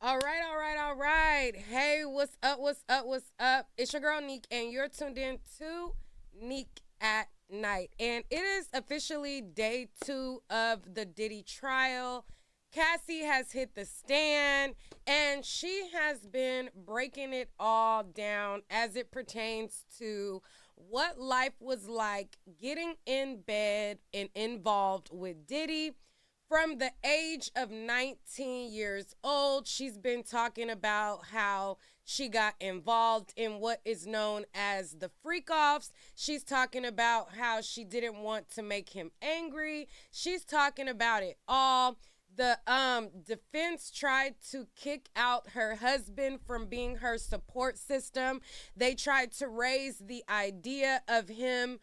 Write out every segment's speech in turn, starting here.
All right, all right, all right. Hey, what's up? What's up? What's up? It's your girl Neek, and you're tuned in to Neek at Night. And it is officially day 2 of the Diddy trial. Cassie has hit the stand, and she has been breaking it all down as it pertains to what life was like getting in bed and involved with Diddy from the age of 19 years old. She's been talking about how she got involved in what is known as the freakoffs. She's talking about how she didn't want to make him angry. She's talking about it all. The defense tried to kick out her husband from being her support system. They tried to raise the idea of him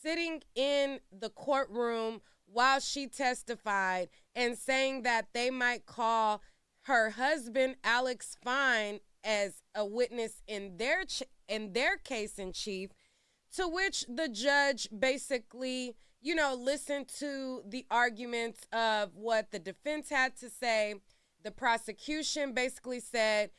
sitting in the courtroom while she testified and saying that they might call her husband Alex Fine as a witness in their case in chief, to which the judge basically, listened to the arguments of what the defense had to say. The prosecution basically said,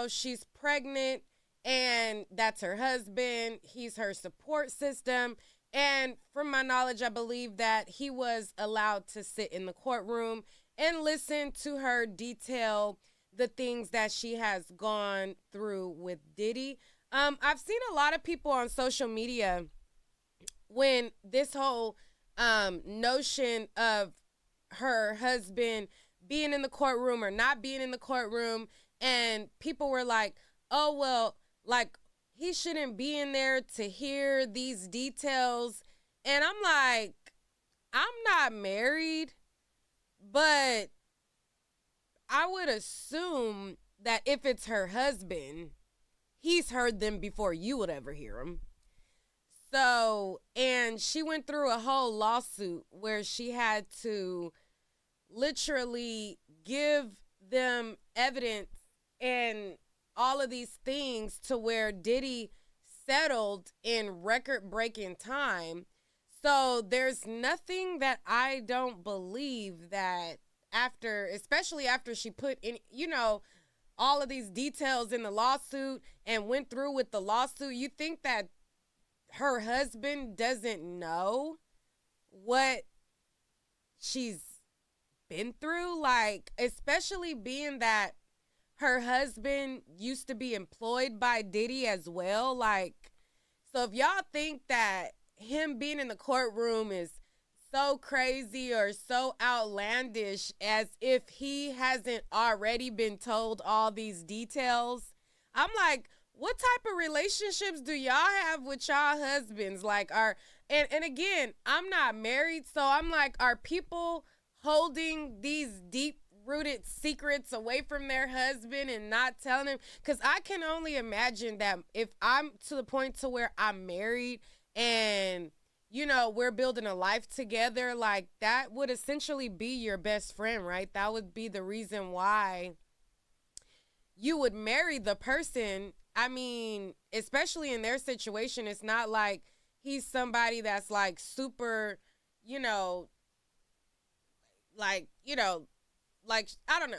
she's pregnant and that's her husband. He's her support system. And from my knowledge, I believe that he was allowed to sit in the courtroom and listen to her detail the things that she has gone through with Diddy. I've seen a lot of people on social media when this whole notion of her husband being in the courtroom or not being in the courtroom, and people were like, oh, well, like, he shouldn't be in there to hear these details. And I'm like, I'm not married, but I would assume that if it's her husband, he's heard them before you would ever hear them. So, and she went through a whole lawsuit where she had to literally give them evidence and all of these things to where Diddy settled in record breaking time. So there's nothing that I don't believe that after, especially after she put in, all of these details in the lawsuit and went through with the lawsuit, you think that her husband doesn't know what she's been through? Like, especially being that her husband used to be employed by Diddy as well. Like, so if y'all think that him being in the courtroom is so crazy or so outlandish, as if he hasn't already been told all these details, I'm like, what type of relationships do y'all have with y'all husbands? Like, and again, I'm not married, so I'm like, are people holding these deep rooted secrets away from their husband and not telling him? Because I can only imagine that if I'm to the point to where I'm married and we're building a life together, like, that would essentially be your best friend, right? That would be the reason why you would marry the person. I mean, especially in their situation, it's not like he's somebody that's like super, you know, like, like, I don't know.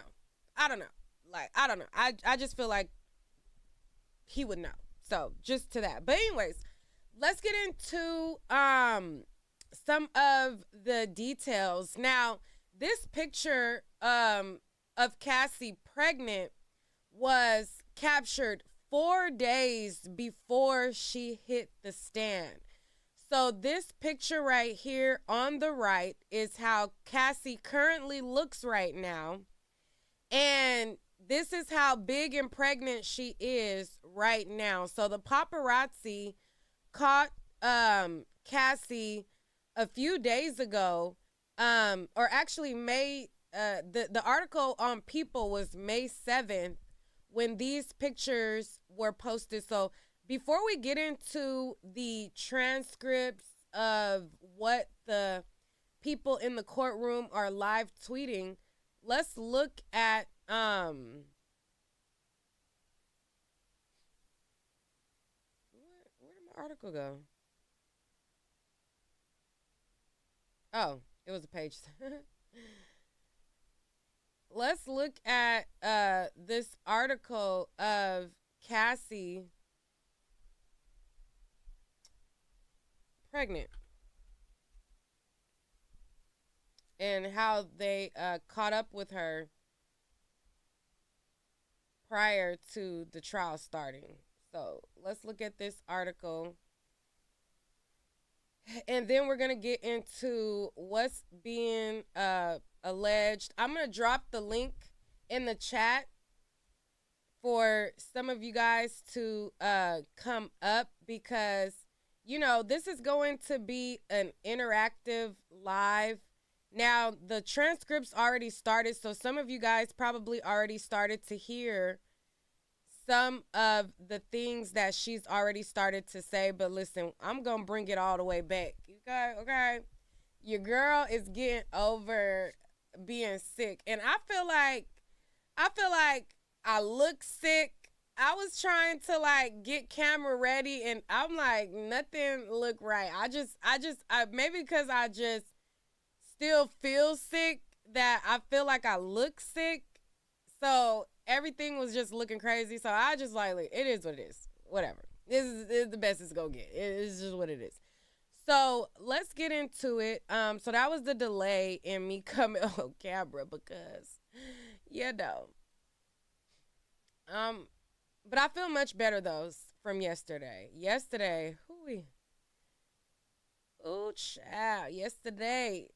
I don't know. Like, I don't know. I just feel like he would know. So just to that. But anyways, let's get into some of the details. Now, this picture of Cassie pregnant was captured 4 days before she hit the stand. So this picture right here on the right is how Cassie currently looks right now. And this is how big and pregnant she is right now. So the paparazzi caught Cassie a few days ago, or actually May. The article on People was May 7th when these pictures were posted. So before we get into the transcripts of what the people in the courtroom are live tweeting, let's look at where did my article go? Oh, it was a page. let's look at this article of Cassie pregnant and how they caught up with her prior to the trial starting. So let's look at this article. And then we're going to get into what's being alleged. I'm going to drop the link in the chat for some of you guys to come up because, you know, this is going to be an interactive live. Now, the transcripts already started, so some of you guys probably already started to hear some of the things that she's already started to say. But listen, I'm going to bring it all the way back. Okay? Your girl is getting over being sick. And I feel like I look sick. I was trying to like get camera ready and I'm like, nothing look right. I maybe because I just still feel sick that I feel like I look sick. So everything was just looking crazy. So I just like it is what it is. Whatever. This is the best it's gonna get. It's just what it is. So let's get into it. So that was the delay in me coming on camera because, you know. But I feel much better though from yesterday. Yesterday, child. Yesterday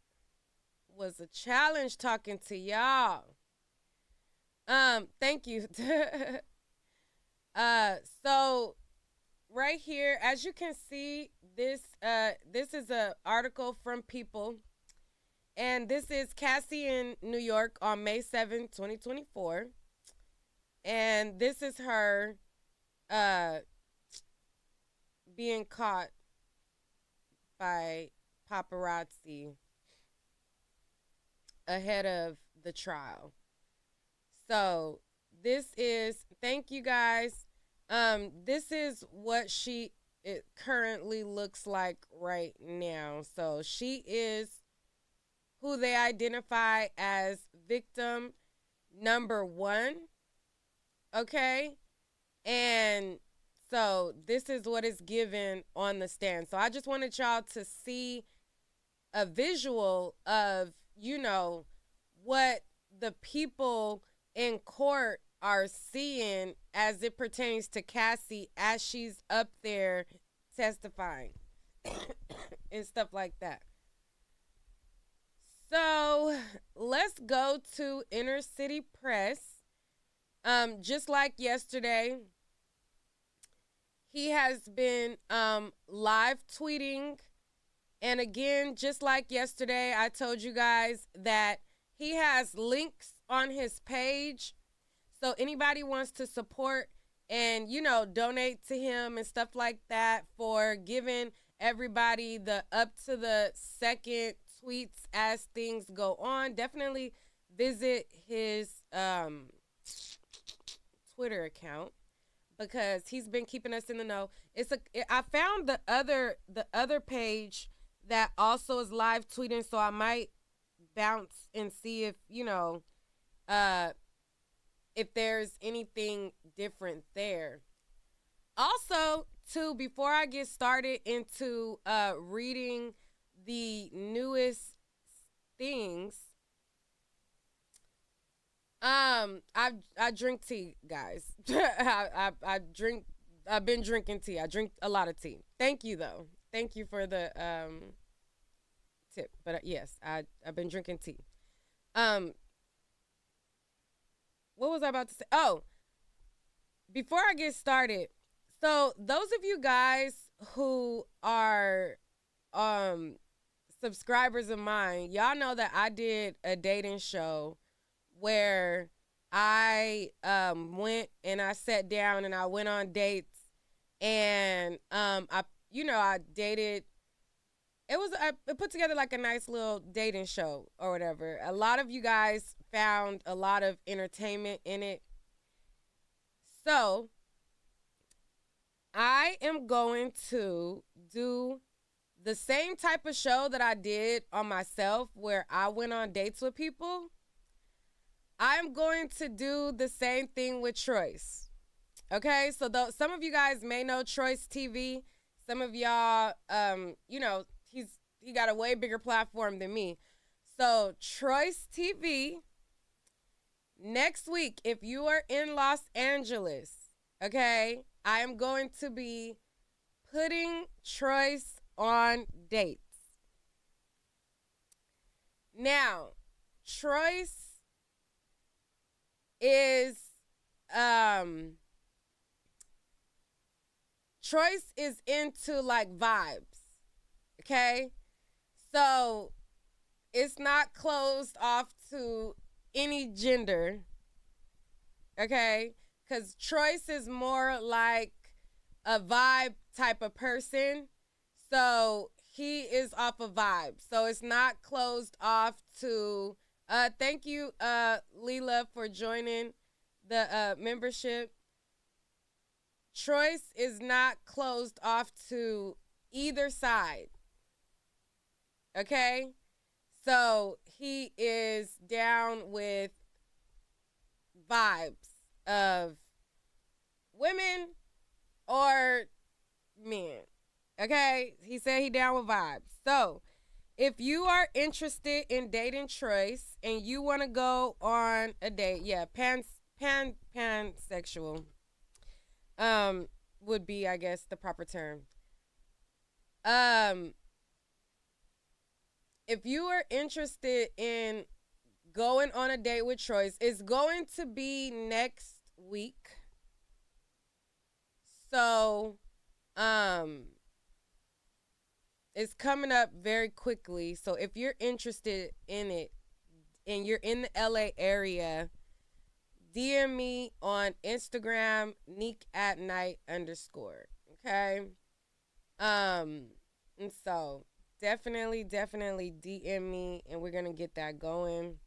was a challenge talking to y'all. Thank you. So right here, as you can see, this is a article from People, and this is Cassie in New York on May 7, 2024, and this is her being caught by paparazzi ahead of the trial. So this is, thank you guys. This is what it currently looks like right now. So she is who they identify as victim number 1. Okay. And so this is what is given on the stand. So I just wanted y'all to see a visual of, you know, what the people in court are seeing as it pertains to Cassie as she's up there testifying and stuff like that. So let's go to Inner City Press. Just like yesterday, he has been live tweeting. And again, just like yesterday, I told you guys that he has links on his page. So anybody wants to support and, you know, donate to him and stuff like that for giving everybody the up to the second tweets as things go on, definitely visit his Twitter account because he's been keeping us in the know. I found the other page that also is live tweeting, so I might bounce and see if, you know, if there's anything different there. Also, too, before I get started into reading the newest things, I drink tea, guys. I've been drinking tea. I drink a lot of tea. Thank you though. Thank you for the tip. But yes, I've been drinking tea. What was I about to say? Oh, before I get started, so those of you guys who are subscribers of mine, y'all know that I did a dating show where I went and I sat down and I went on dates and I dated. I put together like a nice little dating show or whatever. A lot of you guys found a lot of entertainment in it. So I am going to do the same type of show that I did on myself where I went on dates with people. I'm going to do the same thing with Troyce. Okay, so some of you guys may know Troyce TV. Some of y'all, he got a way bigger platform than me. So Troyce TV, next week, if you are in Los Angeles, okay, I am going to be putting Troyce on dates. Now, Troyce is Troyce is into like vibes, okay? So it's not closed off to any gender, okay? Because Troyce is more like a vibe type of person. So he is off of vibe. So it's not closed off to, thank you, Leela, for joining the membership. Troyce is not closed off to either side. Okay? So he is down with vibes of women or men. Okay? He said he down with vibes. So if you are interested in dating Troyce and you want to go on a date, yeah, pansexual would be, I guess, the proper term. If you are interested in going on a date with Troyce, it's going to be next week. So, it's coming up very quickly. So if you're interested in it and you're in the LA area, DM me on Instagram, niquelaclaire_. Okay? And so definitely DM me and we're gonna get that going.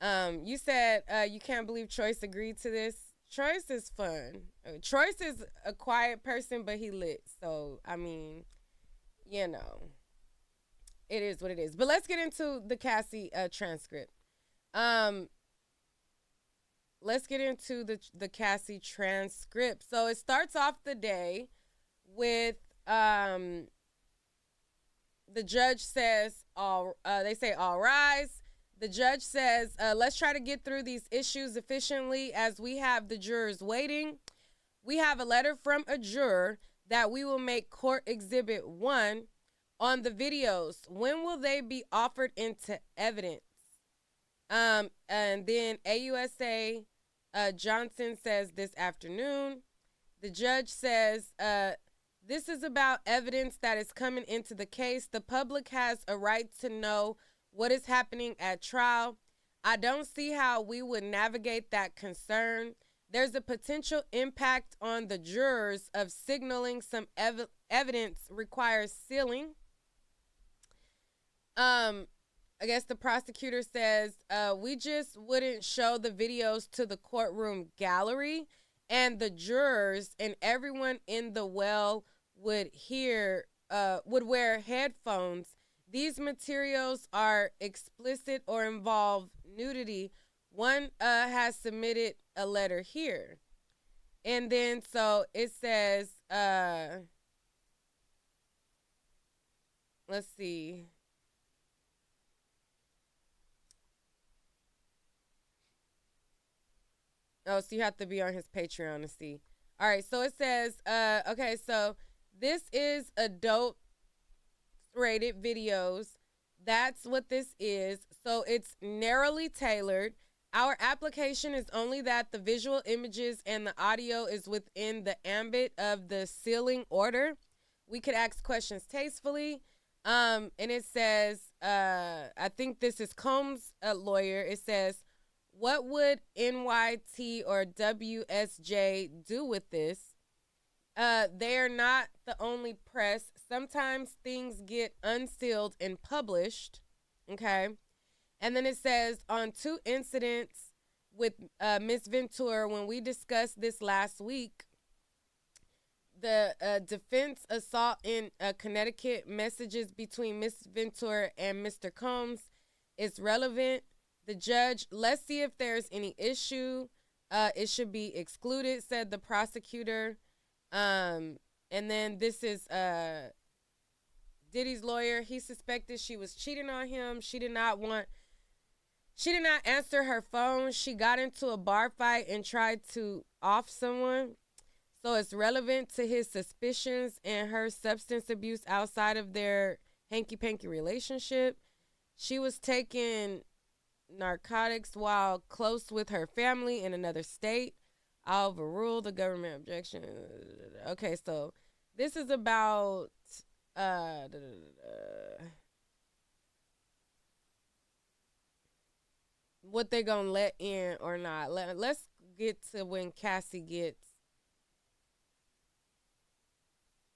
You said you can't believe Troyce agreed to this. Troyce is fun. Troyce is a quiet person, but he lit. So I mean, you know, it is what it is. But let's get into the Cassie transcript. Let's get into the Cassie transcript. So it starts off the day with the judge says, they say, all rise. The judge says, let's try to get through these issues efficiently as we have the jurors waiting. We have a letter from a juror that we will make court exhibit 1 on the videos. When will they be offered into evidence? And then AUSA Johnson says this afternoon. The judge says, this is about evidence that is coming into the case. The public has a right to know what is happening at trial. I don't see how we would navigate that concern. There's a potential impact on the jurors of signaling some evidence requires sealing. I guess the prosecutor says, we just wouldn't show the videos to the courtroom gallery, and the jurors and everyone in the well would wear headphones. These materials are explicit or involve nudity. One has submitted a letter here. And then so it says, let's see. Oh, so you have to be on his Patreon to see. All right, so it says, okay, so this is adult rated videos. That's what this is. So it's narrowly tailored. Our application is only that the visual images and the audio is within the ambit of the sealing order. We could ask questions tastefully. And it says, I think this is Combs' lawyer. It says, what would NYT or WSJ do with this? They are not the only press. Sometimes things get unsealed and published. Okay. And then it says, on 2 incidents with Miss Ventura, when we discussed this last week, the defense assault in Connecticut messages between Miss Ventura and Mr. Combs is relevant. The judge, let's see if there's any issue. It should be excluded, said the prosecutor. And then this is Diddy's lawyer. He suspected she was cheating on him. She did not answer her phone. She got into a bar fight and tried to off someone. So it's relevant to his suspicions and her substance abuse outside of their hanky-panky relationship. She was taking narcotics while close with her family in another state. I'll overrule the government objection. Okay, so this is about what they gonna let in or not. Let's get to when Cassie gets.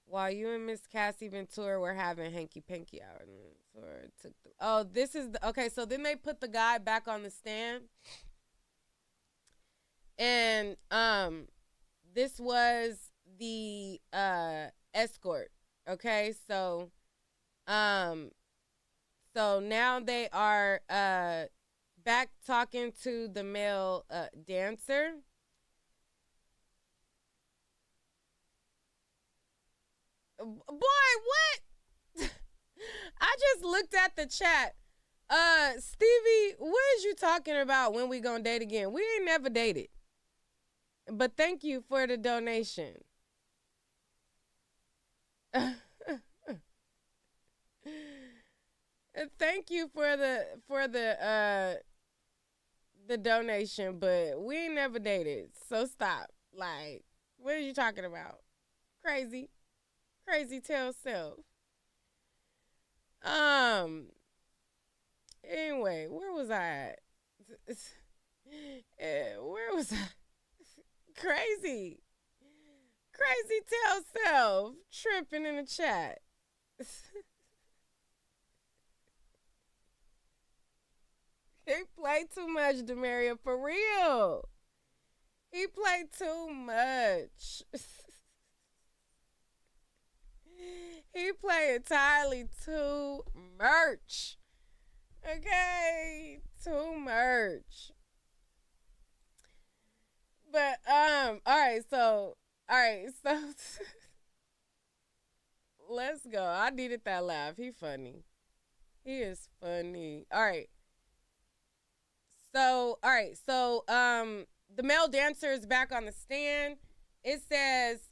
While you and Miss Cassie Ventura were having hanky-panky hour. This is okay, so then they put the guy back on the stand. And this was the escort. Okay, so now they are back talking to the male dancer. Boy, what? I just looked at the chat. Stevie, what is you talking about when we gonna date again? We ain't never dated. But thank you for the donation. Thank you for the donation, but we ain't never dated. So stop. Like, what are you talking about? Crazy tale self. Anyway, where was I at? Where was I? Crazy tale self tripping in the chat. He played too much, Demaria, for real. He played too much. He played entirely too much. Okay, too much. But all right, so let's go. I needed that laugh. He funny. He is funny. All right. So the male dancer is back on the stand. It says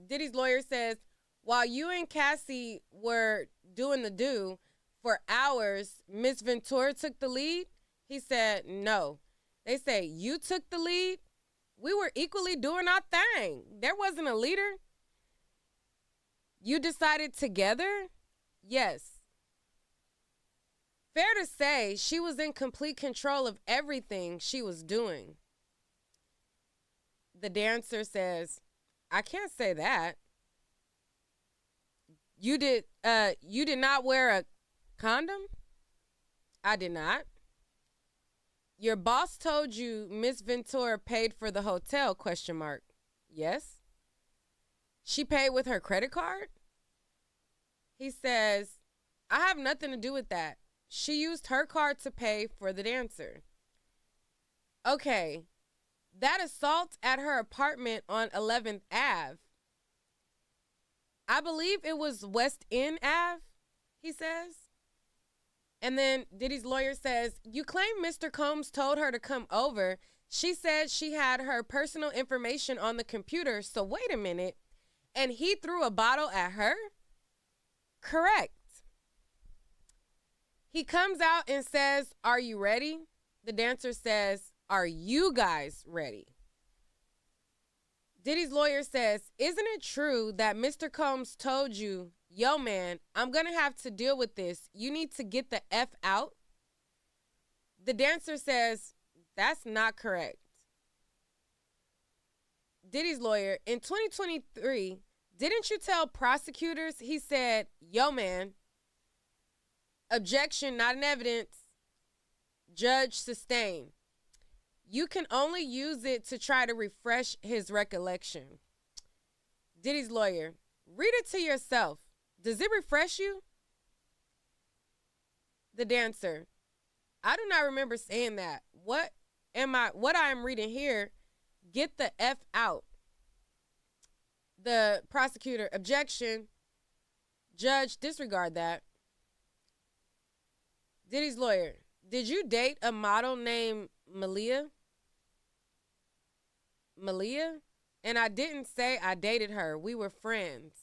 Diddy's lawyer says, while you and Cassie were doing the do for hours, Miss Ventura took the lead. He said, no. They say, you took the lead? We were equally doing our thing. There wasn't a leader. You decided together? Yes. Fair to say, she was in complete control of everything she was doing. The dancer says, I can't say that. You did not wear a condom? I did not. Your boss told you Miss Ventura paid for the hotel, ? Yes. She paid with her credit card? He says, I have nothing to do with that. She used her card to pay for the dancer. Okay. That assault at her apartment on 11th Ave. I believe it was West End Ave, he says. And then Diddy's lawyer says, you claim Mr. Combs told her to come over. She said she had her personal information on the computer. So wait a minute. And he threw a bottle at her? Correct. He comes out and says, are you ready? The dancer says, are you guys ready? Diddy's lawyer says, isn't it true that Mr. Combs told you, yo, man, I'm going to have to deal with this. You need to get the F out? The dancer says, that's not correct. Diddy's lawyer, in 2023, didn't you tell prosecutors, he said, yo, man, objection, not in evidence, judge sustained. You can only use it to try to refresh his recollection. Diddy's lawyer, read it to yourself. Does it refresh you? The dancer, I do not remember saying that. What I am reading here, get the F out. The prosecutor, objection. Judge, disregard that. Diddy's lawyer, did you date a model named Malia? Malia? And I didn't say I dated her. We were friends.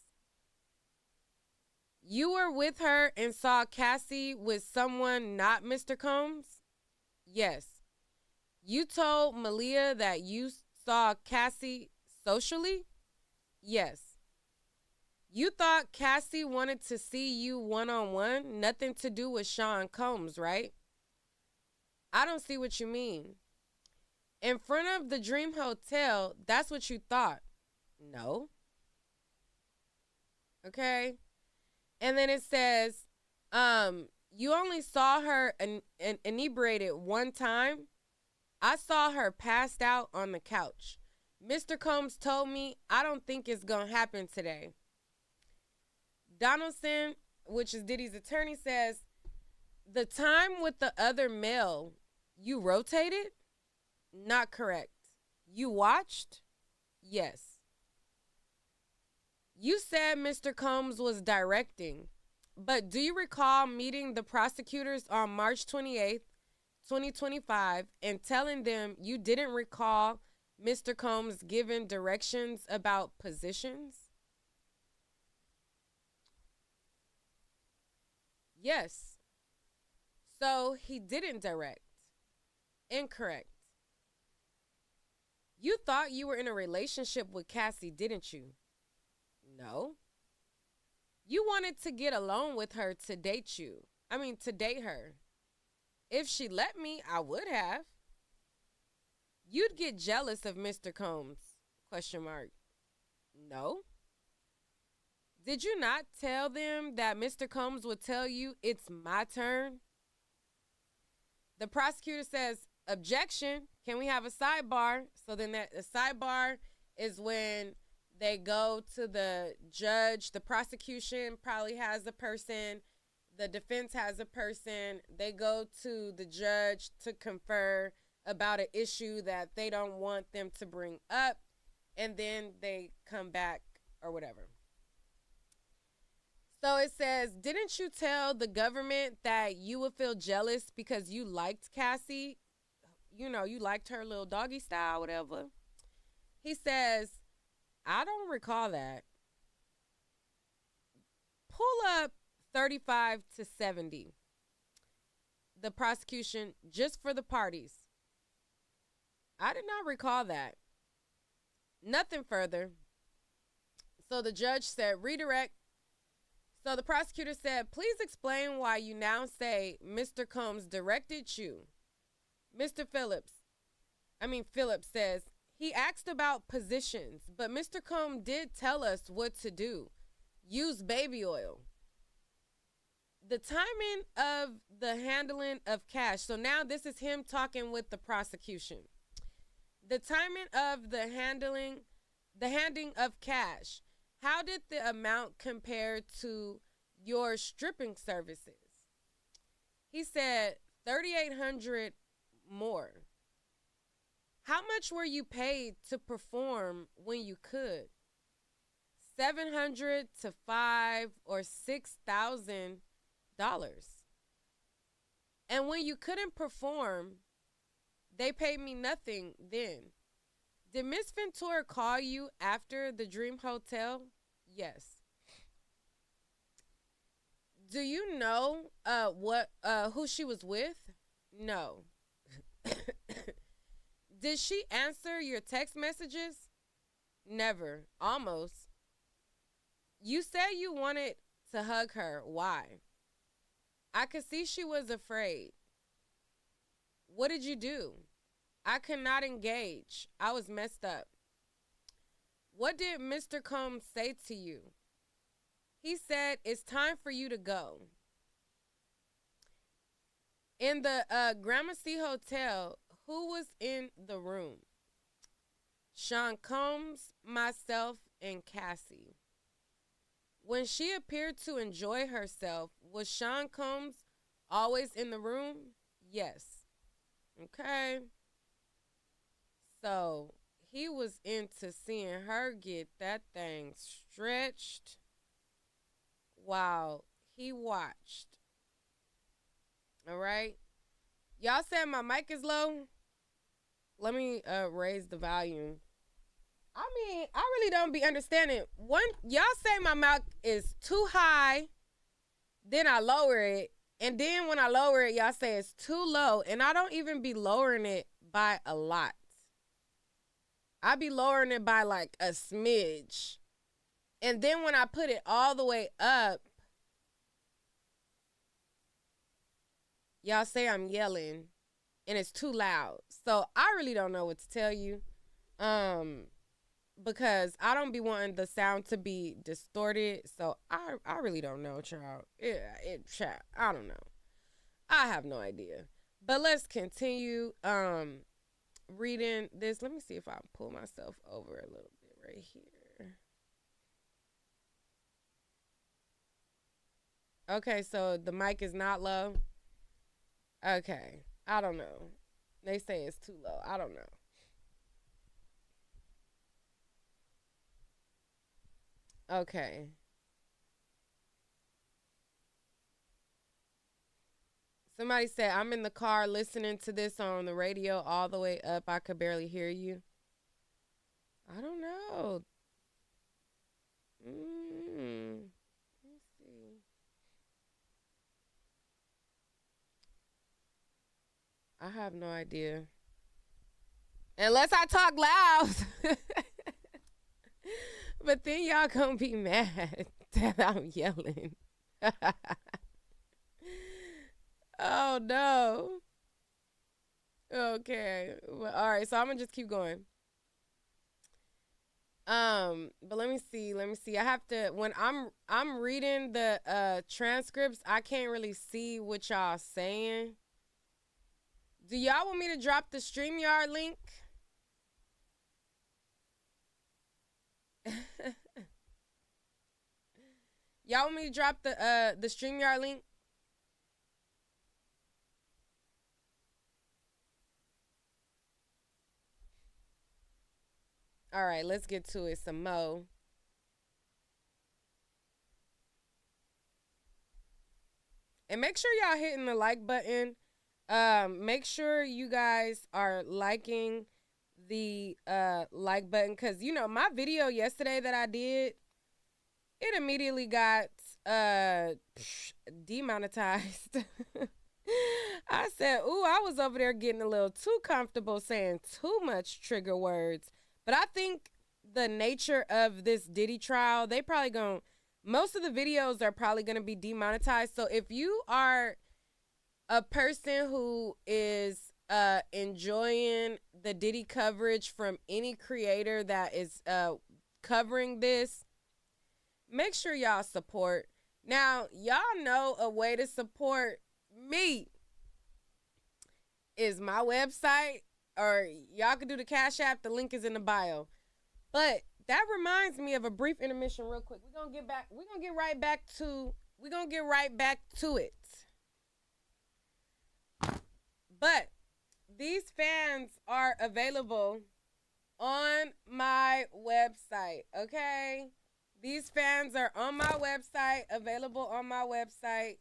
You were with her and saw Cassie with someone not Mr. Combs? Yes. You told Malia that you saw Cassie socially? Yes. You thought Cassie wanted to see you one-on-one? Nothing to do with Sean Combs, right? I don't see what you mean. In front of the Dream Hotel, that's what you thought. No. Okay. And then it says, you only saw her inebriated one time. I saw her passed out on the couch. Mr. Combs told me, I don't think it's going to happen today. Donaldson, which is Diddy's attorney, says, the time with the other male, you rotated? Not correct. You watched? Yes. You said Mr. Combs was directing, but do you recall meeting the prosecutors on March 28th, 2025, and telling them you didn't recall Mr. Combs giving directions about positions? Yes. So he didn't direct. Incorrect. You thought you were in a relationship with Cassie, didn't you? No. You wanted to get alone with her to date to date her. If she let me, I would have. You'd get jealous of Mr. Combs, ? No. Did you not tell them that Mr. Combs would tell you it's my turn? The prosecutor says, objection, can we have a sidebar? So then a sidebar is when they go to the judge. The prosecution probably has a person. The defense has a person. They go to the judge to confer about an issue that they don't want them to bring up. And then they come back or whatever. So it says, didn't you tell the government that you would feel jealous because you liked Cassie? You liked her little doggy style, whatever. He says, I don't recall that. Pull up 35 to 70. The prosecution, just for the parties. I did not recall that. Nothing further. So the judge said, redirect. So the prosecutor said, please explain why you now say Mr. Combs directed you. Mr. Phillips says, he asked about positions, but Mr. Combs did tell us what to do. Use baby oil. The timing of the handling of cash. So now this is him talking with the prosecution. The timing of the handing of cash. How did the amount compare to your stripping services? He said $3,800 more. How much were you paid to perform when you could? $700 to $5,000 or $6,000. And when you couldn't perform, they paid me nothing then. Did Miss Ventura call you after the Dream Hotel? Yes. Do you know who she was with? No. Did she answer your text messages? Never. Almost. You said you wanted to hug her. Why? I could see she was afraid. What did you do? I could not engage. I was messed up. What did Mr. Combs say to you? He said, it's time for you to go. In the Gramercy Hotel, who was in the room? Sean Combs, myself, and Cassie. When she appeared to enjoy herself, was Sean Combs always in the room? Yes. Okay. So he was into seeing her get that thing stretched while he watched. All right. Y'all said my mic is low. Let me raise the volume. I mean, I really don't be understanding. Y'all say my mic is too high, then I lower it, and then when I lower it, y'all say it's too low, and I don't even be lowering it by a lot. I be lowering it by like a smidge. And then when I put it all the way up, y'all say I'm yelling and it's too loud. So I really don't know what to tell you. Because I don't be wanting the sound to be distorted. So I really don't know, child. Child, I don't know. I have no idea. But let's continue reading this. Let me see if I pull myself over a little bit right here. Okay, so the mic is not low. Okay, I don't know. They say it's too low. I don't know. Okay. Somebody said, I'm in the car listening to this on the radio all the way up. I could barely hear you. I don't know. Let me see. I have no idea. Unless I talk loud. But then y'all gonna be mad that I'm yelling. Oh no. Okay. Well, all right, so I'm gonna just keep going. But let me see. I have to, when I'm reading the transcripts, I can't really see what y'all saying. Do y'all want me to drop the StreamYard link? Y'all want me to drop the StreamYard link? All right, let's get to it some more. And make sure y'all hitting the like button. Make sure you guys are liking the like button, because you know my video yesterday that I did, it immediately got demonetized. I said, ooh, I was over there getting a little too comfortable saying too much trigger words. But I think the nature of this Diddy trial, most of the videos are probably going to be demonetized. So if you are a person who is enjoying the Diddy coverage from any creator that is covering this, make sure y'all support. Now, y'all know a way to support me is my website, or y'all can do the Cash App. The link is in the bio. But that reminds me of a brief intermission real quick. We're going to get right back to it. But these fans are available on my website, okay? These fans are on my website, available on my website.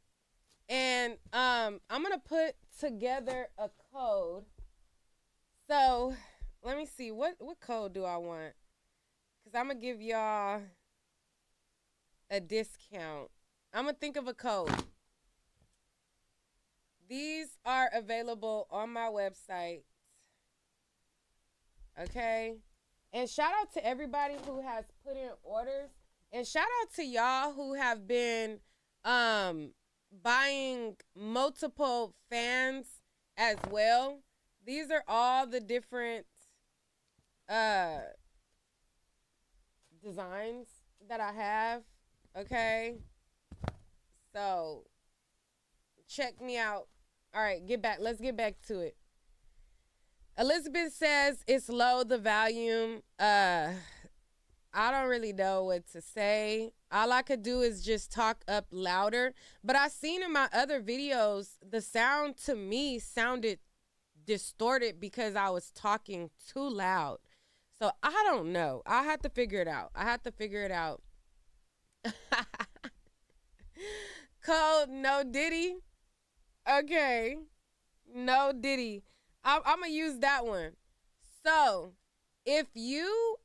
And I'm going to put together a code. So, let me see. What code do I want? Because I'm going to give y'all a discount. I'm going to think of a code. These are available on my website. Okay? And shout out to everybody who has put in orders. And shout out to y'all who have been buying multiple fans as well. These are all the different designs that I have. Okay? So, check me out. All right, let's get back to it. Elizabeth says it's low, the volume. I don't really know what to say. All I could do is just talk up louder. But I seen in my other videos, the sound to me sounded distorted because I was talking too loud. So I don't know. I had to figure it out. Code no Diddy. Okay. No Diddy. I'm gonna use that one. So if you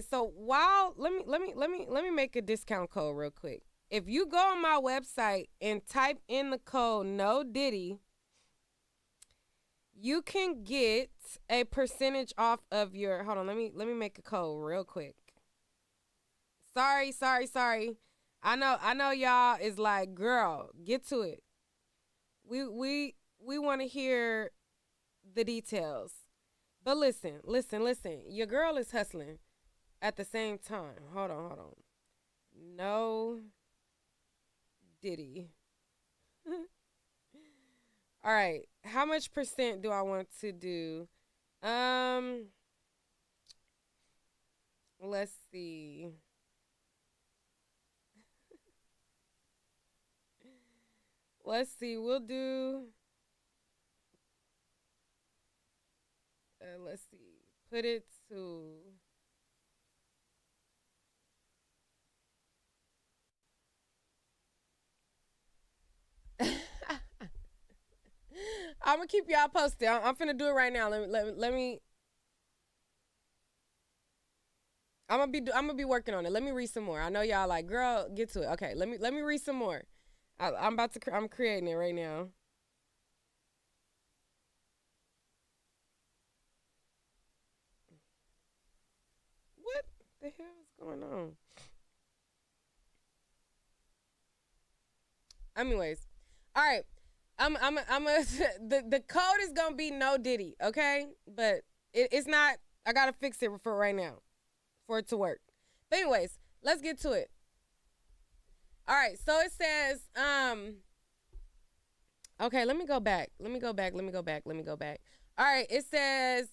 so while let me make a discount code real quick. If you go on my website and type in the code no Diddy, you can get a percentage off of your, hold on, let me make a code real quick. Sorry. I know y'all is like, girl, get to it. We want to hear the details. But listen. Your girl is hustling at the same time. Hold on. No Diddy. All right. How much percent do I want to do? Let's see. We'll do, let's see. Put it to, I'm gonna keep y'all posted. I'm finna do it right now. Let me. I'm gonna be working on it. Let me read some more. I know y'all like, girl, get to it. Okay, let me read some more. I'm creating it right now. What the hell is going on? Anyways, all right. The code is gonna be no Diddy, okay? But it's not. I gotta fix it for right now, for it to work. But anyways, let's get to it. All right, so it says, okay, let me go back. All right, it says,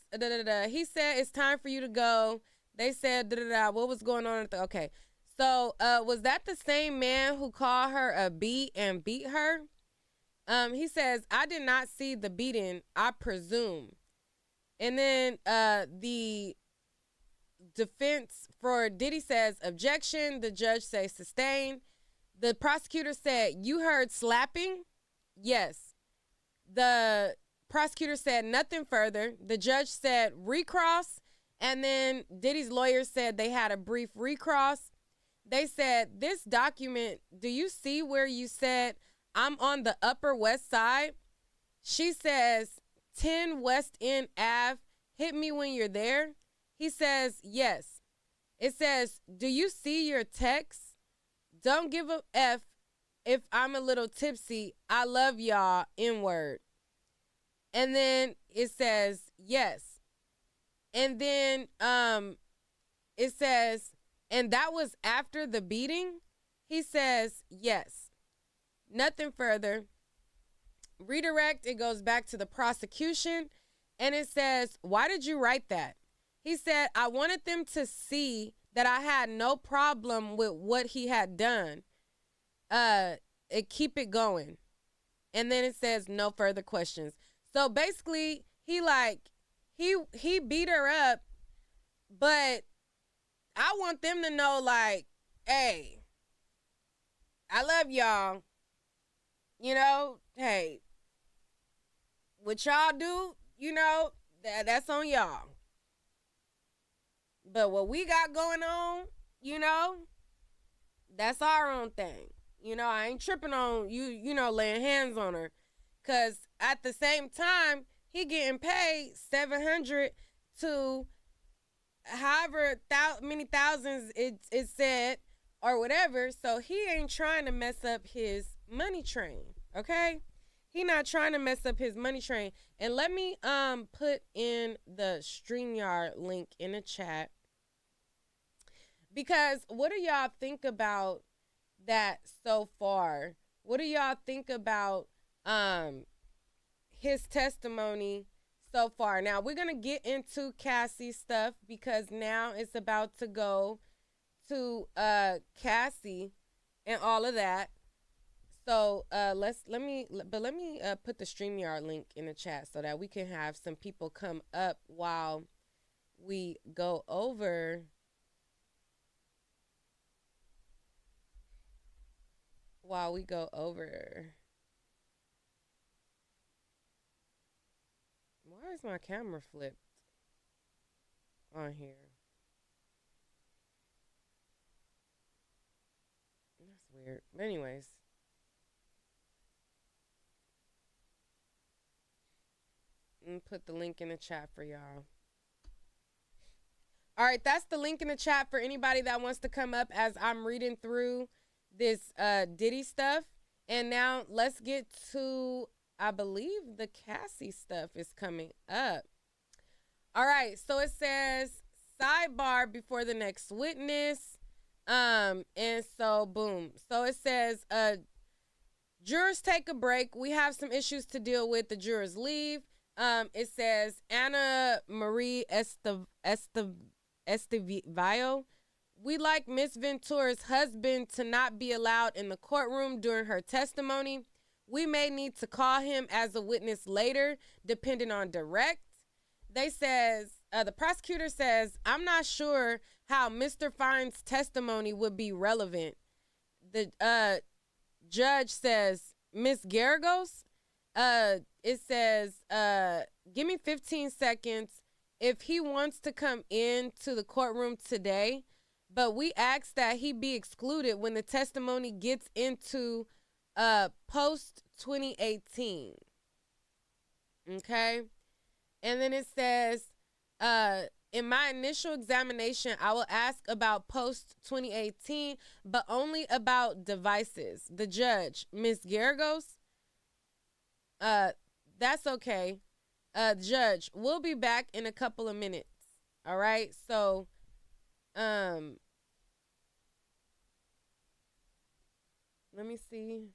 he said it's time for you to go. They said, what was going on? Okay, so was that the same man who called her a B and beat her? He says, I did not see the beating, I presume. And then the defense for Diddy says, objection. The judge says sustain. The prosecutor said, you heard slapping? Yes. The prosecutor said nothing further. The judge said recross. And then Diddy's lawyer said they had a brief recross. They said, this document, do you see where you said, I'm on the Upper West Side? She says, 10 West End Ave, hit me when you're there. He says, yes. It says, do you see your text? Don't give a F if I'm a little tipsy. I love y'all, N-word. And then it says, yes. And then it says, and that was after the beating? He says, yes. Nothing further. Redirect, it goes back to the prosecution. And it says, why did you write that? He said, I wanted them to see that I had no problem with what he had done. Keep it going. And then it says no further questions. So basically, he beat her up, but I want them to know, like, hey, I love y'all. You know, hey, what y'all do, you know, that's on y'all. But what we got going on, you know, that's our own thing. You know, I ain't tripping on you know, laying hands on her. Because at the same time, he getting paid $700 to however many thousands it said or whatever. So he ain't trying to mess up his money train, okay? He not trying to mess up his money train. And let me put in the StreamYard link in the chat. Because what do y'all think about that so far? What do y'all think about his testimony so far? Now, we're going to get into Cassie's stuff because now it's about to go to Cassie and all of that. So let me put the StreamYard link in the chat so that we can have some people come up while we go over Why is my camera flipped on here? That's weird. Anyways. Put the link in the chat for y'all. All right, that's the link in the chat for anybody that wants to come up as I'm reading through this Diddy stuff. And now let's get to, I believe the Cassie stuff is coming up. All right, so it says sidebar before the next witness. And so boom. So it says jurors take a break. We have some issues to deal with. The jurors leave. It says Anna Marie Estevillo. We like Miss Ventura's husband to not be allowed in the courtroom during her testimony. We may need to call him as a witness later, depending on direct. The prosecutor says, I'm not sure how Mr. Fine's testimony would be relevant. The judge says, Miss Garagos, it says, give me 15 seconds if he wants to come into the courtroom today, but we ask that he be excluded when the testimony gets into post 2018. Okay? And then it says, in my initial examination, I will ask about post 2018, but only about devices. The judge, Ms. Garagos, that's okay. Judge, we'll be back in a couple of minutes. All right. So, let me see.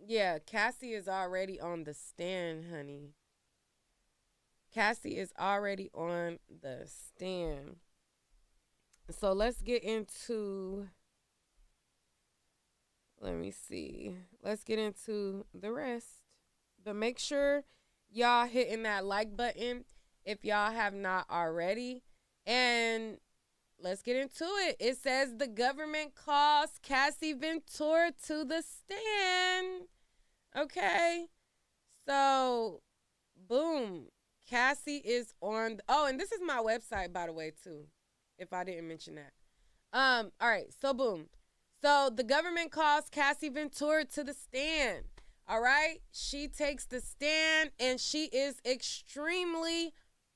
Yeah, Cassie is already on the stand, honey. Cassie is already on the stand. So let's get into, let me see. Let's get into the rest. But make sure y'all hitting that like button if y'all have not already. And let's get into it. It says the government calls Cassie Ventura to the stand. Okay. So, boom. Cassie is on. And this is my website, by the way, too, if I didn't mention that. All right. So, boom. So, the government calls Cassie Ventura to the stand. All right. She takes the stand, and she is extremely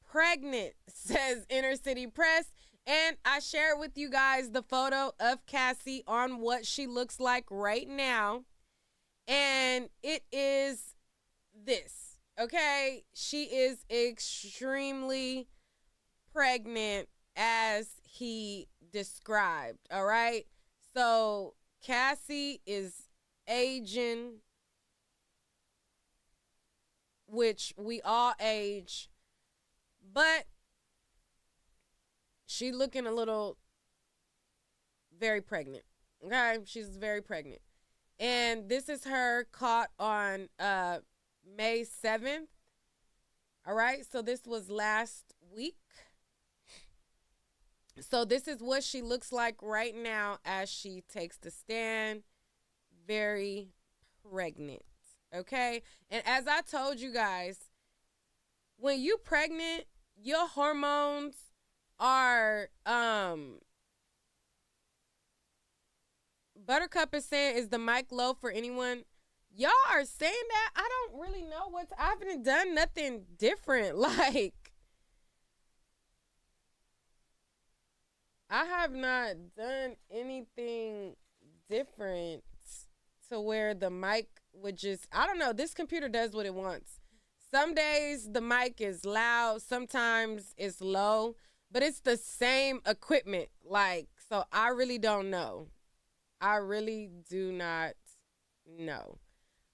pregnant, says Inner City Press. And I shared with you guys the photo of Cassie on what she looks like right now. And it is this, okay? She is extremely pregnant as he described, all right? So Cassie is aging, which we all age, but she looking a little very pregnant, okay? She's very pregnant. And this is her caught on May 7th. All right, so this was last week. So this is what she looks like right now as she takes the stand. Very pregnant, okay? And as I told you guys, when you pregnant, your hormones are Buttercup is saying, is the mic low for anyone? Y'all are saying that? I don't really know I haven't done nothing different. Like, I have not done anything different to where the mic would just, I don't know. This computer does what it wants. Some days the mic is loud. Sometimes it's low. But it's the same equipment. Like, so I really don't know. I really do not know.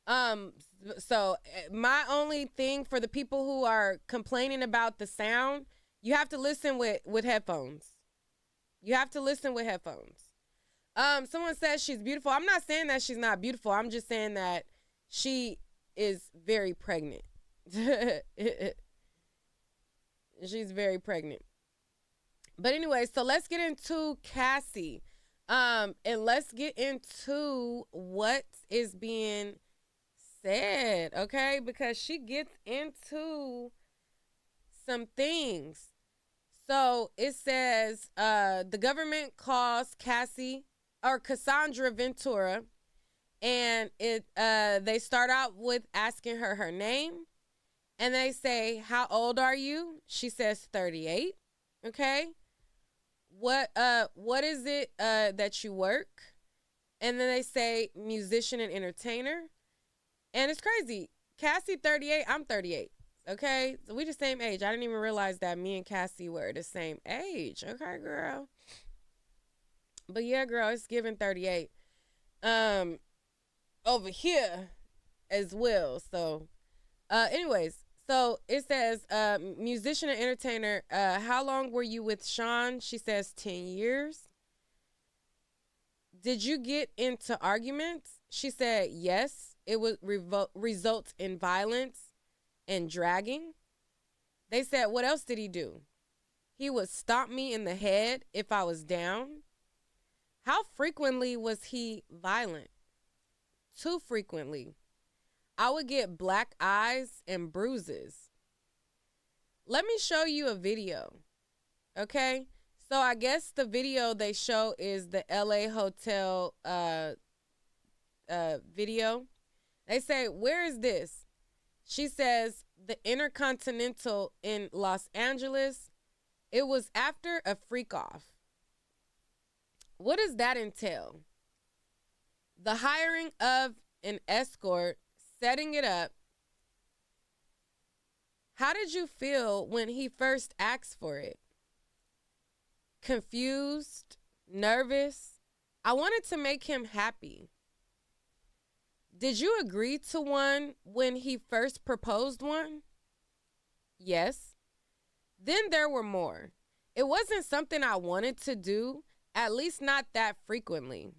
Um, so my only thing for the people who are complaining about the sound, you have to listen with headphones. You have to listen with headphones. Someone says she's beautiful. I'm not saying that she's not beautiful. I'm just saying that she is very pregnant. She's very pregnant. But anyway, so let's get into Cassie. And let's get into what is being said, okay? Because she gets into some things. So it says the government calls Cassandra Ventura, and they start out with asking her name, and they say, "How old are you?" She says 38. Okay. What is it that you work? And then they say musician and entertainer. And it's crazy. Cassie 38, I'm 38. Okay, so we the same age. I didn't even realize that me and Cassie were the same age. Okay, girl. But yeah, girl, it's giving 38. Over here as well. So, anyways, so it says, musician and entertainer. How long were you with Sean? She says 10 years. Did you get into arguments? She said yes. It would result in violence and dragging. They said, what else did he do? He would stomp me in the head if I was down. How frequently was he violent? Too frequently. I would get black eyes and bruises. Let me show you a video. Okay? So I guess the video they show is the LA hotel video. They say, where is this? She says, the Intercontinental in Los Angeles. It was after a freak off. What does that entail? The hiring of an escort, setting it up. How did you feel when he first asked for it? Confused? Nervous? I wanted to make him happy. Did you agree to one when he first proposed one? Yes. Then there were more. It wasn't something I wanted to do, at least not that frequently.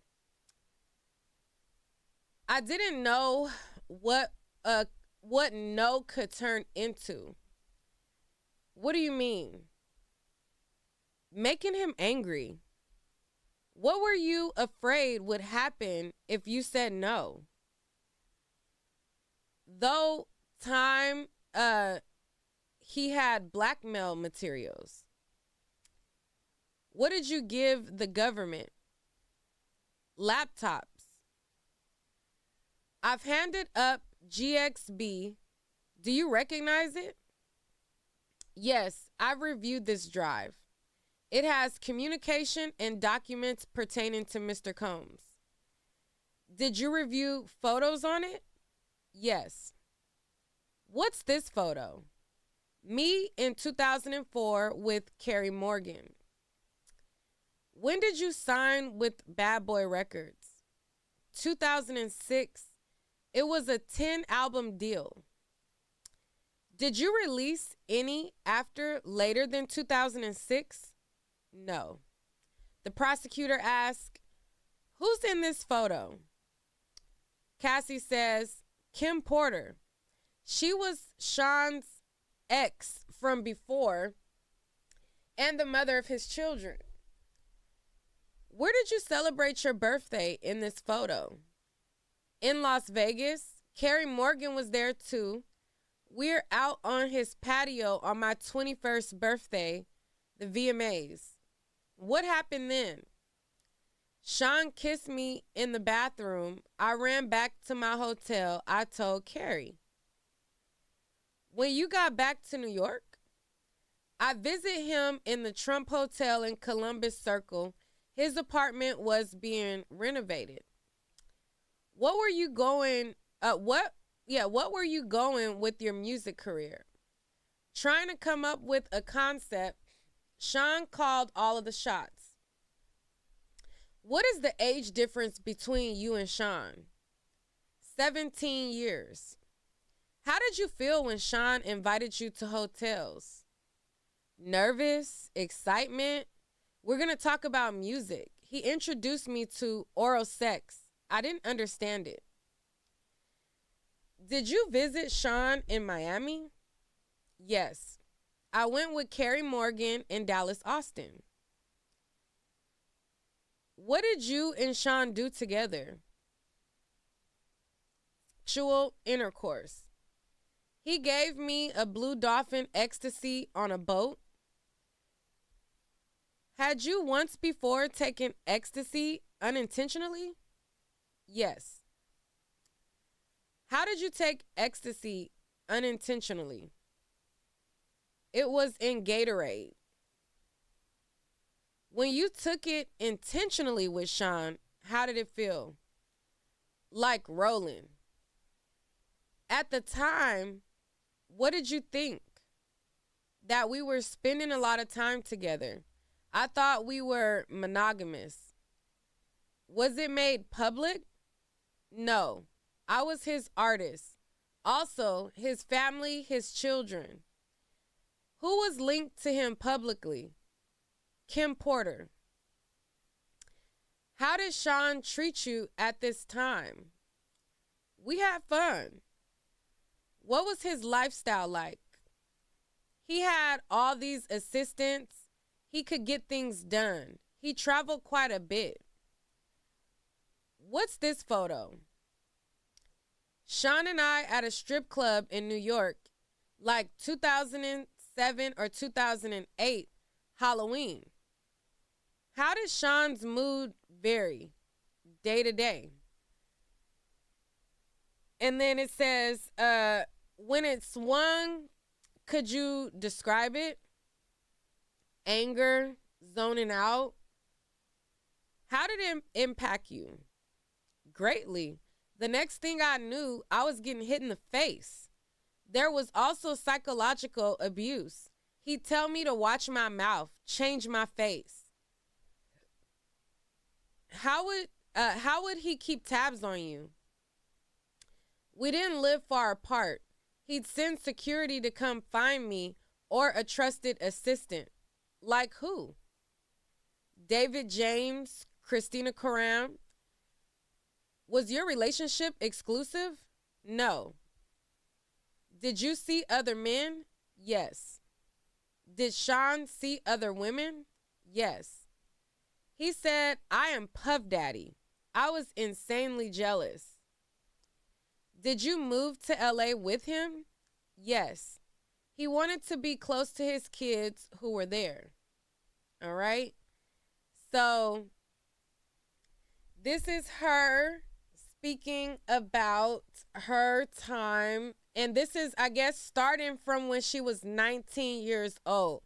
I didn't know what no could turn into. What do you mean? Making him angry. What were you afraid would happen if you said no? Though time, he had blackmail materials. What did you give the government? Laptops. I've handed up GXB. Do you recognize it? Yes, I've reviewed this drive. It has communication and documents pertaining to Mr. Combs. Did you review photos on it? Yes. What's this photo? Me in 2004 with Carrie Morgan. When did you sign with Bad Boy Records? 2006. It was a 10-album deal. Did you release any after later than 2006? No. The prosecutor asked, who's in this photo? Cassie says, Kim Porter. She was Sean's ex from before and the mother of his children. Where did you celebrate your birthday in this photo? In Las Vegas. Carrie Morgan was there too. We're out on his patio on my 21st birthday, the VMAs. What happened then? Sean kissed me in the bathroom. I ran back to my hotel. I told Carrie. When you got back to New York, I visited him in the Trump Hotel in Columbus Circle. His apartment was being renovated. What were you going with your music career? Trying to come up with a concept. Sean called all of the shots. What is the age difference between you and Sean? 17 years. How did you feel when Sean invited you to hotels? Nervous? Excitement? We're going to talk about music. He introduced me to oral sex. I didn't understand it. Did you visit Sean in Miami? Yes. I went with Carrie Morgan in Dallas, Austin. What did you and Sean do together? Sexual intercourse. He gave me a blue dolphin ecstasy on a boat. Had you once before taken ecstasy unintentionally? Yes. How did you take ecstasy unintentionally? It was in Gatorade. When you took it intentionally with Sean, how did it feel? Like rolling. At the time, what did you think? That we were spending a lot of time together. I thought we were monogamous. Was it made public? No. I was his artist. Also, his family, his children. Who was linked to him publicly? Kim Porter. How did Sean treat you at this time? We had fun. What was his lifestyle like? He had all these assistants. He could get things done. He traveled quite a bit. What's this photo? Sean and I at a strip club in New York, like 2007 or 2008, Halloween. How does Sean's mood vary day to day? And then it says, when it swung, could you describe it? Anger, zoning out. How did it impact you? Greatly. The next thing I knew, I was getting hit in the face. There was also psychological abuse. He'd tell me to watch my mouth, change my face. How would he keep tabs on you? We didn't live far apart. He'd send security to come find me or a trusted assistant. Like who? David James, Christina Coram. Was your relationship exclusive? No. Did you see other men? Yes. Did Sean see other women? Yes. He said, I am Puff Daddy. I was insanely jealous. Did you move to LA with him? Yes. He wanted to be close to his kids who were there. All right. So this is her speaking about her time. And this is, I guess, starting from when she was 19 years old.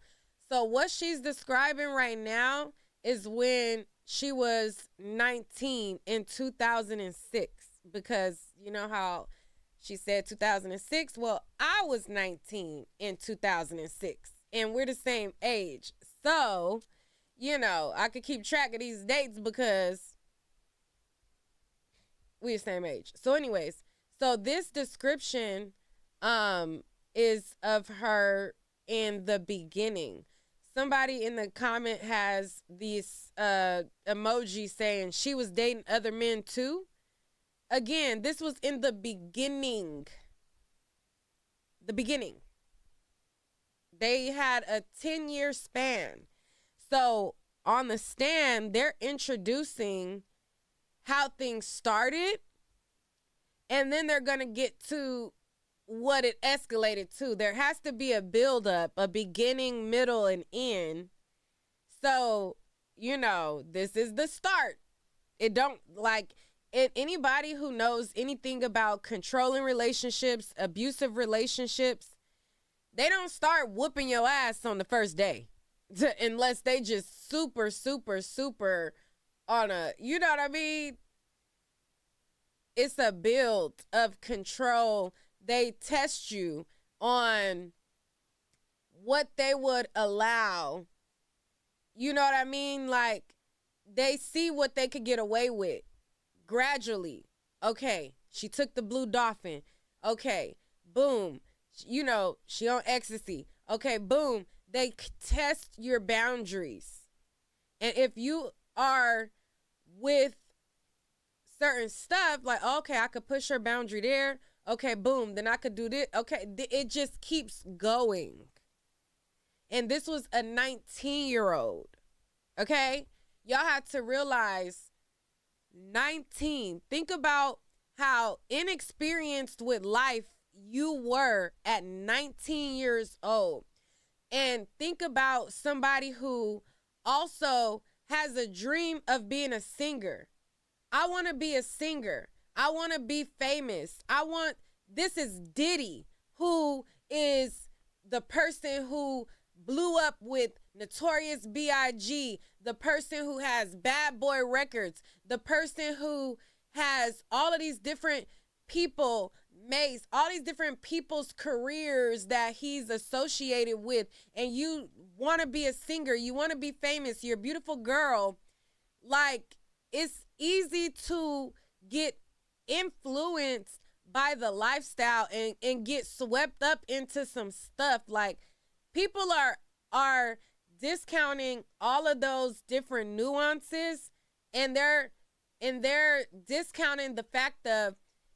So what she's describing right now is when she was 19 in 2006. Because you know how she said 2006? Well, I was 19 in 2006. And we're the same age. So, you know, I could keep track of these dates because we're the same age. So anyways, so this description is of her in the beginning. Somebody in the comment has this emoji saying she was dating other men too. Again, this was in the beginning. The beginning. They had a 10-year span. So on the stand, they're introducing how things started. And then they're going to get to what it escalated to. There has to be a build-up, a beginning, middle, and end. So, you know, this is the start. It don't, like, anybody who knows anything about controlling relationships, abusive relationships, they don't start whooping your ass on the first day. Unless they just super, super, super on a, you know what I mean? It's a build of control. They test you on what they would allow. You know what I mean? Like, they see what they could get away with gradually. Okay, She took the blue dolphin. Okay, boom. You know, she on ecstasy. Okay, boom. They test your boundaries. And if you are with certain stuff, like, okay, I could push her boundary there. Okay, boom. Then I could do this. Okay, it just keeps going. And this was a 19-year-old. Okay? Y'all have to realize 19. Think about how inexperienced with life you were at 19 years old. And think about somebody who also has a dream of being a singer. I want to be a singer. I want to be famous. This is Diddy, who is the person who blew up with Notorious B.I.G., the person who has Bad Boy Records, the person who has all of these different people, Mace, all these different people's careers that he's associated with. And you want to be a singer. You want to be famous. You're a beautiful girl. Like, it's easy to get influenced by the lifestyle and get swept up into some stuff. Like, people are discounting all of those different nuances, and they're discounting the fact of,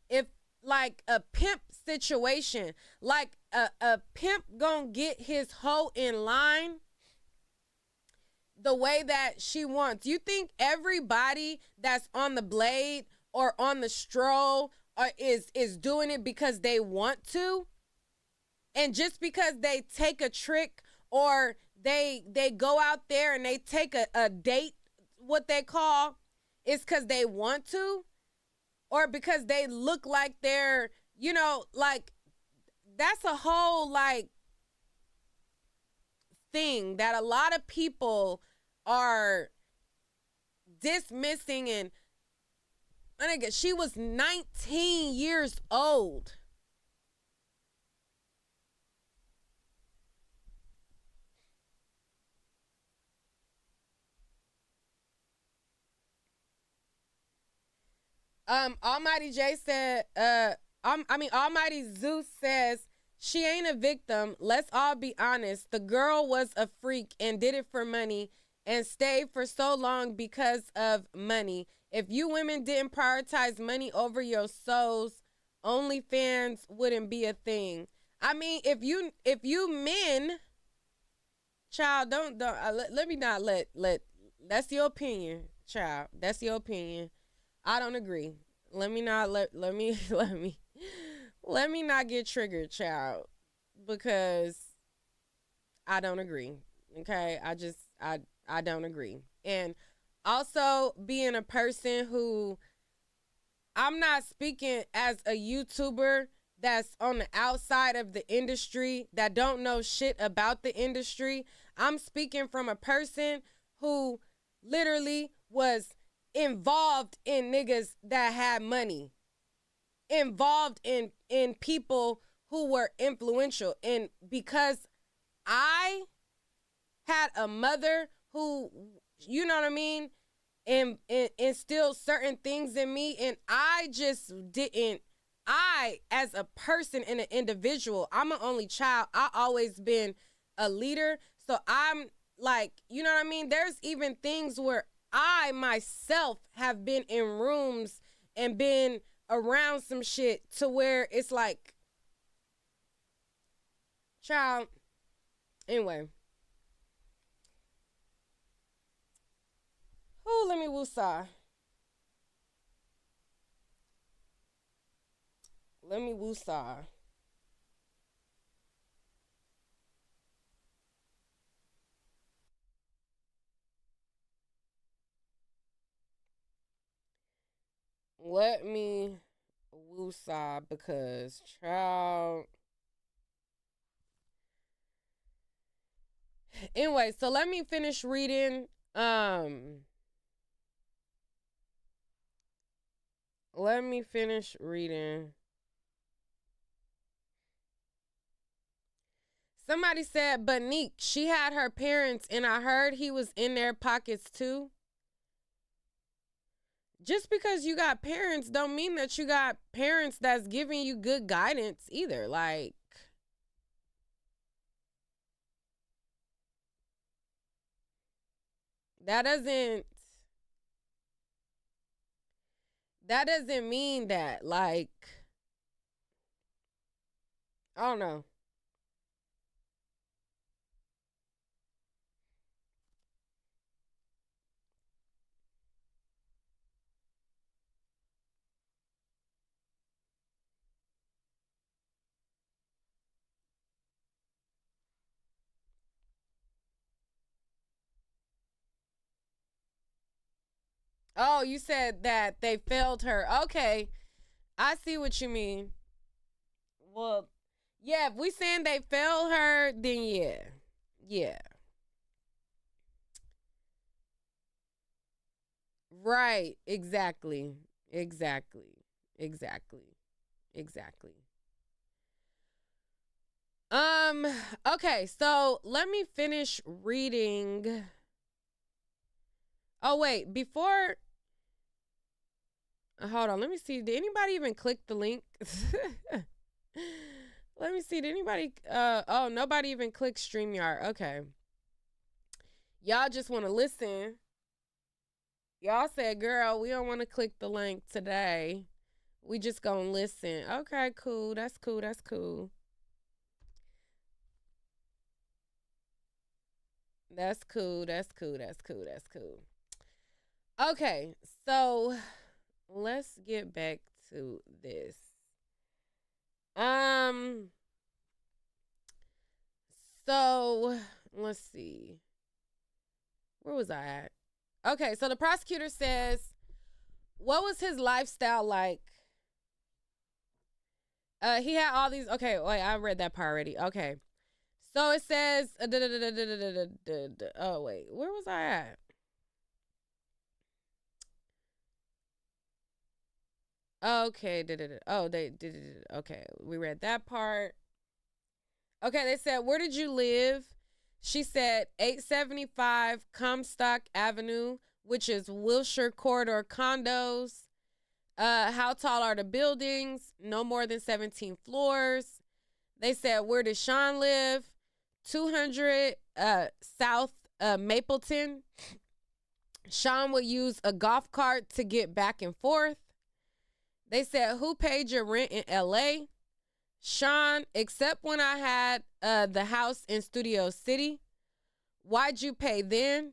if like a pimp situation, like a pimp gonna get his hoe in line the way that she wants. You think everybody that's on the blade or on the stroll is doing it because they want to? And just because they take a trick, or they go out there and they take a date, what they call, is because they want to? Or because they look like they're, you know, like, that's a whole, like, thing that a lot of people are dismissing. And again, she was 19 years old. Almighty J said, Almighty Zeus says, she ain't a victim. Let's all be honest. The girl was a freak and did it for money and stayed for so long because of money. If you women didn't prioritize money over your souls, OnlyFans wouldn't be a thing. I mean, if you men, child, don't let me not let that's your opinion, child. That's your opinion. I don't agree. Let me not get triggered, child, because I don't agree. Okay? I don't agree. And also, being a person who, I'm not speaking as a YouTuber that's on the outside of the industry, that don't know shit about the industry. I'm speaking from a person who literally was involved in niggas that had money, involved in people who were influential. And because I had a mother who, you know what I mean, and instilled certain things in me, and I just didn't, I, as a person and an individual, I'm an only child. I always been a leader. So I'm like, you know what I mean? There's even things where I myself have been in rooms and been around some shit to where it's like, child, anyway. Ooh, let me woosah. Let me woosah. Let me woosah, because, child. Anyway, so let me finish reading. Let me finish reading. Somebody said, but Neek, she had her parents, and I heard he was in their pockets too. Just because you got parents don't mean that you got parents that's giving you good guidance either. Like, that doesn't mean that. Like, I don't know. Oh, you said that they failed her. Okay. I see what you mean. Well, yeah, if we saying they failed her, then yeah. Yeah. Right. Exactly. Exactly. Exactly. Exactly. Um, okay, so let me finish reading. Oh wait, before hold on, let me see. Did anybody even click the link? Let me see. Did anybody oh, nobody even clicked StreamYard. Okay. Y'all just want to listen. Y'all said, girl, we don't want to click the link today. We just gonna listen. Okay, cool. That's cool. That's cool. That's cool. That's cool. That's cool. That's cool. Okay, so let's get back to this. Um, so let's see. Where was I at? Okay, so the prosecutor says, what was his lifestyle like? He had all these. Okay, wait, I read that part already. Okay, so it says, oh wait, where was I at? Okay, oh they did. Okay, we read that part. Okay, they said, where did you live? She said 875 Comstock Avenue, which is Wilshire Corridor condos. How tall are the buildings? No more than 17 floors. They said, where does Sean live? 200 South Mapleton. Sean would use a golf cart to get back and forth. They said, who paid your rent in LA? Sean, except when I had the house in Studio City. Why'd you pay then?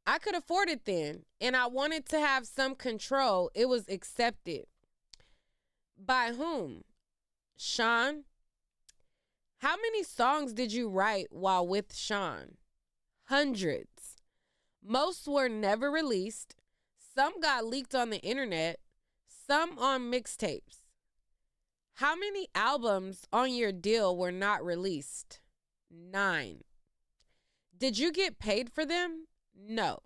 I could afford it then, and I wanted to have some control. It was accepted. By whom? Sean. How many songs did you write while with Sean? Hundreds. Most were never released. Some got leaked on the internet. Some on mixtapes. How many albums on your deal were not released? 9. Did you get paid for them? No.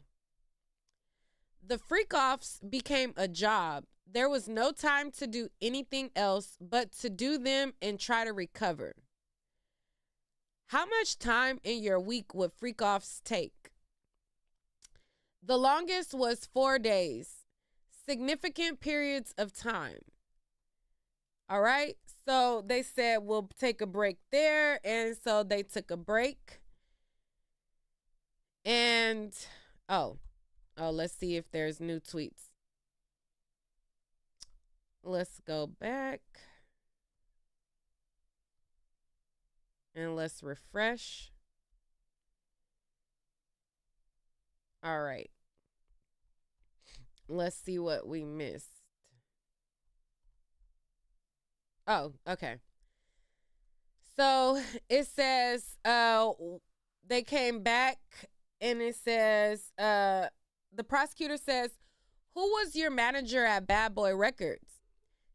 The freakoffs became a job. There was no time to do anything else but to do them and try to recover. How much time in your week would freakoffs take? The longest was 4 days. Significant periods of time. All right. So they said, we'll take a break there. And so they took a break. And, let's see if there's new tweets. Let's go back. And let's refresh. All right. Let's see what we missed. Oh, okay. So it says they came back and it says the prosecutor says, who was your manager at Bad Boy Records?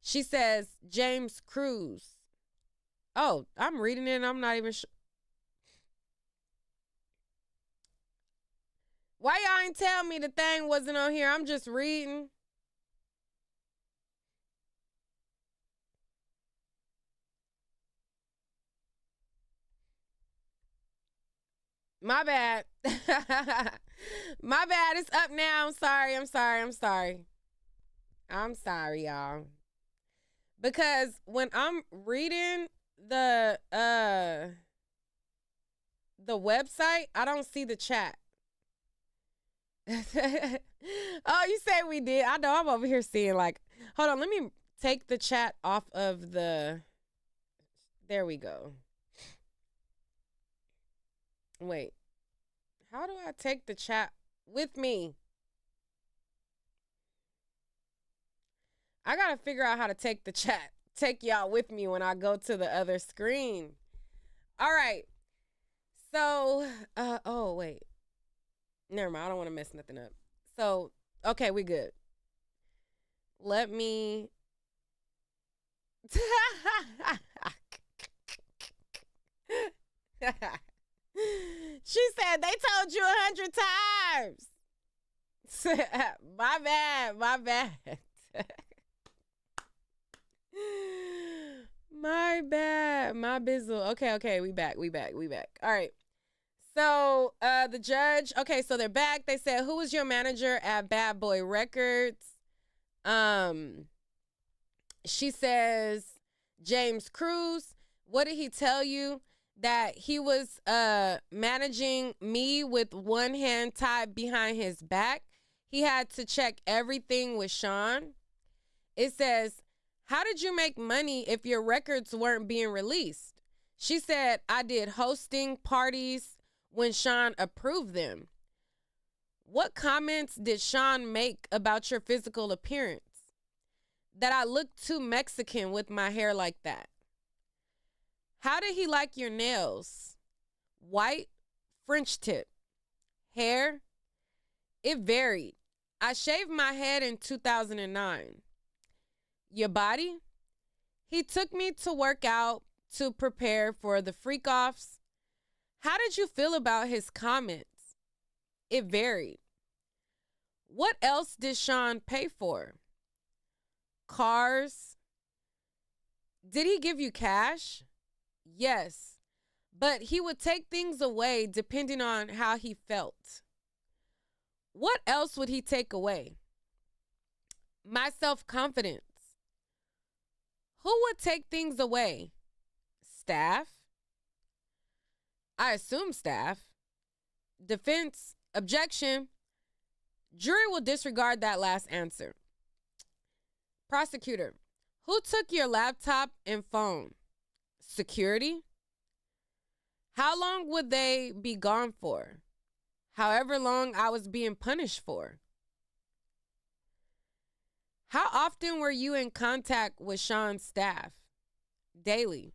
She says, James Cruz. Oh, I'm reading it and I'm not even sure. Why y'all ain't tell me the thing wasn't on here? I'm just reading. My bad. My bad. It's up now. I'm sorry. I'm sorry, y'all. Because when I'm reading the website, I don't see the chat. Oh, you say we did. I know I'm over here seeing like, hold on, let me take the chat off of the, there we go. Wait, how do I take the chat with me? I gotta figure out how to take the chat, take y'all with me when I go to the other screen. All right. So, oh, wait. Never mind. I don't want to mess nothing up. So, okay, we good. Let me. She said they told you 100 times. My bad. My bad. My bad. My bizzle. Okay. We back. All right. So the judge, okay, so they're back. They said, who was your manager at Bad Boy Records? She says, James Cruz. What did he tell you? That he was managing me with one hand tied behind his back. He had to check everything with Sean. It says, how did you make money if your records weren't being released? She said, I did hosting parties when Sean approved them. What comments did Sean make about your physical appearance? That I look too Mexican with my hair like that. How did he like your nails? White, French tip. Hair? It varied. I shaved my head in 2009. Your body? He took me to work out to prepare for the freakoffs. How did you feel about his comments? It varied. What else did Sean pay for? Cars? Did he give you cash? Yes, but he would take things away depending on how he felt. What else would he take away? My self-confidence. Who would take things away? Staff? I assume staff. Defense? Objection? Jury will disregard that last answer. Prosecutor, who took your laptop and phone? Security? How long would they be gone for? However long I was being punished for. How often were you in contact with Sean's staff? Daily.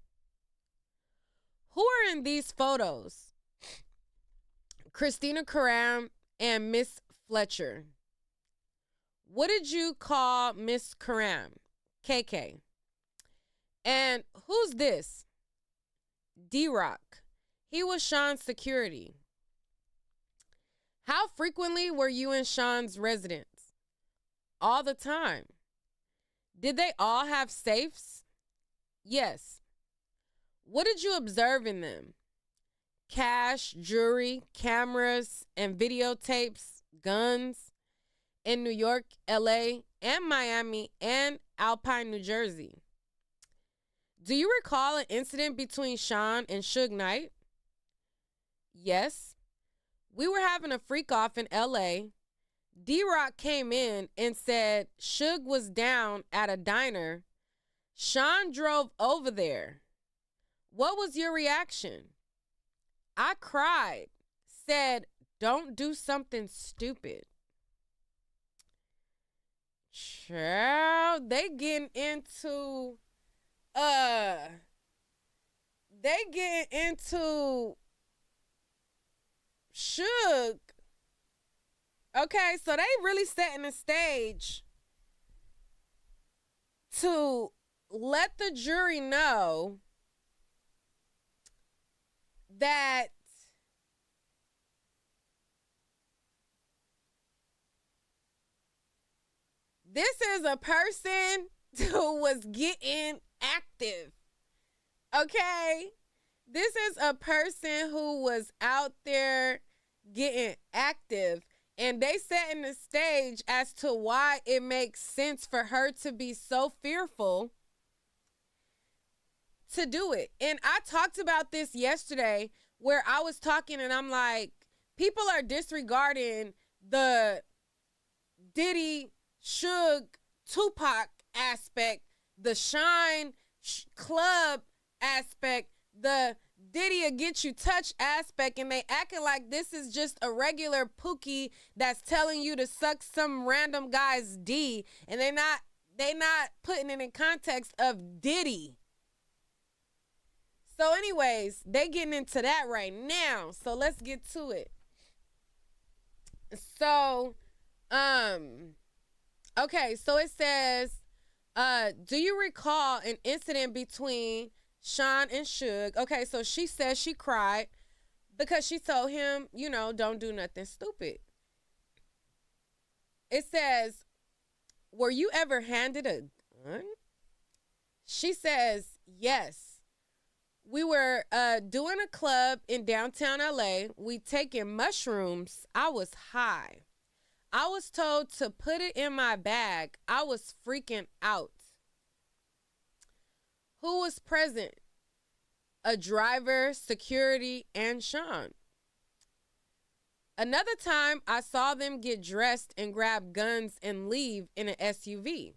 Who are in these photos? Christina Karam and Miss Fletcher. What did you call Miss Karam? KK. And who's this? D-Rock. He was Sean's security. How frequently were you in Sean's residence? All the time. Did they all have safes? Yes. What did you observe in them? Cash, jewelry, cameras, and videotapes, guns in New York, LA, and Miami, and Alpine, New Jersey. Do you recall an incident between Sean and Suge Knight? Yes. We were having a freak off in LA. D-Rock came in and said Suge was down at a diner. Sean drove over there. What was your reaction? I cried, said, don't do something stupid. Child, they getting into Suge. Okay, so they really setting the stage to let the jury know that this is a person who was getting active. Okay? This is a person who was out there getting active. And they setting the stage as to why it makes sense for her to be so fearful to do it. And I talked about this yesterday where I was talking and I'm like, people are disregarding the Diddy, Suge, Tupac aspect, the Shine Club aspect, the Diddy will get you touch aspect, and they acting like this is just a regular Pookie that's telling you to suck some random guy's D, and they not putting it in context of Diddy. So anyways, they getting into that right now. So let's get to it. So, okay, so it says, do you recall an incident between Sean and Suge? Okay, so she says she cried because she told him, you know, don't do nothing stupid. It says, were you ever handed a gun? She says, yes. We were doing a club in downtown LA. We taking mushrooms. I was high. I was told to put it in my bag. I was freaking out. Who was present? A driver, security, and Sean. Another time, I saw them get dressed and grab guns and leave in an SUV.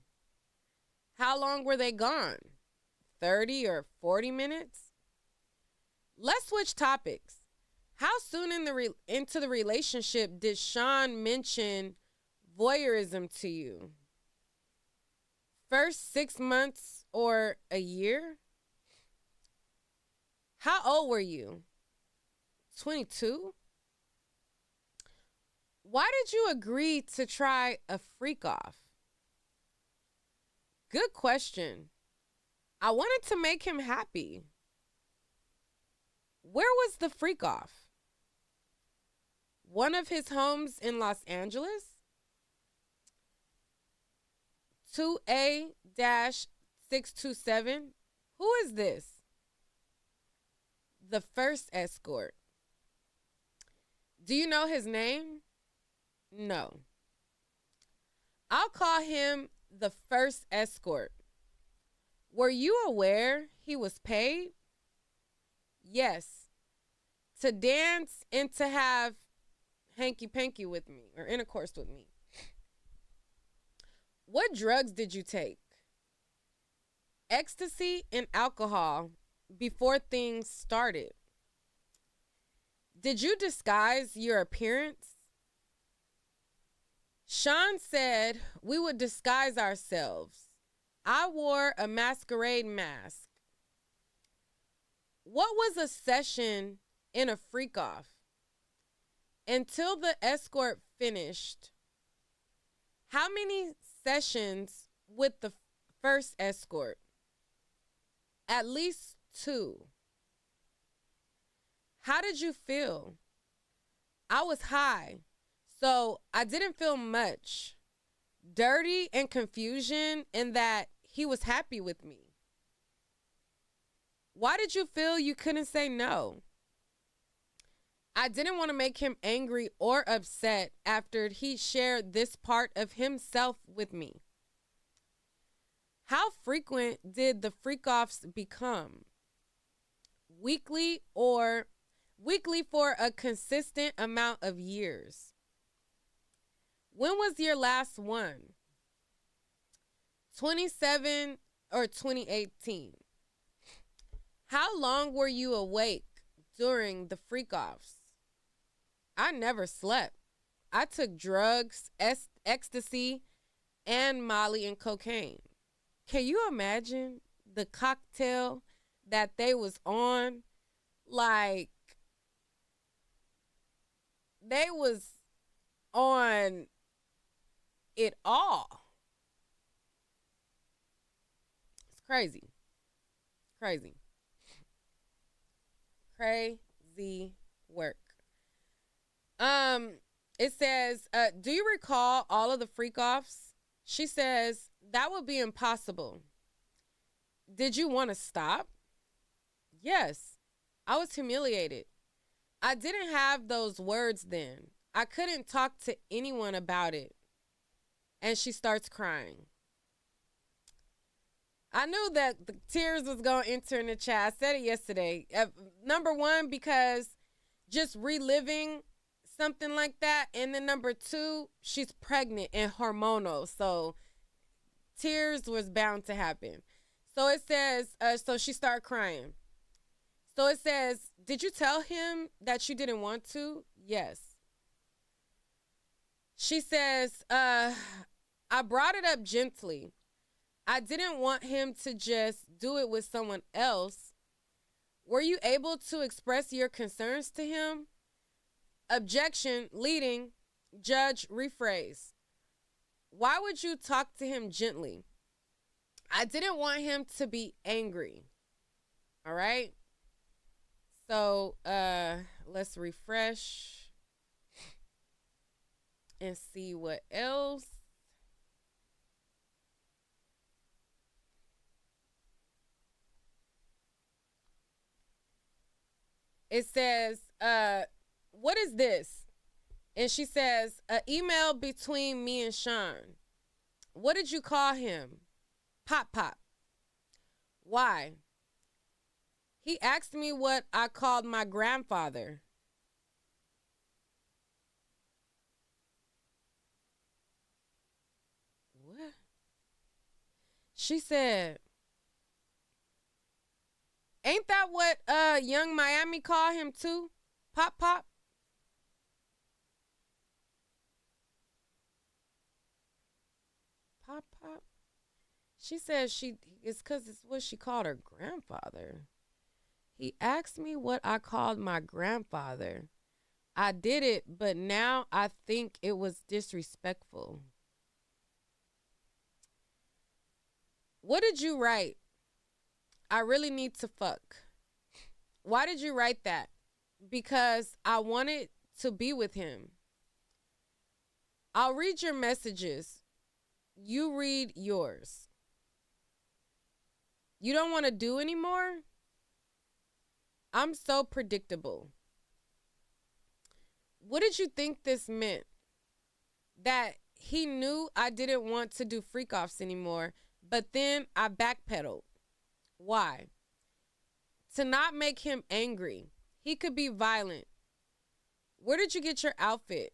How long were they gone? 30 or 40 minutes? Let's switch topics. How soon into the relationship did Sean mention voyeurism to you? First 6 months or a year? How old were you? 22? Why did you agree to try a freak off? Good question. I wanted to make him happy. Where was the freak off? One of his homes in Los Angeles? 2A-627. Who is this? The first escort. Do you know his name? No. I'll call him the first escort. Were you aware he was paid? Yes. To dance and to have hanky-panky with me or intercourse with me. What drugs did you take? Ecstasy and alcohol before things started. Did you disguise your appearance? Sean said we would disguise ourselves. I wore a masquerade mask. What was a session in a freak off? Until the escort finished. How many sessions with the first escort? At least 2. How did you feel? I was high, so I didn't feel much. Dirty and confusion in that he was happy with me. Why did you feel you couldn't say no? I didn't want to make him angry or upset after he shared this part of himself with me. How frequent did the freak-offs become? Weekly for a consistent amount of years. When was your last one? 27 or 2018? How long were you awake during the freak-offs? I never slept. I took drugs, ecstasy, and Molly and cocaine. Can you imagine the cocktail that they was on? Like, they was on it all. It's crazy. Crazy. Crazy work. It says, do you recall all of the freak-offs? She says, that would be impossible. Did you want to stop? Yes. I was humiliated. I didn't have those words then. I couldn't talk to anyone about it. And she starts crying. I knew that the tears was going to enter in the chat. I said it yesterday. Number one, because just reliving something like that. And then number two, she's pregnant and hormonal. So tears was bound to happen. So it says, so she started crying. So it says, did you tell him that you didn't want to? Yes. She says, I brought it up gently. I didn't want him to just do it with someone else. Were you able to express your concerns to him? Objection, leading, judge, rephrase. Why would you talk to him gently? I didn't want him to be angry. All right? So, let's refresh and see what else. It says, what is this? And she says, an email between me and Sean. What did you call him? Pop Pop. Why? He asked me what I called my grandfather. What? She said, ain't that what Young Miami called him too? Pop Pop? Pop Pop? She says it's because it's what she called her grandfather. He asked me what I called my grandfather. I did it, but now I think it was disrespectful. What did you write? I really need to fuck. Why did you write that? Because I wanted to be with him. I'll read your messages. You read yours. You don't want to do anymore? I'm so predictable. What did you think this meant? That he knew I didn't want to do freakoffs anymore, but then I backpedaled. Why? To not make him angry. He could be violent. Where did you get your outfit?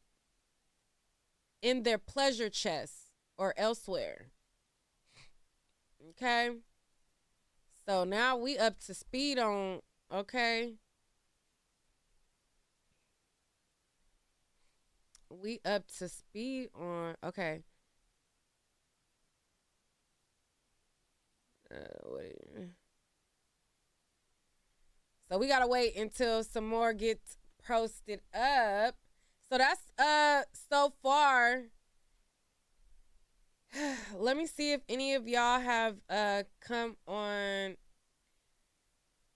In their pleasure chest or elsewhere. Okay? So now we up to speed on, okay? We up to speed on, okay. So we gotta wait until some more gets posted up. So that's so far. Let me see if any of y'all have come on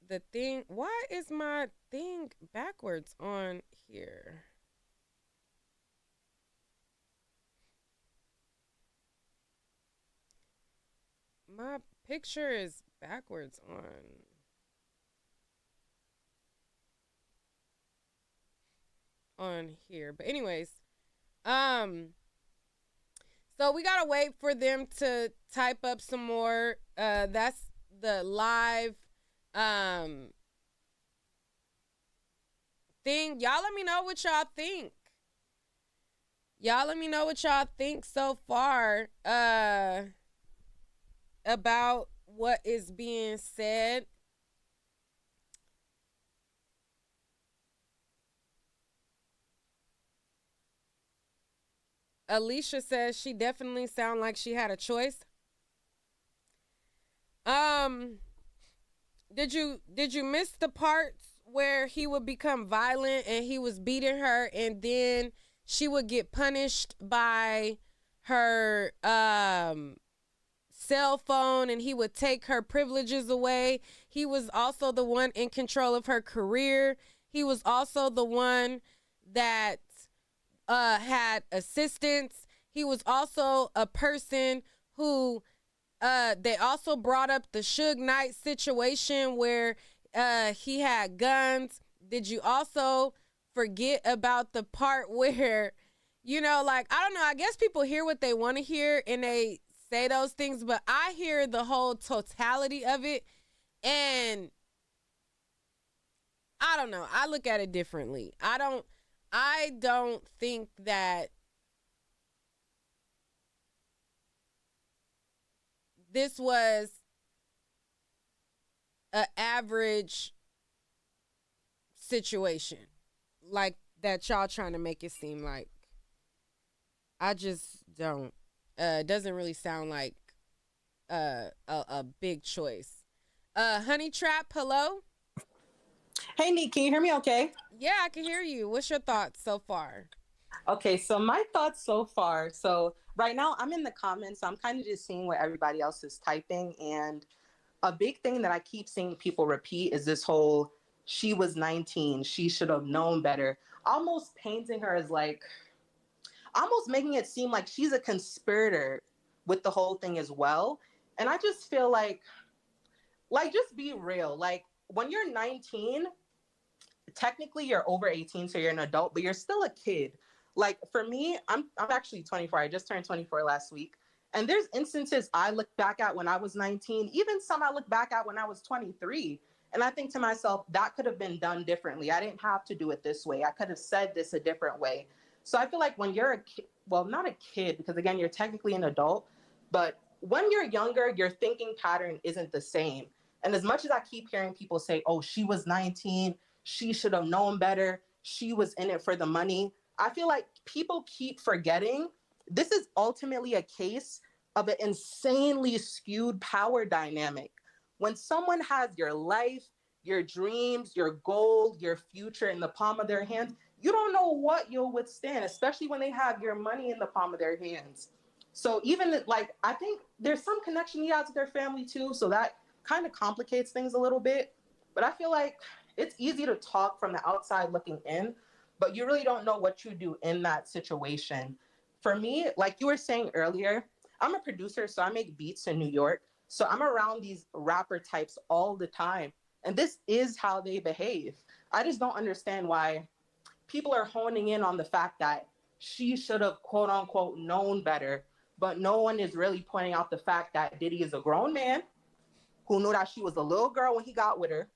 the thing. Why is my thing backwards on here? My picture is backwards on here. But anyways, so we gotta wait for them to type up some more. That's the live thing. Y'all let me know what y'all think. Y'all let me know what y'all think so far about what is being said. Alicia says she definitely sounded like she had a choice. Did you miss the parts where he would become violent and he was beating her and then she would get punished by her cell phone and he would take her privileges away? He was also the one in control of her career. He was also the one that had assistants. He was also a person who they also brought up the Suge Knight situation where he had guns. Did you also forget about the part where, you know, like, I don't know, I guess people hear what they want to hear and they say those things, but I hear the whole totality of it, and I don't know. I look at it differently. I don't think that this was an average situation like that y'all trying to make it seem like. I just don't. It doesn't really sound like a big choice. Honey Trap, hello? Hey, Neat, can you hear me okay? Yeah, I can hear you. What's your thoughts so far? Okay, so my thoughts so far. So right now I'm in the comments. So I'm kind of just seeing what everybody else is typing. And a big thing that I keep seeing people repeat is this whole, she was 19, she should have known better. Almost painting her as like, almost making it seem like she's a conspirator with the whole thing as well. And I just feel like just be real. Like when you're 19, technically you're over 18, so you're an adult, but you're still a kid. Like for me, I'm actually 24. I just turned 24 last week. And there's instances I look back at when I was 19, even some I look back at when I was 23. And I think to myself, that could have been done differently. I didn't have to do it this way. I could have said this a different way. So I feel like when you're a kid, well, not a kid, because again, you're technically an adult, but when you're younger, your thinking pattern isn't the same. And as much as I keep hearing people say, oh, she was 19, she should have known better, she was in it for the money, I feel like people keep forgetting this is ultimately a case of an insanely skewed power dynamic. When someone has your life, your dreams, your goal, your future in the palm of their hands, you don't know what you'll withstand, especially when they have your money in the palm of their hands. So even like, I think there's some connection he has with their family too. So that kind of complicates things a little bit. But I feel like it's easy to talk from the outside looking in, but you really don't know what you do in that situation. For me, like you were saying earlier, I'm a producer, so I make beats in New York. So I'm around these rapper types all the time. And this is how they behave. I just don't understand why people are honing in on the fact that she should have, quote unquote, known better. But no one is really pointing out the fact that Diddy is a grown man who knew that she was a little girl when he got with her,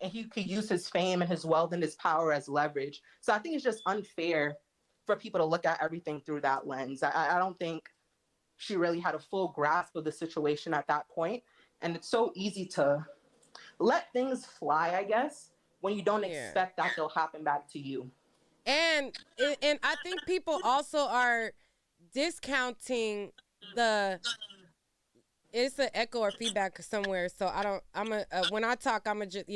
and he could use his fame and his wealth and his power as leverage. So I think it's just unfair for people to look at everything through that lens. I don't think she really had a full grasp of the situation at that point. And it's so easy to let things fly, I guess, when you don't expect that they'll happen back to you. And I think people also are discounting the, it's an echo or feedback somewhere, so when I talk, I'm just,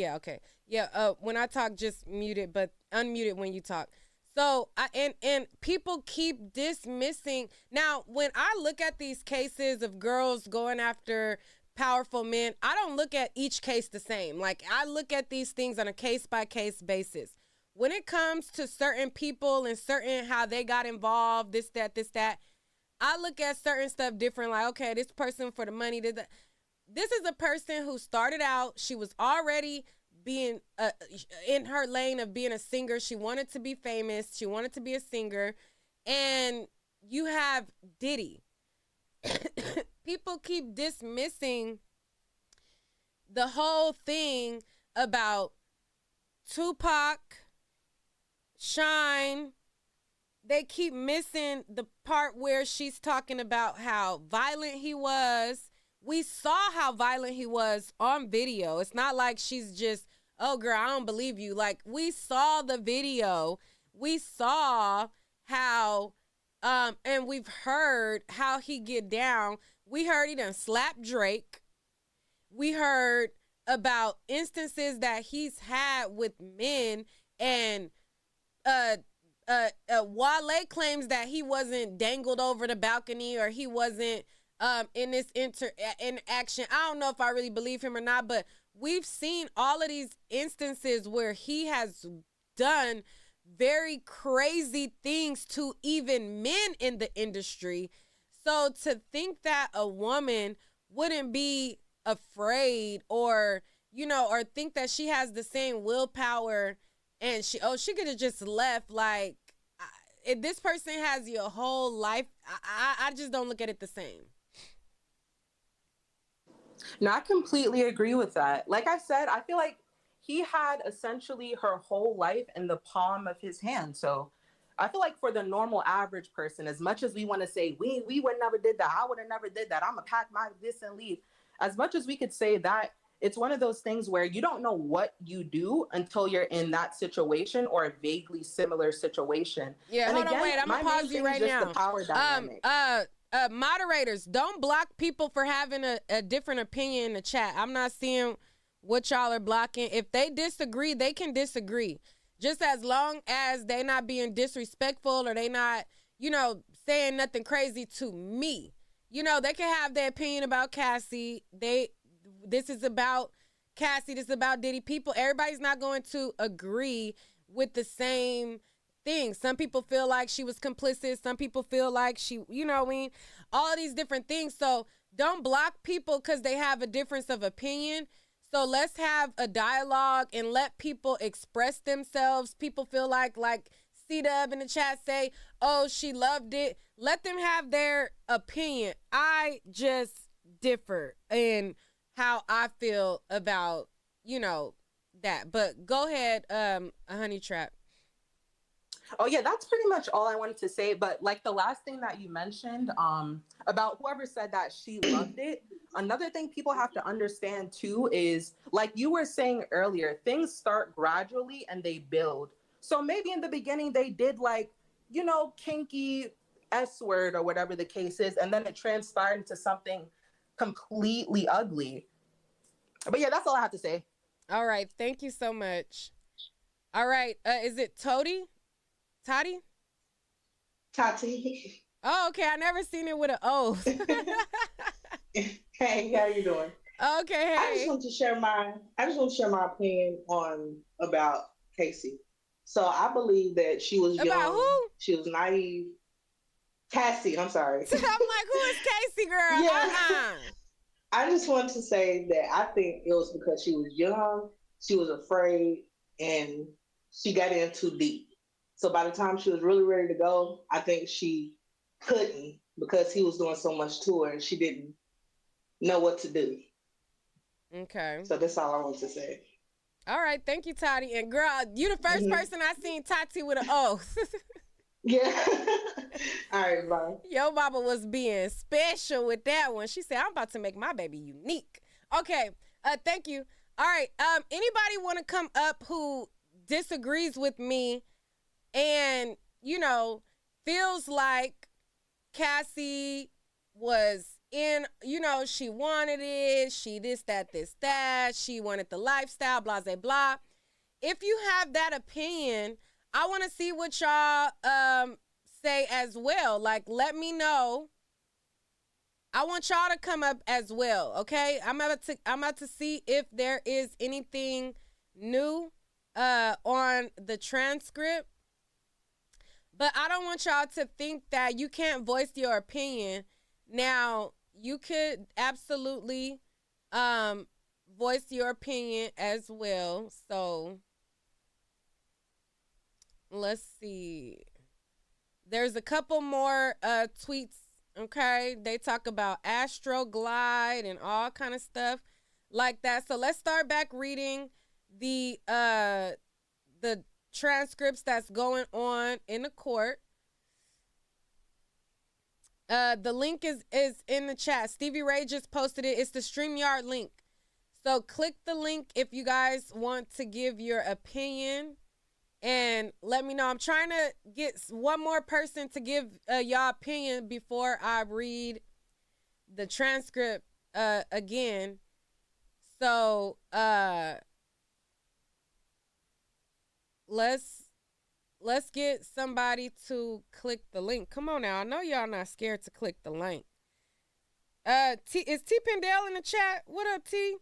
when I talk, just mute it, but unmute it when you talk. So and people keep dismissing. Now, when I look at these cases of girls going after powerful men, I don't look at each case the same. Like, I look at these things on a case by case basis. When it comes to certain people and certain how they got involved, this, that, I look at certain stuff different. Like, okay, this person for the money. This is a person who started out, she was already being in her lane of being a singer. She wanted to be famous. She wanted to be a singer. And you have Diddy. People keep dismissing the whole thing about Tupac, Shine. They keep missing the part where she's talking about how violent he was. We saw how violent he was on video. It's not like she's just, oh, girl, I don't believe you. Like, we saw the video. We saw how, and we've heard how he get down. We heard he done slapped Drake. We heard about instances that he's had with men, and Wale claims that he wasn't dangled over the balcony, or he wasn't in this interaction. I don't know if I really believe him or not, but we've seen all of these instances where he has done very crazy things to even men in the industry. So to think that a woman wouldn't be afraid, or, you know, or think that she has the same willpower and she could have just left. Like, if this person has your whole life, I just don't look at it the same. No, I completely agree with that. Like I said, I feel like he had essentially her whole life in the palm of his hand. So I feel like for the normal average person, as much as we want to say we would never did that, I would have never did that, I'm gonna pack my this and leave. As much as we could say that, it's one of those things where you don't know what you do until you're in that situation or a vaguely similar situation. Yeah, And hold on, again, wait. I'm my gonna main pause you thing is right just the now. power dynamic. Moderators, don't block people for having a different opinion in the chat. I'm not seeing what y'all are blocking. If they disagree, they can disagree. Just as long as they not being disrespectful or they not, saying nothing crazy to me. They can have their opinion about Cassie. This is about Cassie. This is about Diddy. Everybody's not going to agree with the same thing. Some people feel like she was complicit. Some people feel like she, all of these different things. So don't block people because they have a difference of opinion. So let's have a dialogue and let people express themselves. People feel like C-Dub in the chat say, oh, she loved it. Let them have their opinion. I just differ in how I feel about, that. But go ahead, Honey Trap. Oh yeah, that's pretty much all I wanted to say. But like the last thing that you mentioned, about whoever said that she loved it. Another thing people have to understand too is, like you were saying earlier, things start gradually and they build. So maybe in the beginning they did kinky S word or whatever the case is, and then it transpired into something completely ugly. But yeah, that's all I have to say. All right, thank you so much. All right, is it Toddy? Toddy? Tati. Oh, okay. I never seen it with an O. Hey, how you doing? Okay, hey. I just want to share my opinion about Casey. So I believe that she was young. About who? She was naive. Cassie, I'm sorry. I'm like, who is Cassie, girl? Yeah. I just want to say that I think it was because she was young, she was afraid, and she got in too deep. So by the time she was really ready to go, I think she couldn't because he was doing so much to her and she didn't know what to do. Okay. So that's all I want to say. All right. Thank you, Tati. And girl, you the first person I seen Tati with an O. Yeah. All right, bye. Yo mama was being special with that one. She said, I'm about to make my baby unique. Okay. Thank you. All right. Anybody want to come up who disagrees with me and, feels like Cassie was in, she wanted it. She this, that. She wanted the lifestyle, blah, blah, blah. If you have that opinion, I want to see what y'all say as well. Like, let me know. I want y'all to come up as well, okay? I'm about to see if there is anything new on the transcript. But I don't want y'all to think that you can't voice your opinion. Now, you could absolutely voice your opinion as well. So, let's see. There's a couple more tweets, okay? They talk about Astroglide and all kind of stuff like that. So, let's start back reading the transcripts that's going on in the court. The link is in the chat. Stevie Ray just posted it. It's the StreamYard link. So click the link if you guys want to give your opinion and let me know. I'm trying to get one more person to give y'all opinion before I read the transcript again. So let's get somebody to click the link. Come on now. I know y'all not scared to click the link. Is T Pendale in the chat? What up, T?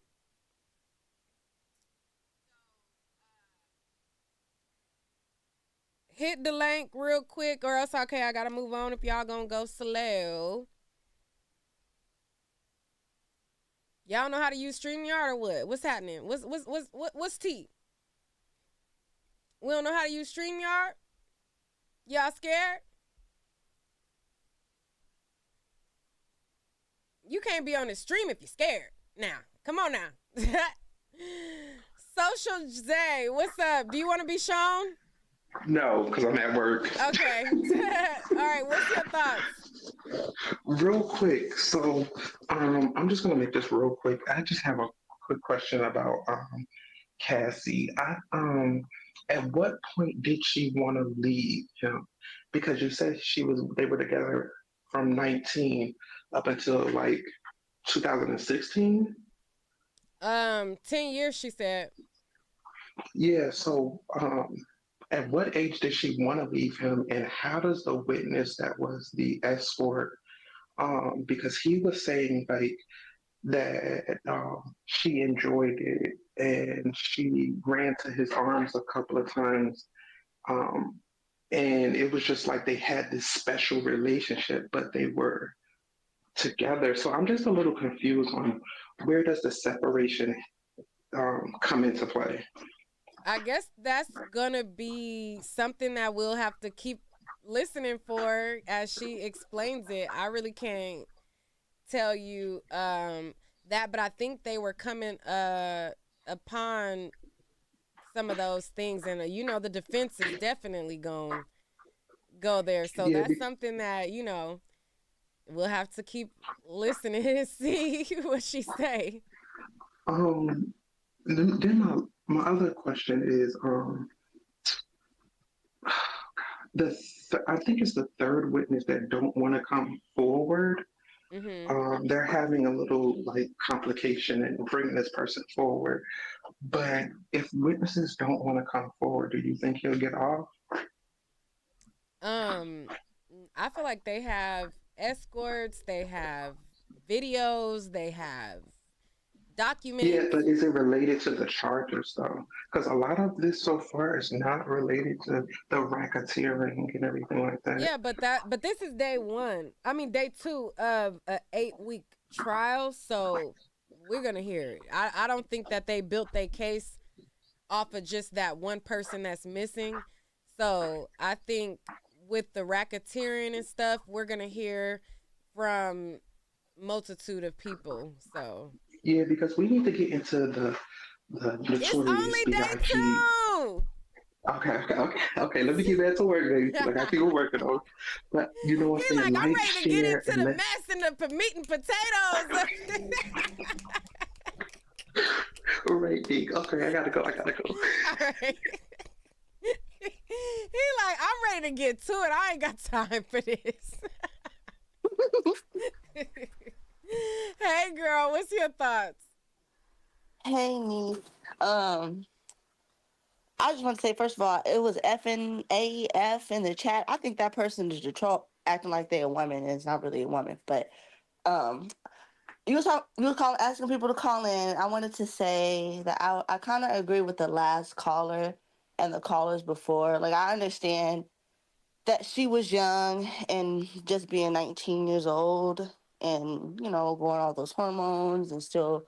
Hit the link real quick or else, okay, I gotta move on if y'all gonna go slow. Y'all know how to use StreamYard or what? What's happening? What's T? We don't know how to use StreamYard? Y'all scared? You can't be on the stream if you're scared. Now, come on now. Social J, what's up? Do you want to be shown? No, because I'm at work. Okay. All right, what's your thoughts? Real quick. So I'm just going to make this real quick. I just have a quick question about Cassie. At what point did she want to leave him? Because you said they were together from 19 up until like 2016. 10 years, she said. Yeah, so at what age did she want to leave him, and how does the witness that was the escort, because he was saying like that she enjoyed it and she ran to his arms a couple of times, um, and it was just like they had this special relationship, but they were together. So I'm just a little confused on where does the separation come into play. I guess that's gonna be something that we'll have to keep listening for as she explains it. I really can't tell you that, but I think they were coming upon some of those things, and the defense is definitely gonna go there. So Yeah, that's something that we'll have to keep listening and see what she say. Then my other question is I think it's the third witness that don't want to come forward. Mm-hmm. They're having a little like complication in bringing this person forward. But if witnesses don't want to come forward, do you think he'll get off? I feel like they have escorts, they have videos, they have documents. Yeah, but is it related to the charges though? Because a lot of this so far is not related to the racketeering and everything like that. Yeah, but this is day 2 of a 8-week trial, so we're gonna hear it. I don't think that they built their case off of just that one person that's missing. So I think with the racketeering and stuff, we're gonna hear from multitude of people. So yeah, because we need to get into the notorious it's only day B.I.G. 2. Okay. Let me get back to work, baby. I got people working on. But you know what I'm He's saying? like, I'm Like, ready to get share, into the mess and the meat and potatoes. All right, Deke. Okay, I gotta go. All right. He like, I'm ready to get to it. I ain't got time for this. Hey, girl, what's your thoughts? Hey, Nee. I just want to say, first of all, it was FNAF in the chat. I think that person is Detroit acting like they're a woman and it's not really a woman. But you was asking people to call in. I wanted to say that I kind of agree with the last caller and the callers before. Like, I understand that she was young and just being 19 years old and, going all those hormones and still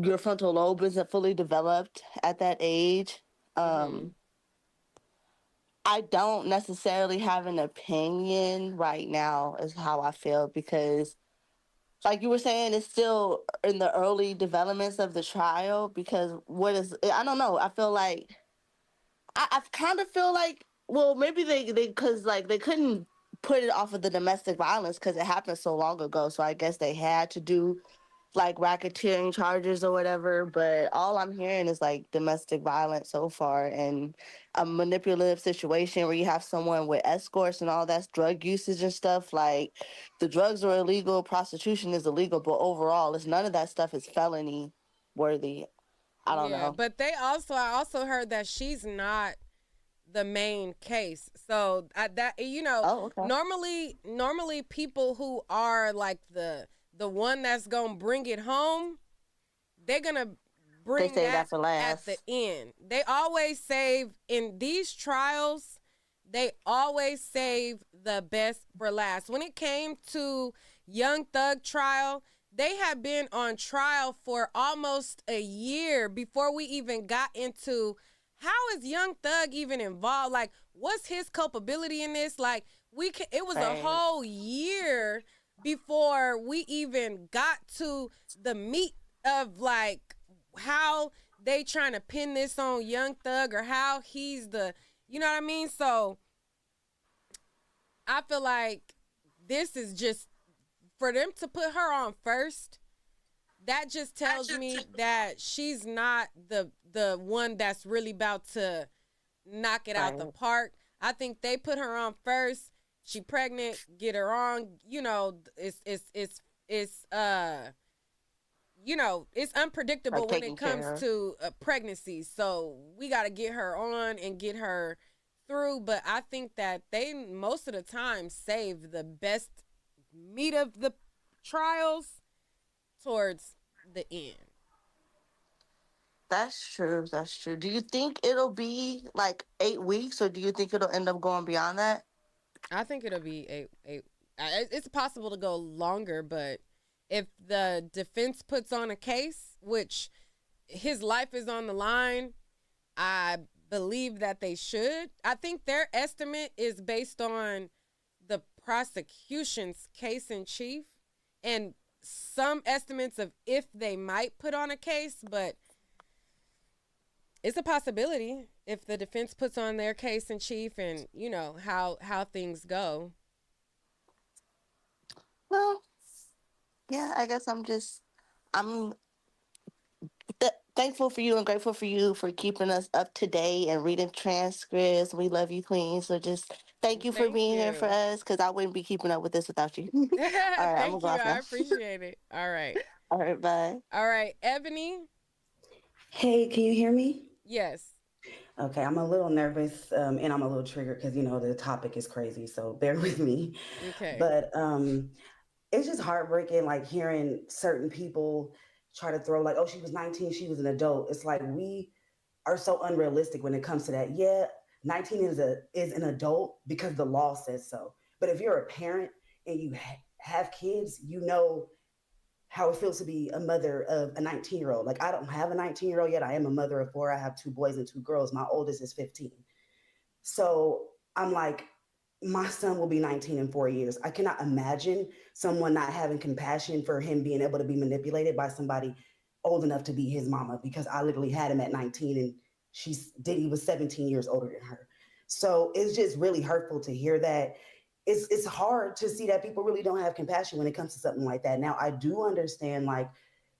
your frontal lobe isn't fully developed at that age. Mm-hmm. I don't necessarily have an opinion right now is how I feel because like you were saying, it's still in the early developments of the trial because I don't know. I feel like, I kind of feel like, well, maybe they because like they couldn't put it off of the domestic violence because it happened so long ago. So I guess they had to do like racketeering charges or whatever. But all I'm hearing is like domestic violence so far and a manipulative situation where you have someone with escorts and all that's drug usage and stuff. Like the drugs are illegal, prostitution is illegal, but overall, none of that stuff is felony worthy. I don't know. But I also heard that she's not the main case. So Oh, okay. normally people who are like the one that's gonna bring it home, they're gonna bring They save that that for last. at the end. They always save in these trials. They always save the best for last. When it came to Young Thug trial, they had been on trial for almost a year before we even got into how is Young Thug even involved? Like, what's his culpability in this? Like, it was a whole year before we even got to the meat of like how they trying to pin this on Young Thug or how he's the, you know what I mean? So I feel like this is just for them to put her on first. That just tells me that she's not the one that's really about to knock it out the park. I think they put her on first. She pregnant, get her on. You know, it's you know, it's unpredictable when it comes to pregnancy. So we got to get her on and get her through. But I think that they most of the time save the best meat of the trials towards the end. That's true. That's true. Do you think it'll be like 8 weeks, or do you think it'll end up going beyond that? I think it'll be eight. It's possible to go longer, but if the defense puts on a case, which his life is on the line, I believe that they should. I think their estimate is based on the prosecution's case in chief and some estimates of if they might put on a case, but it's a possibility if the defense puts on their case in chief and, you know, how things go. Well, yeah, I guess I'm thankful for you and grateful for you for keeping us up to date and reading transcripts. We love you, Queen. So just thank you for being here for us, because I wouldn't be keeping up with this without you. All right, thank you. I appreciate it. All right. All right, bye. All right, Ebony. Hey, can you hear me? Yes. Okay, I'm a little nervous and I'm a little triggered because, you know, the topic is crazy. So bear with me. Okay. But it's just heartbreaking, like hearing certain people try to throw like, oh, she was 19, she was an adult. It's like we are so unrealistic when it comes to that. Yeah, 19 is an adult because the law says so. But if you're a parent and you have kids, you know how it feels to be a mother of a 19-year-old. Like, I don't have a 19-year-old yet. I am a mother of 4. I have 2 boys and 2 girls. My oldest is 15. So I'm like, my son will be 19 in 4 years. I cannot imagine someone not having compassion for him being able to be manipulated by somebody old enough to be his mama, because I literally had him at 19 and Diddy was 17 years older than her. So it's just really hurtful to hear that. It's hard to see that people really don't have compassion when it comes to something like that. Now, I do understand, like,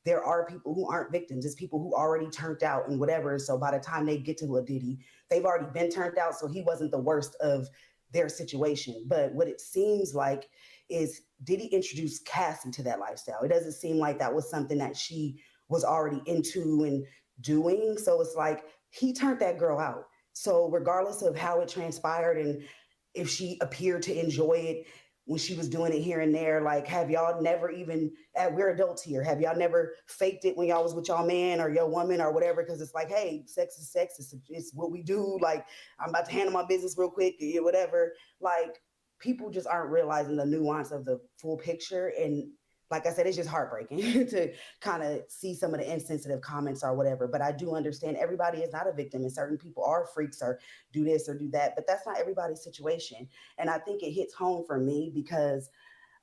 there are people who aren't victims. It's people who already turned out and whatever. So by the time they get to a Diddy, they've already been turned out. So he wasn't the worst of their situation. But what it seems like is Diddy introduced Cassie to that lifestyle. It doesn't seem like that was something that she was already into and doing. So it's like he turned that girl out. So regardless of how it transpired and if she appeared to enjoy it when she was doing it here and there, like, have y'all never even, we're adults here, have y'all never faked it when y'all was with y'all man or your woman or whatever? Because it's like, hey, sex is sex, it's what we do. Like, I'm about to handle my business real quick, whatever. Like, people just aren't realizing the nuance of the full picture. And like I said, it's just heartbreaking to kind of see some of the insensitive comments or whatever. But I do understand everybody is not a victim, and certain people are freaks or do this or do that. But that's not everybody's situation. And I think it hits home for me because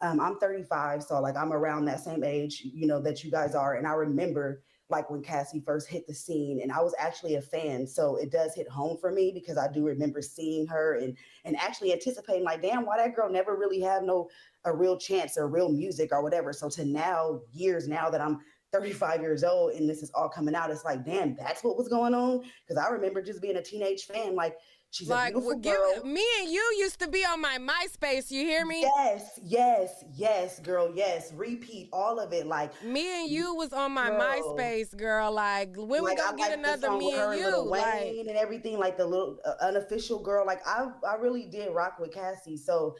I'm 35. So like I'm around that same age, you know, that you guys are. And I remember like when Cassie first hit the scene, and I was actually a fan. So it does hit home for me because I do remember seeing her and actually anticipating like, damn, why that girl never really had a real chance or real music or whatever. So to now, years now that I'm 35 years old and this is all coming out, it's like, damn, that's what was going on. Because I remember just being a teenage fan, like, she's like, a beautiful girl. Me and you used to be on my MySpace. You hear me? Yes, girl. Yes. Repeat all of it. Like, me and you was on my MySpace, girl. Like, when like, we gonna get another me and you? Like, and everything, like the little unofficial girl. Like, I really did rock with Cassie. So,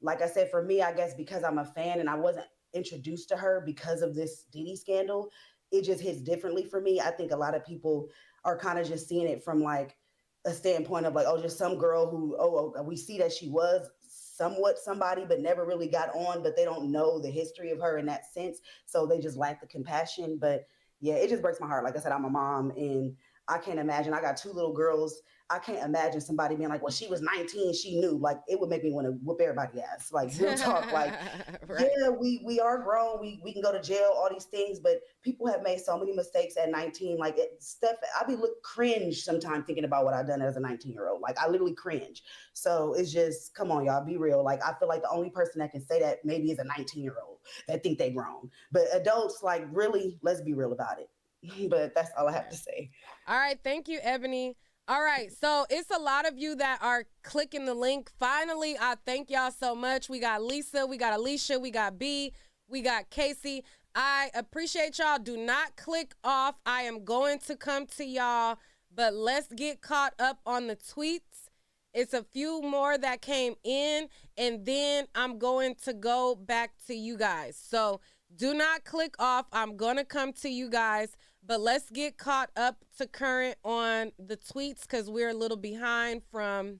like I said, for me, I guess because I'm a fan and I wasn't introduced to her because of this Diddy scandal, it just hits differently for me. I think a lot of people are kind of just seeing it from like a standpoint of like, oh, just some girl who, we see that she was somewhat somebody, but never really got on, but they don't know the history of her in that sense. So they just lack the compassion. But yeah, it just breaks my heart. Like I said, I'm a mom and I can't imagine. I got 2 little girls. I can't imagine somebody being like, well, she was 19, she knew. Like, it would make me want to whoop everybody's ass. Like, real talk. Like, right. yeah, we are grown. We can go to jail, all these things, but people have made so many mistakes at 19. Like, stuff, I be cringe sometimes thinking about what I've done as a 19-year-old. Like, I literally cringe. So it's just, come on, y'all, be real. Like, I feel like the only person that can say that maybe is a 19-year-old that think they grown. But adults, like, really, let's be real about it. But that's all I have to say. All right. Thank you, Ebony. All right. So it's a lot of you that are clicking the link. Finally, I thank y'all so much. We got Lisa, we got Alicia, we got B, we got Casey. I appreciate y'all. Do not click off. I am going to come to y'all, but let's get caught up on the tweets. It's a few more that came in, and then I'm going to go back to you guys. So do not click off. I'm going to come to you guys, but let's get caught up to current on the tweets because we're a little behind from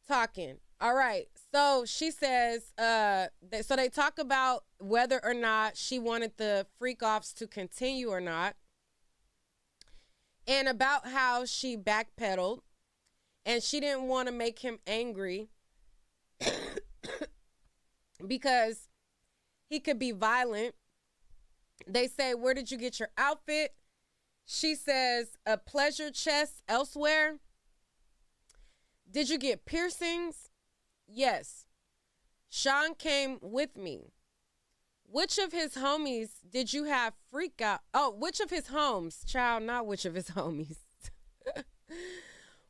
talking. All right. So she says, so they talk about whether or not she wanted the freakoffs to continue or not, and about how she backpedaled and she didn't want to make him angry because he could be violent. They say, where did you get your outfit? She says, a pleasure chest elsewhere. Did you get piercings? Yes. Sean came with me. Which of his homies did you have freak out? Oh, which of his homes? Child, not which of his homies.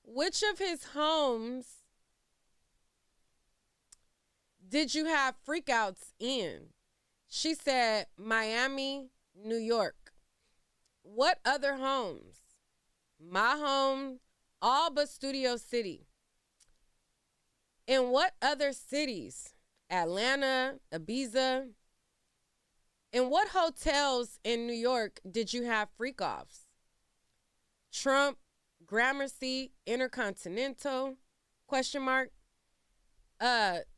Which of his homes did you have freakouts in? She said, Miami, New York. What other homes? My home, all but Studio City. In what other cities? Atlanta, Ibiza. In what hotels in New York did you have freak-offs? Trump, Gramercy, Intercontinental, question mark.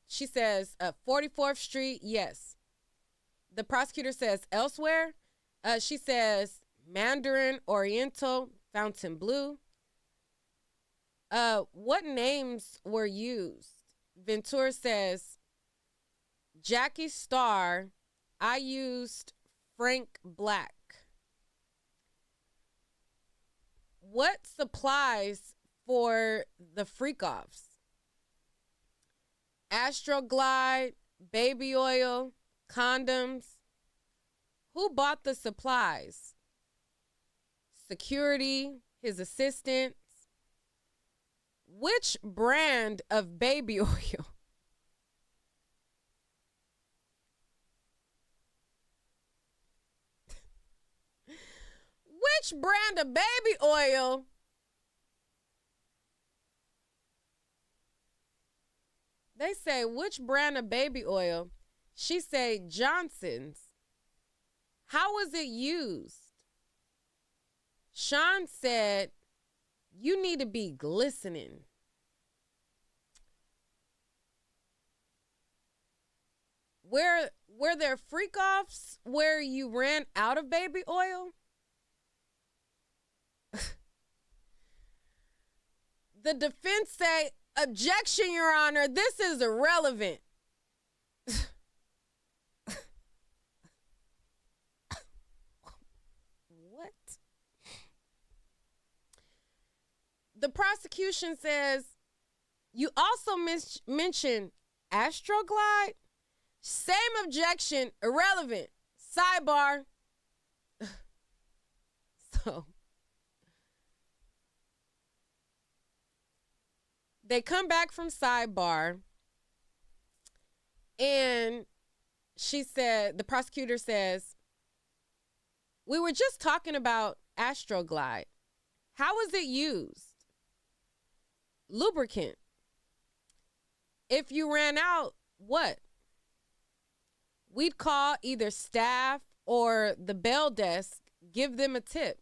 She says, 44th Street, yes. The prosecutor says elsewhere. She says Mandarin, Oriental, Fontainebleau. What names were used? Ventura says Jackie Starr. I used Frank Black. What supplies for the freak-offs? Astroglide, baby oil, condoms. Who bought the supplies? Security, his assistants. Which brand of baby oil? Which brand of baby oil They say, which brand of baby oil? She say, Johnson's. How was it used? Sean said, you need to be glistening. Were there freak-offs where you ran out of baby oil? The defense say, objection, Your Honor, this is irrelevant. What? The prosecution says, you also mentioned Astroglide? Same objection, irrelevant. Sidebar. So they come back from sidebar, and she said, the prosecutor says, we were just talking about Astroglide. How was it used? Lubricant. If you ran out, what? We'd call either staff or the bell desk, give them a tip.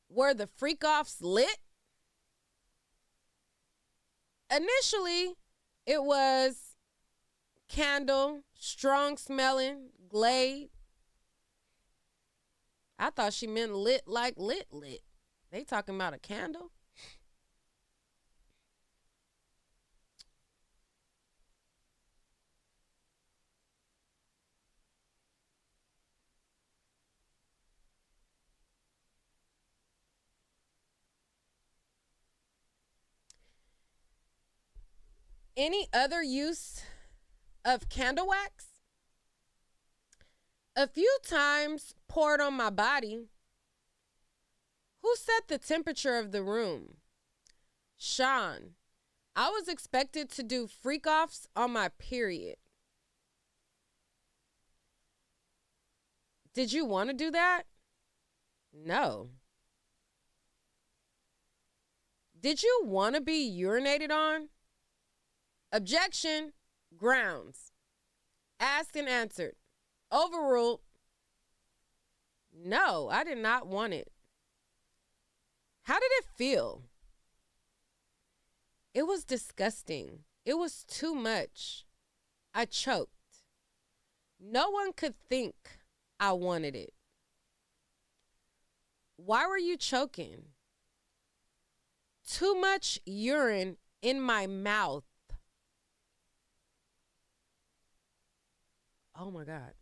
Were the freak-offs lit? Initially, it was candle, strong smelling, Glade. I thought she meant lit like lit. They talking about a candle? Any other use of candle wax? A few times poured on my body. Who set the temperature of the room? Sean. I was expected to do freakoffs on my period. Did you want to do that? No. Did you want to be urinated on? Objection. Grounds. Asked and answered. Overruled. No, I did not want it. How did it feel? It was disgusting. It was too much. I choked. No one could think I wanted it. Why were you choking? Too much urine in my mouth. Oh my God.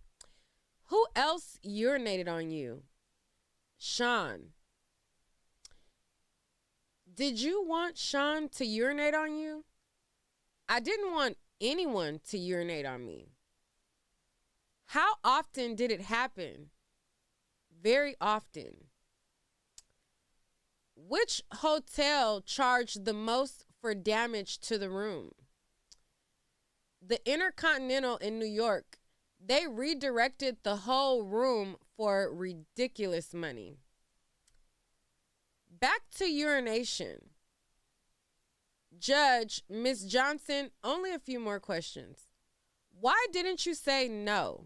Who else urinated on you? Sean. Did you want Sean to urinate on you? I didn't want anyone to urinate on me. How often did it happen? Very often. Which hotel charged the most for damage to the room? The Intercontinental in New York. They redirected the whole room for ridiculous money. Back to urination. Judge, Miss Johnson, only a few more questions. Why didn't you say no?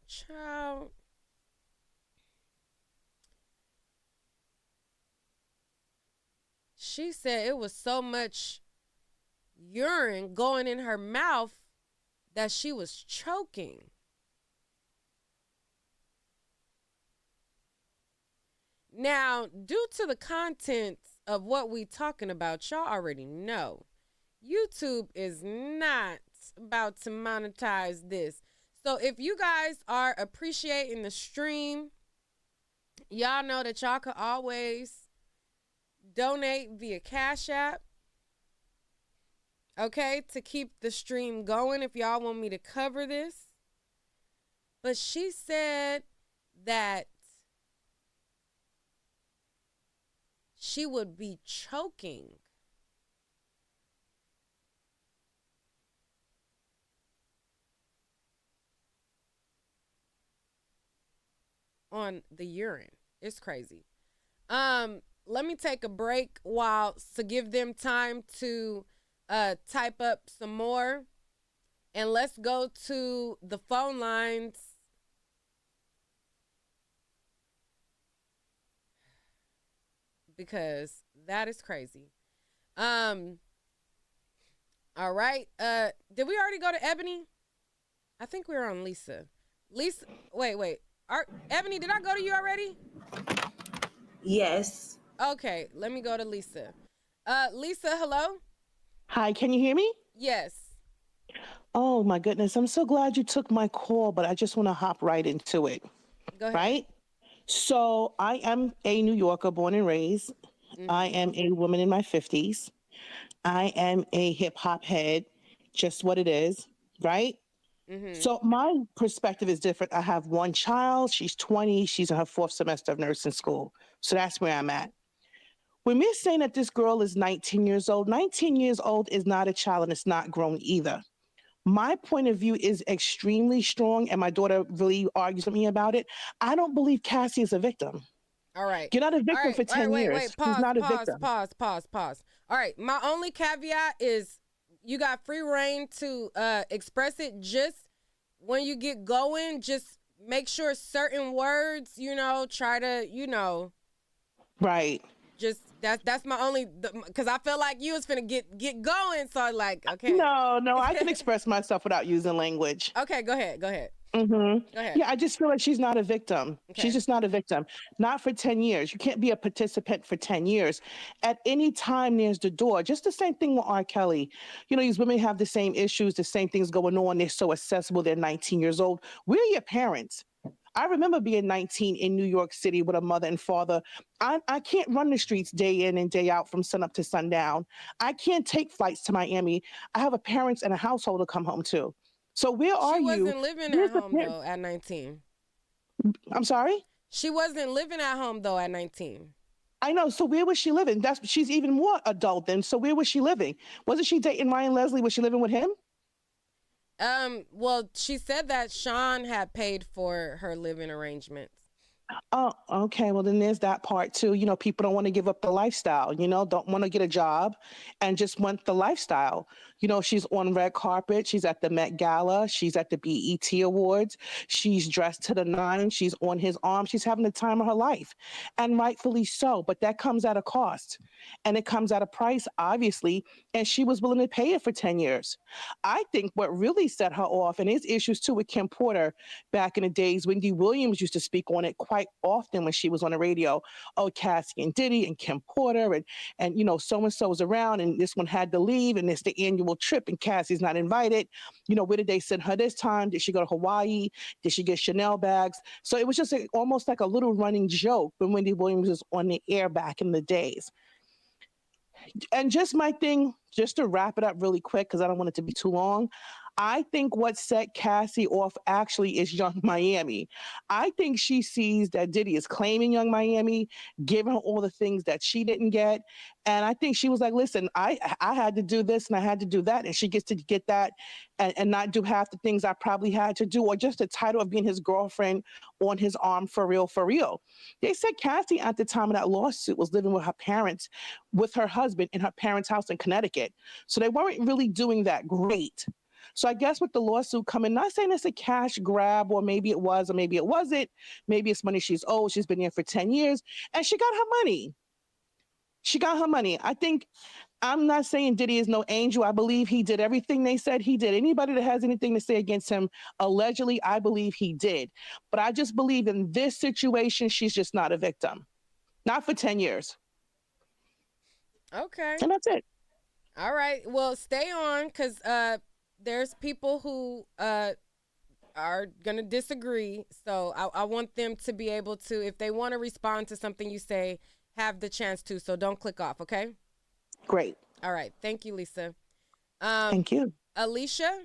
Child. She said it was so much urine going in her mouth that she was choking. Now, due to the contents of what we talking about, y'all already know YouTube is not about to monetize this. So if you guys are appreciating the stream, y'all know that y'all could always donate via Cash App. Okay, to keep the stream going if y'all want me to cover this. But she said that she would be choking. On the urine. It's crazy. Let me take a break to give them time to type up some more. And let's go to the phone lines. Because that is crazy. All right. Did we already go to Ebony? I think we were on Lisa. Lisa, wait. Ebony, did I go to you already? Yes. Okay, let me go to Lisa. Lisa, hello? Hi, can you hear me? Yes. Oh my goodness, I'm so glad you took my call, but I just want to hop right into it. Go ahead. Right? So I am a New Yorker, born and raised. Mm-hmm. I am a woman in my 50s. I am a hip hop head, just what it is, right? Mm-hmm. So my perspective is different. I have one child. She's 20. She's in her 4th semester of nursing school. So that's where I'm at. When we're saying that this girl is 19 years old, 19 years old is not a child and it's not grown either. My point of view is extremely strong, and my daughter really argues with me about it. I don't believe Cassie is a victim. All right. You're not a victim for 10 years. Wait, pause, She's not a victim. Pause. All right. My only caveat is you got free reign to express it. Just when you get going, just make sure certain words, try to, Right. Just that's my only, because I feel like you was finna get going. So like, okay. No, I can express myself without using language. Okay, go ahead. Go ahead. Yeah, I just feel like she's not a victim. Okay. She's just not a victim. Not for 10 years. You can't be a participant for 10 years. At any time, there's the door. Just the same thing with R. Kelly. You know, these women have the same issues, the same things going on. They're so accessible. They're 19 years old. We're your parents. I remember being 19 in New York City with a mother and father. I can't run the streets day in and day out from sunup to sundown. I can't take flights to Miami. I have a parents and a household to come home to. So where are She you? wasn't living Where's at the home, par- though, at 19. I'm sorry? She wasn't living at home, though, at 19. I know. So where was she living? She's even more adult then. So where was she living? Wasn't she dating Ryan Leslie? Was she living with him? Well, she said that Sean had paid for her living arrangements. Oh, okay. Well, then there's that part too. You know, people don't want to give up the lifestyle, don't want to get a job and just want the lifestyle. You know, she's on red carpet. She's at the Met Gala. She's at the BET Awards. She's dressed to the nines. She's on his arm. She's having the time of her life, and rightfully so. But that comes at a cost, and it comes at a price, obviously. And she was willing to pay it for 10 years. I think what really set her off, and his issues too with Kim Porter back in the days, Wendy Williams used to speak on it quite often when she was on the radio. Oh, Cassie and Diddy and Kim Porter and so-and-so was around and this one had to leave and it's the annual trip and Cassie's not invited. Where did they send her this time? Did she go to Hawaii? Did she get Chanel bags? So it was just almost like a little running joke when Wendy Williams was on the air back in the days. And just my thing, just to wrap it up really quick, because I don't want it to be too long. I think what set Cassie off actually is Young Miami. I think she sees that Diddy is claiming Young Miami, giving her all the things that she didn't get. And I think she was like, listen, I had to do this and I had to do that. And she gets to get that and not do half the things I probably had to do, or just the title of being his girlfriend on his arm for real, for real. They said Cassie at the time of that lawsuit was living with her parents, with her husband in her parents' house in Connecticut. So they weren't really doing that great. So I guess with the lawsuit coming, not saying it's a cash grab, or maybe it was, or maybe it wasn't. Maybe it's money she's owed. She's been here for 10 years and she got her money. She got her money. I think, I'm not saying Diddy is no angel. I believe he did everything they said he did. Anybody that has anything to say against him, allegedly, I believe he did. But I just believe in this situation, she's just not a victim. Not for 10 years. Okay. And that's it. All right. Well, stay on, because there's people who are going to disagree. So I want them to be able to, if they want to respond to something you say, have the chance to. So don't click off, okay? Great. All right. Thank you, Lisa. Thank you. Alicia?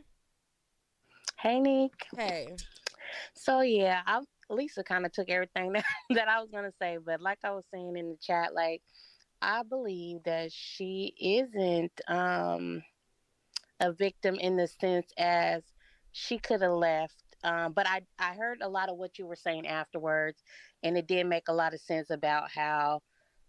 Hey, Nick. Hey. So, yeah, Lisa kind of took everything that I was going to say. But like I was saying in the chat, I believe that she isn't a victim in the sense as she could have left. But I heard a lot of what you were saying afterwards, and it did make a lot of sense about how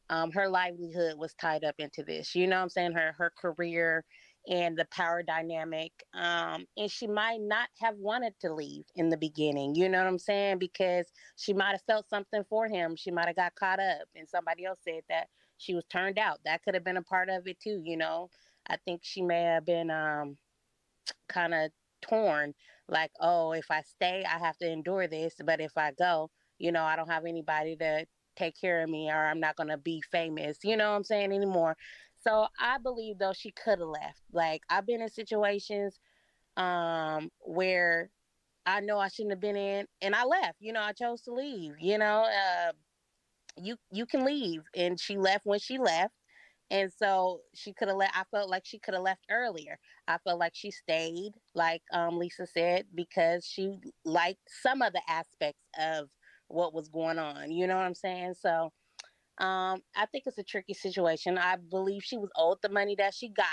her livelihood was tied up into this. You know what I'm saying? Her career and the power dynamic. And she might not have wanted to leave in the beginning. You know what I'm saying? Because she might have felt something for him. She might have got caught up. And somebody else said that she was turned out. That could have been a part of it too, I think she may have been kind of torn. Like, oh, if I stay, I have to endure this. But if I go, I don't have anybody to take care of me, or I'm not going to be famous, you know what I'm saying, anymore. So I believe, though, she could have left. I've been in situations where I know I shouldn't have been in, and I left. I chose to leave. You can leave, and she left when she left. And so she could have left. I felt like she could have left earlier. I felt like she stayed, like Lisa said, because she liked some of the aspects of what was going on. You know what I'm saying? So I think it's a tricky situation. I believe she was owed the money that she got,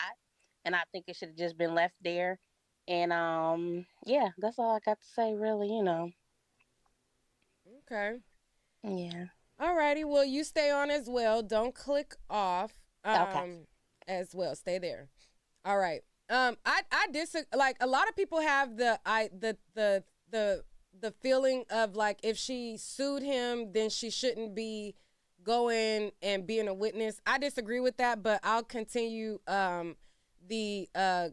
and I think it should have just been left there. And yeah, that's all I got to say, really. Okay. Yeah. All righty. Well, you stay on as well. Don't click off. Okay. As well. Stay there. All right. I disagree. Like, a lot of people have the feeling of, like, if she sued him, then she shouldn't be going and being a witness. I disagree with that, but I'll continue the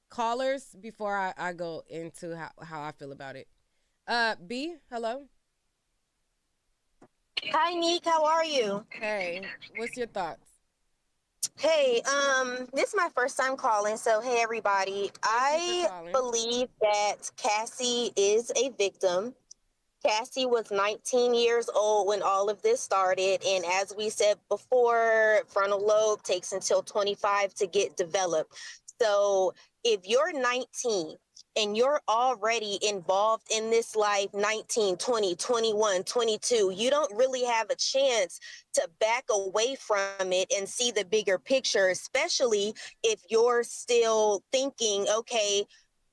callers before I go into how I feel about it. B, hello. Hi, Neek. How are you? Hey, what's your thoughts? Hey, this is my first time calling, so hey, everybody. Thank you for I calling. believe that Cassie is a victim. Cassie was 19 years old when all of this started, and as we said before, frontal lobe takes until 25 to get developed. So if you're 19 and you're already involved in this life, 19, 20, 21, 22, you don't really have a chance to back away from it and see the bigger picture, especially if you're still thinking, okay,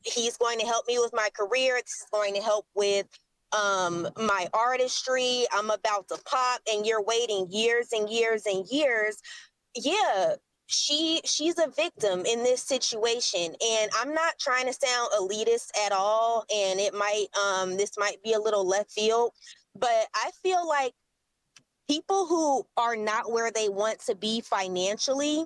he's going to help me with my career. This is going to help with my artistry. I'm about to pop, and you're waiting years and years and years. Yeah, she's a victim in this situation, and I'm not trying to sound elitist at all, and it might this might be a little left field, but I feel like people who are not where they want to be financially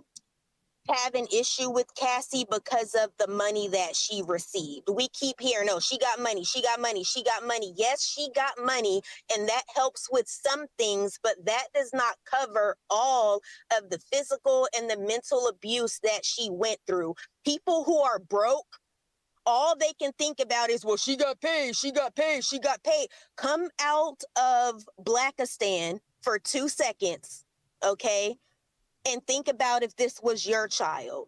have an issue with Cassie because of the money that she received. We keep hearing, no, she got money, she got money, she got money. Yes, she got money, and that helps with some things, but that does not cover all of the physical and the mental abuse that she went through. People who are broke, all they can think about is, well, she got paid, she got paid, she got paid. Come out of Blackistan for 2 seconds, okay? And think about if this was your child.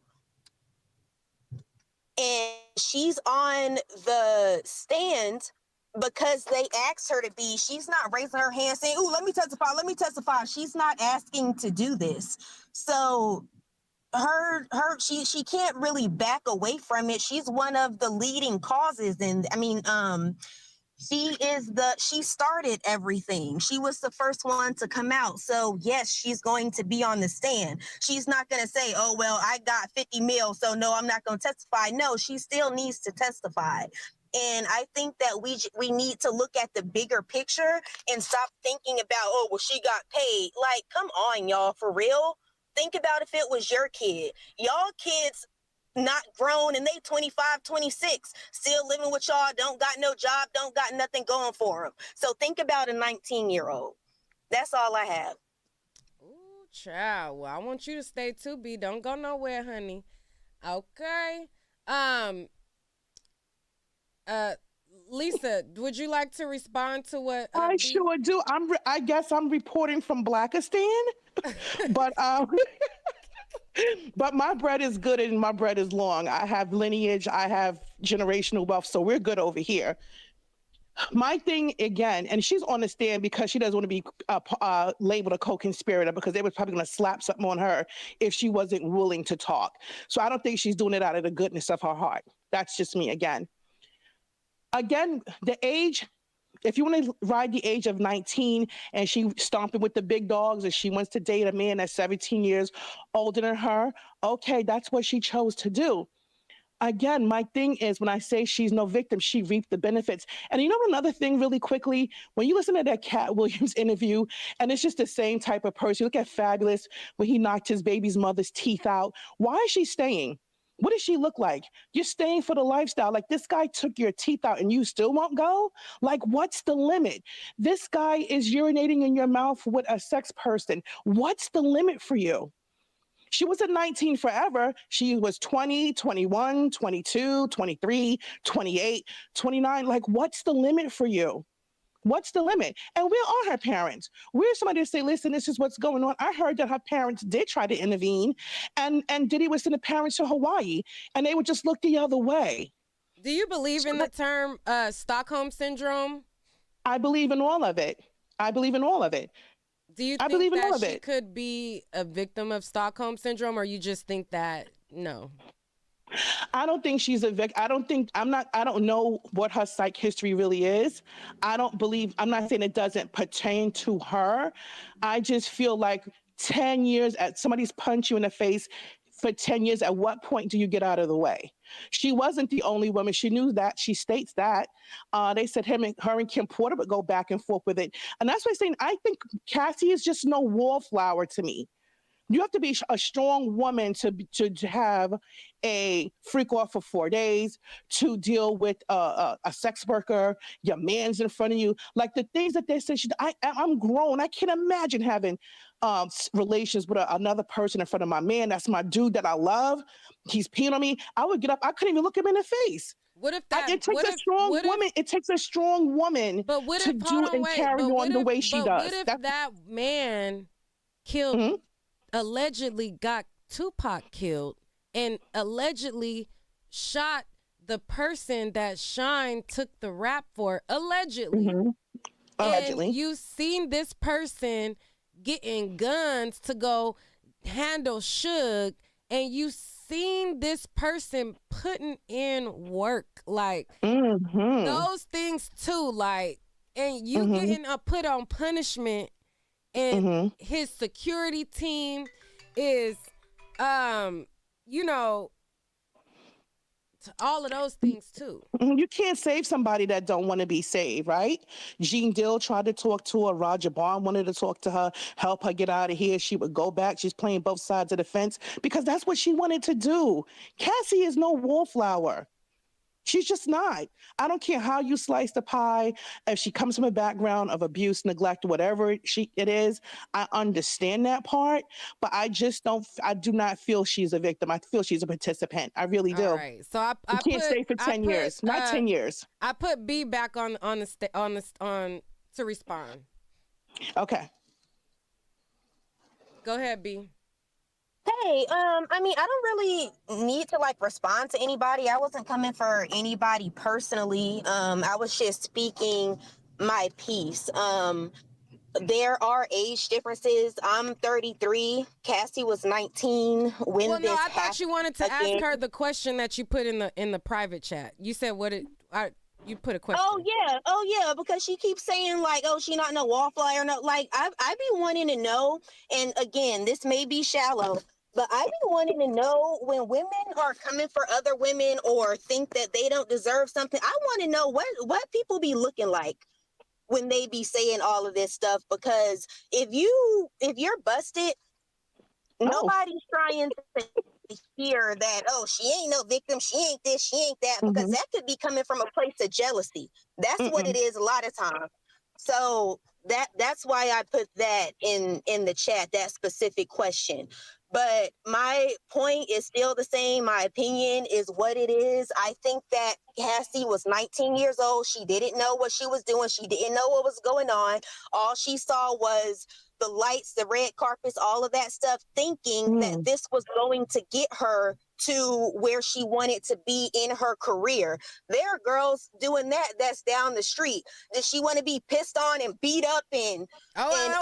And she's on the stand because they asked her to be. She's not raising her hand saying, "Ooh, let me testify, let me testify." She's not asking to do this. So she can't really back away from it. She's one of the leading causes. And I mean, she started everything. She was the first one to come out. So yes, she's going to be on the stand. She's not going to say, oh, well, I got 50 mil, so no, I'm not going to testify. No, she still needs to testify. And I think that we need to look at the bigger picture and stop thinking about, oh, well, she got paid. Like, come on, y'all, for real. Think about if it was your kid. Y'all kids not grown, and they 25, 26, still living with y'all, don't got no job, don't got nothing going for them. So think about a 19-year-old. That's all I have. Ooh, child. Well, I want you to stay too, B. Don't go nowhere, honey. Okay. Lisa, would you like to respond to what I sure do. I guess I'm reporting from Blackistan, but but my bread is good and my bread is long. I have lineage, I have generational wealth, so we're good over here. My thing again, and she's on the stand because she doesn't want to be labeled a co-conspirator, because they were probably going to slap something on her if she wasn't willing to talk. So I don't think she's doing it out of the goodness of her heart. That's just me again. Again, the age, if you want to ride the age of 19 and she stomping with the big dogs and she wants to date a man that's 17 years older than her, okay, that's what she chose to do. Again, my thing is, when I say she's no victim, she reaped the benefits. And you know another thing really quickly, when you listen to that Cat Williams interview, and it's just the same type of person. You look at Fabulous when he knocked his baby's mother's teeth out. Why is she staying? What does she look like? You're staying for the lifestyle. Like, this guy took your teeth out and you still won't go? Like, what's the limit? This guy is urinating in your mouth with a sex person. What's the limit for you? She wasn't 19 forever. She was 20, 21, 22, 23, 28, 29. Like, what's the limit for you? What's the limit? And where are her parents? Where's somebody to say, listen, this is what's going on? I heard that her parents did try to intervene, and Diddy was sending parents to Hawaii, and they would just look the other way. Do you believe in the term Stockholm Syndrome? I believe in all of it. I believe in all of it. Do you think that she could be a victim of Stockholm Syndrome, or you just think that no? I don't think she's a victim. I don't know what her psych history really is. I'm not saying it doesn't pertain to her. I just feel like 10 years at somebody's punch you in the face for 10 years, at what point do you get out of the way? She wasn't the only woman. She knew that. She states that. They said her and Kim Porter would go back and forth with it. And that's why I'm saying I think Cassie is just no wallflower to me. You have to be a strong woman to have a freak off for 4 days, to deal with a sex worker. Your man's in front of you. Like the things that they say, I'm grown. I can't imagine having relations with another person in front of my man. That's my dude that I love. He's peeing on me. I would get up. I couldn't even look him in the face. What if that? It takes a strong woman. It takes a strong woman to do and carry on the way she does. What if that man killed, allegedly got Tupac killed, and allegedly shot the person that Shine took the rap for, allegedly? Allegedly. And you seen this person getting guns to go handle Suge, and you seen this person putting in work, like those things too, like, and you getting put on punishment, and his security team is, you know, all of those things too. You can't save somebody that don't want to be saved, right? Gene Dill tried to talk to her. Roger Bond wanted to talk to her, help her get out of here. She would go back. She's playing both sides of the fence because that's what she wanted to do. Cassie is no wallflower. She's just not. I don't care how you slice the pie. If she comes from a background of abuse, neglect, whatever it is, I understand that part, but I do not feel she's a victim. I feel she's a participant. I really do. All right. So I can't stay for 10 years. Not 10 years. I put B back on to respond. Okay. Go ahead, B. Hey, I mean, I don't really need to like respond to anybody. I wasn't coming for anybody personally. I was just speaking my piece. There are age differences. I'm 33. Cassie was 19 when well, this no, I thought you wanted to again. ask her the question that you put in the private chat. You said you put a question. Oh yeah, because she keeps saying like, oh, she not no wallflower. No, like I be wanting to know. And again, this may be shallow, but I be wanting to know when women are coming for other women or think that they don't deserve something. I want to know what people be looking like when they be saying all of this stuff. Because if you're busted, nobody's trying to hear that, oh, she ain't no victim, she ain't this, she ain't that, because that could be coming from a place of jealousy. That's what it is a lot of times. So that's why I put that in the chat, that specific question. But my point is still the same. My opinion is what it is. I think that Cassie was 19 years old. She didn't know what she was doing. She didn't know what was going on. All she saw was the lights, the red carpets, all of that stuff, thinking that this was going to get her to where she wanted to be in her career. There are girls doing that's down the street. Does she want to be pissed on and beat up and everything?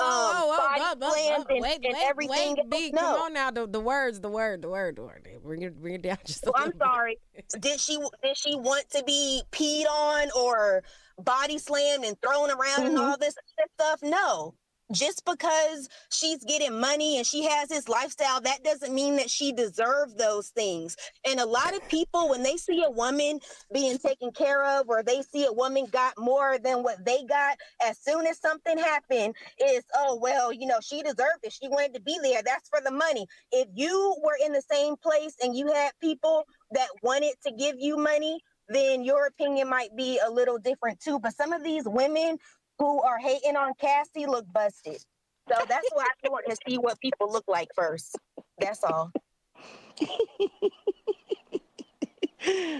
Wait, B, no. Come on now, the words. Bring it down just a little I'm sorry. Did she want to be peed on or body slammed and thrown around and all this stuff? No. Just because she's getting money and she has this lifestyle, that doesn't mean that she deserves those things. And a lot of people, when they see a woman being taken care of or they see a woman got more than what they got, as soon as something happened, it's, oh, well, she deserved it. She wanted to be there. That's for the money. If you were in the same place and you had people that wanted to give you money, then your opinion might be a little different too. But some of these women who are hating on Cassie look busted. So that's why I want to see what people look like first. That's all.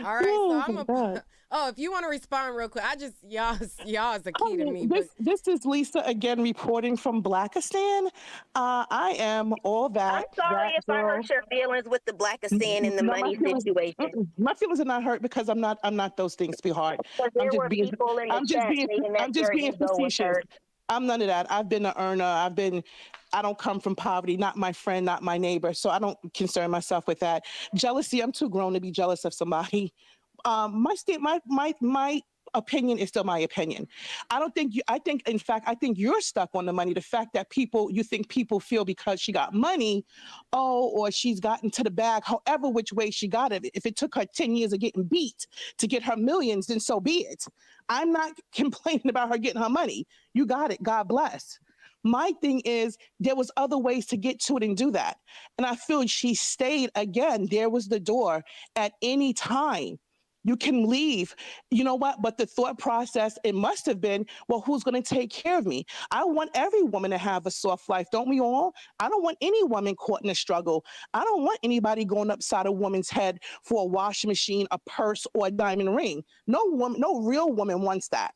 All right, so if you want to respond real quick, y'all is the key to me. This is Lisa again reporting from Blackistan. I am all that. I'm sorry if I hurt your feelings with the Blackistan and the money situation. My feelings are not hurt because I'm not those things, sweetheart. I'm just being facetious. I'm none of that. I've been an earner. I don't come from poverty, not my friend, not my neighbor. So I don't concern myself with that. Jealousy, I'm too grown to be jealous of somebody. My opinion is still my opinion. I think you're stuck on the money. The fact that you think people feel because she got money, or she's gotten to the bag, however which way she got it. If it took her 10 years of getting beat to get her millions, then so be it. I'm not complaining about her getting her money. You got it. God bless. My thing is there was other ways to get to it and do that. And I feel she stayed again. There was the door at any time. You can leave. You know what? But the thought process, it must have been, well, who's going to take care of me? I want every woman to have a soft life, don't we all? I don't want any woman caught in a struggle. I don't want anybody going upside a woman's head for a washing machine, a purse, or a diamond ring. No woman, no real woman wants that.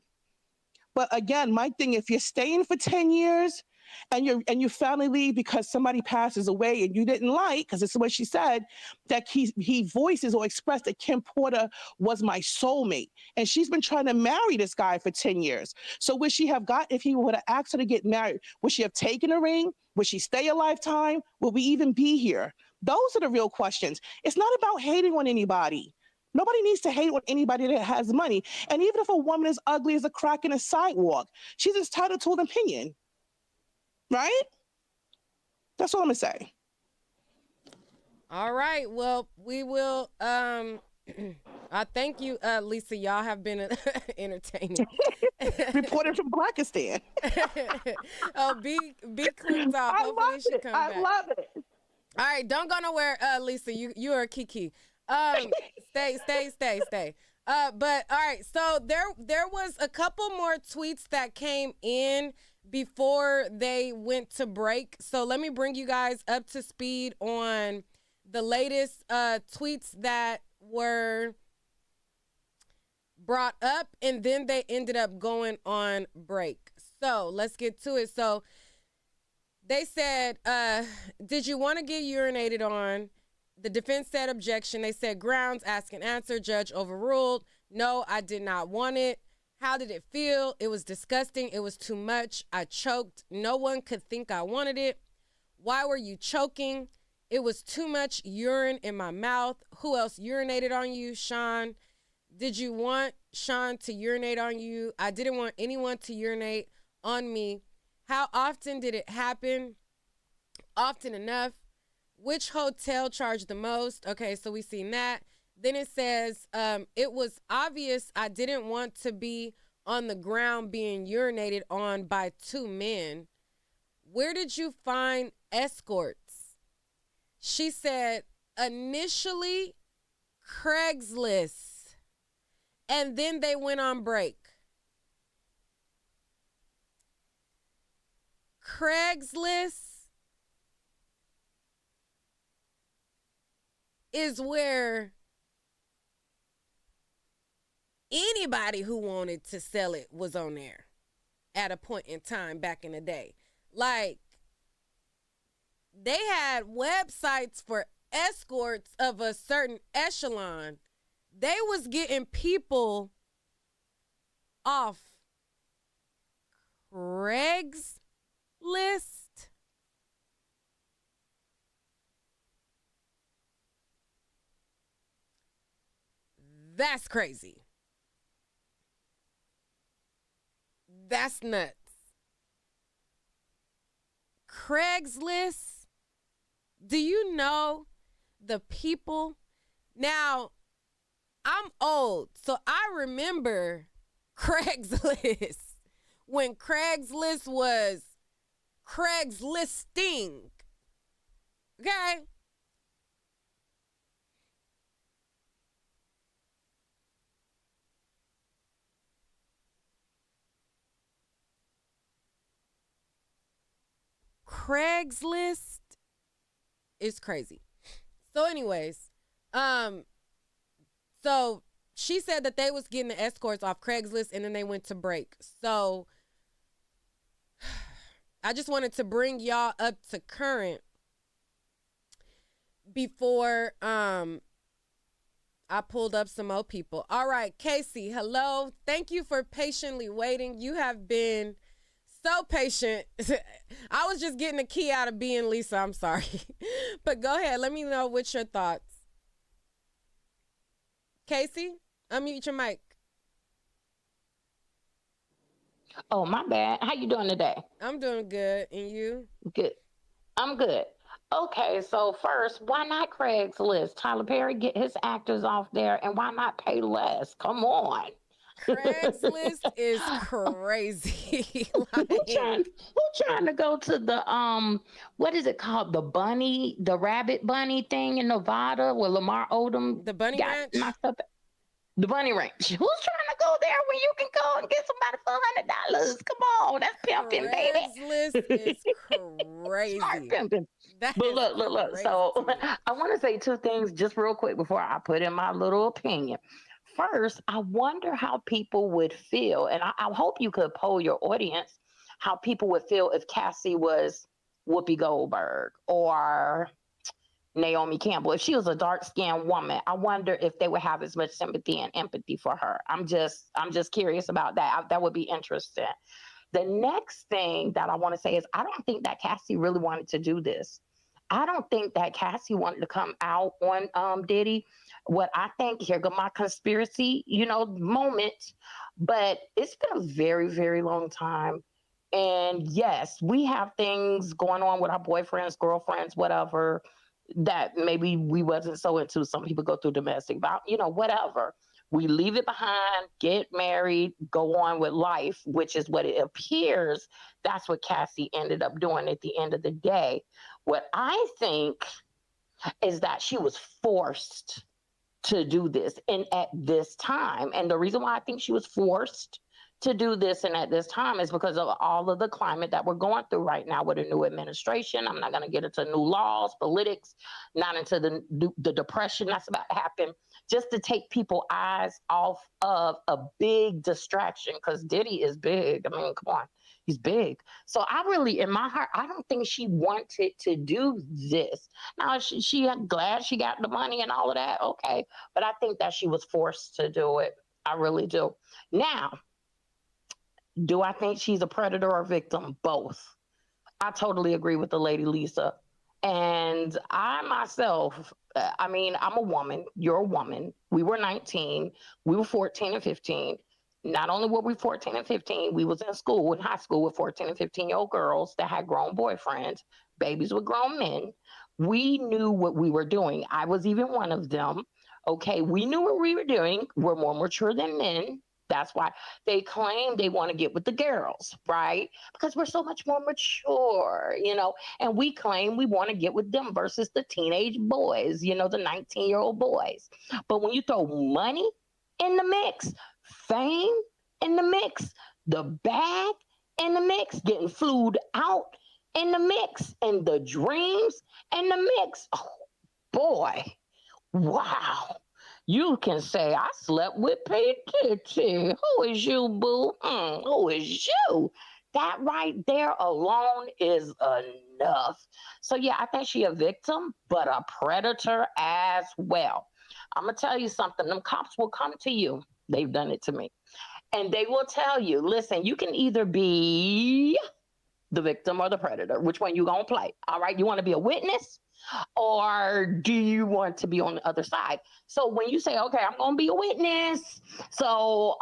But again, my thing, if you're staying for 10 years and you finally leave because somebody passes away and you didn't like, because this is what she said, that he voices or expressed that Kim Porter was my soulmate. And she's been trying to marry this guy for 10 years. So would she have got, if he would have asked her to get married, would she have taken a ring? Would she stay a lifetime? Would we even be here? Those are the real questions. It's not about hating on anybody. Nobody needs to hate on anybody that has money. And even if a woman is ugly as a crack in a sidewalk, she's entitled to an opinion. Right? That's all I'm gonna say. All right. Well, we will I thank you, Lisa. Y'all have been entertaining. Reporting from Blackistan. Oh, be clicked off. Hopefully she come back. I love it. All right, don't go nowhere, Lisa. You are Kiki. Stay. But all right, so there was a couple more tweets that came in before they went to break. So let me bring you guys up to speed on the latest tweets that were brought up, and then they ended up going on break. So let's get to it. So they said, did you want to get urinated on? The defense said objection. They said grounds, ask and answer. Judge overruled. No, I did not want it. How did it feel? It was disgusting. It was too much. I choked. No one could think I wanted it. Why were you choking? It was too much urine in my mouth. Who else urinated on you, Sean? Did you want Sean to urinate on you? I didn't want anyone to urinate on me. How often did it happen? Often enough. Which hotel charged the most? Okay, so we seen that. Then it says, it was obvious I didn't want to be on the ground being urinated on by two men. Where did you find escorts? She said, initially, Craigslist. And then they went on break. Craigslist is where anybody who wanted to sell it was on there at a point in time back in the day. Like, they had websites for escorts of a certain echelon. They was getting people off Craigslist. That's crazy. That's nuts. Craigslist. Do you know the people? Now, I'm old, so I remember Craigslist when Craigslist was Craigslisting. Okay? Craigslist is crazy. So anyways, so she said that they was getting the escorts off Craigslist and then they went to break. So I just wanted to bring y'all up to current before I pulled up some more people. All right, Casey, hello. Thank you for patiently waiting. You have been so patient. I was just getting a key out of being Lisa. I'm sorry. But go ahead. Let me know what's your thoughts. Casey, unmute your mic. Oh, my bad. How you doing today? I'm doing good. And you? Good. I'm good. Okay, so first, why not Craigslist? Tyler Perry, get his actors off there, and why not pay less? Come on. Craigslist is crazy. Like, who trying to go to the what is it called? The rabbit bunny thing in Nevada where Lamar Odom the Bunny got Ranch? knocked up? The bunny ranch. Who's trying to go there when you can go and get somebody for $100? Come on, that's pimping, baby. Craigslist is crazy. Smart pimping. That But is look. crazy So to me. I want to say two things just real quick before I put in my little opinion. First, I wonder how people would feel, and I hope you could poll your audience how people would feel if Cassie was Whoopi Goldberg or Naomi Campbell. If she was a dark-skinned woman, I wonder if they would have as much sympathy and empathy for her. I'm just curious about that. That would be interesting. The next thing that I want to say is I don't think that Cassie really wanted to do this. I don't think that Cassie wanted to come out on Diddy. What I think, here go my conspiracy, moment, but it's been a very, very long time. And yes, we have things going on with our boyfriends, girlfriends, whatever, that maybe we wasn't so into. Some people go through domestic violence, whatever. We leave it behind, get married, go on with life, which is what it appears. That's what Cassie ended up doing at the end of the day. What I think is that she was forced to do this and at this time. And the reason why I think she was forced to do this and at this time is because of all of the climate that we're going through right now with a new administration. I'm not going to get into new laws, politics, not into the depression that's about to happen, just to take people's eyes off of a big distraction, because Diddy is big. I mean, come on, he's big. So I really, in my heart, I don't think she wanted to do this. Now, she glad she got the money and all of that, okay, but I think that she was forced to do it. I really do. Now, do I think she's a predator or a victim? Both. I totally agree with the lady Lisa. And I myself, I'm a woman. You're a woman. We were 19. We were 14 and 15. Not only were we 14 and 15, we was in school, in high school with 14 and 15-year-old girls that had grown boyfriends, babies with grown men. We knew what we were doing. I was even one of them. Okay, we knew what we were doing. We're more mature than men. That's why they claim they want to get with the girls, right? Because we're so much more mature, and we claim we want to get with them versus the teenage boys, the 19-year-old boys. But when you throw money in the mix, fame in the mix, the bag in the mix, getting flued out in the mix, and the dreams in the mix, oh boy, wow. You can say, I slept with P. Diddy. Who is you, boo? Who is you? That right there alone is enough. So, yeah, I think she a victim, but a predator as well. I'm going to tell you something. Them cops will come to you. They've done it to me. And they will tell you, listen, you can either be the victim or the predator. Which one you going to play? All right, you want to be a witness? Or do you want to be on the other side? So when you say, okay, I'm going to be a witness. So,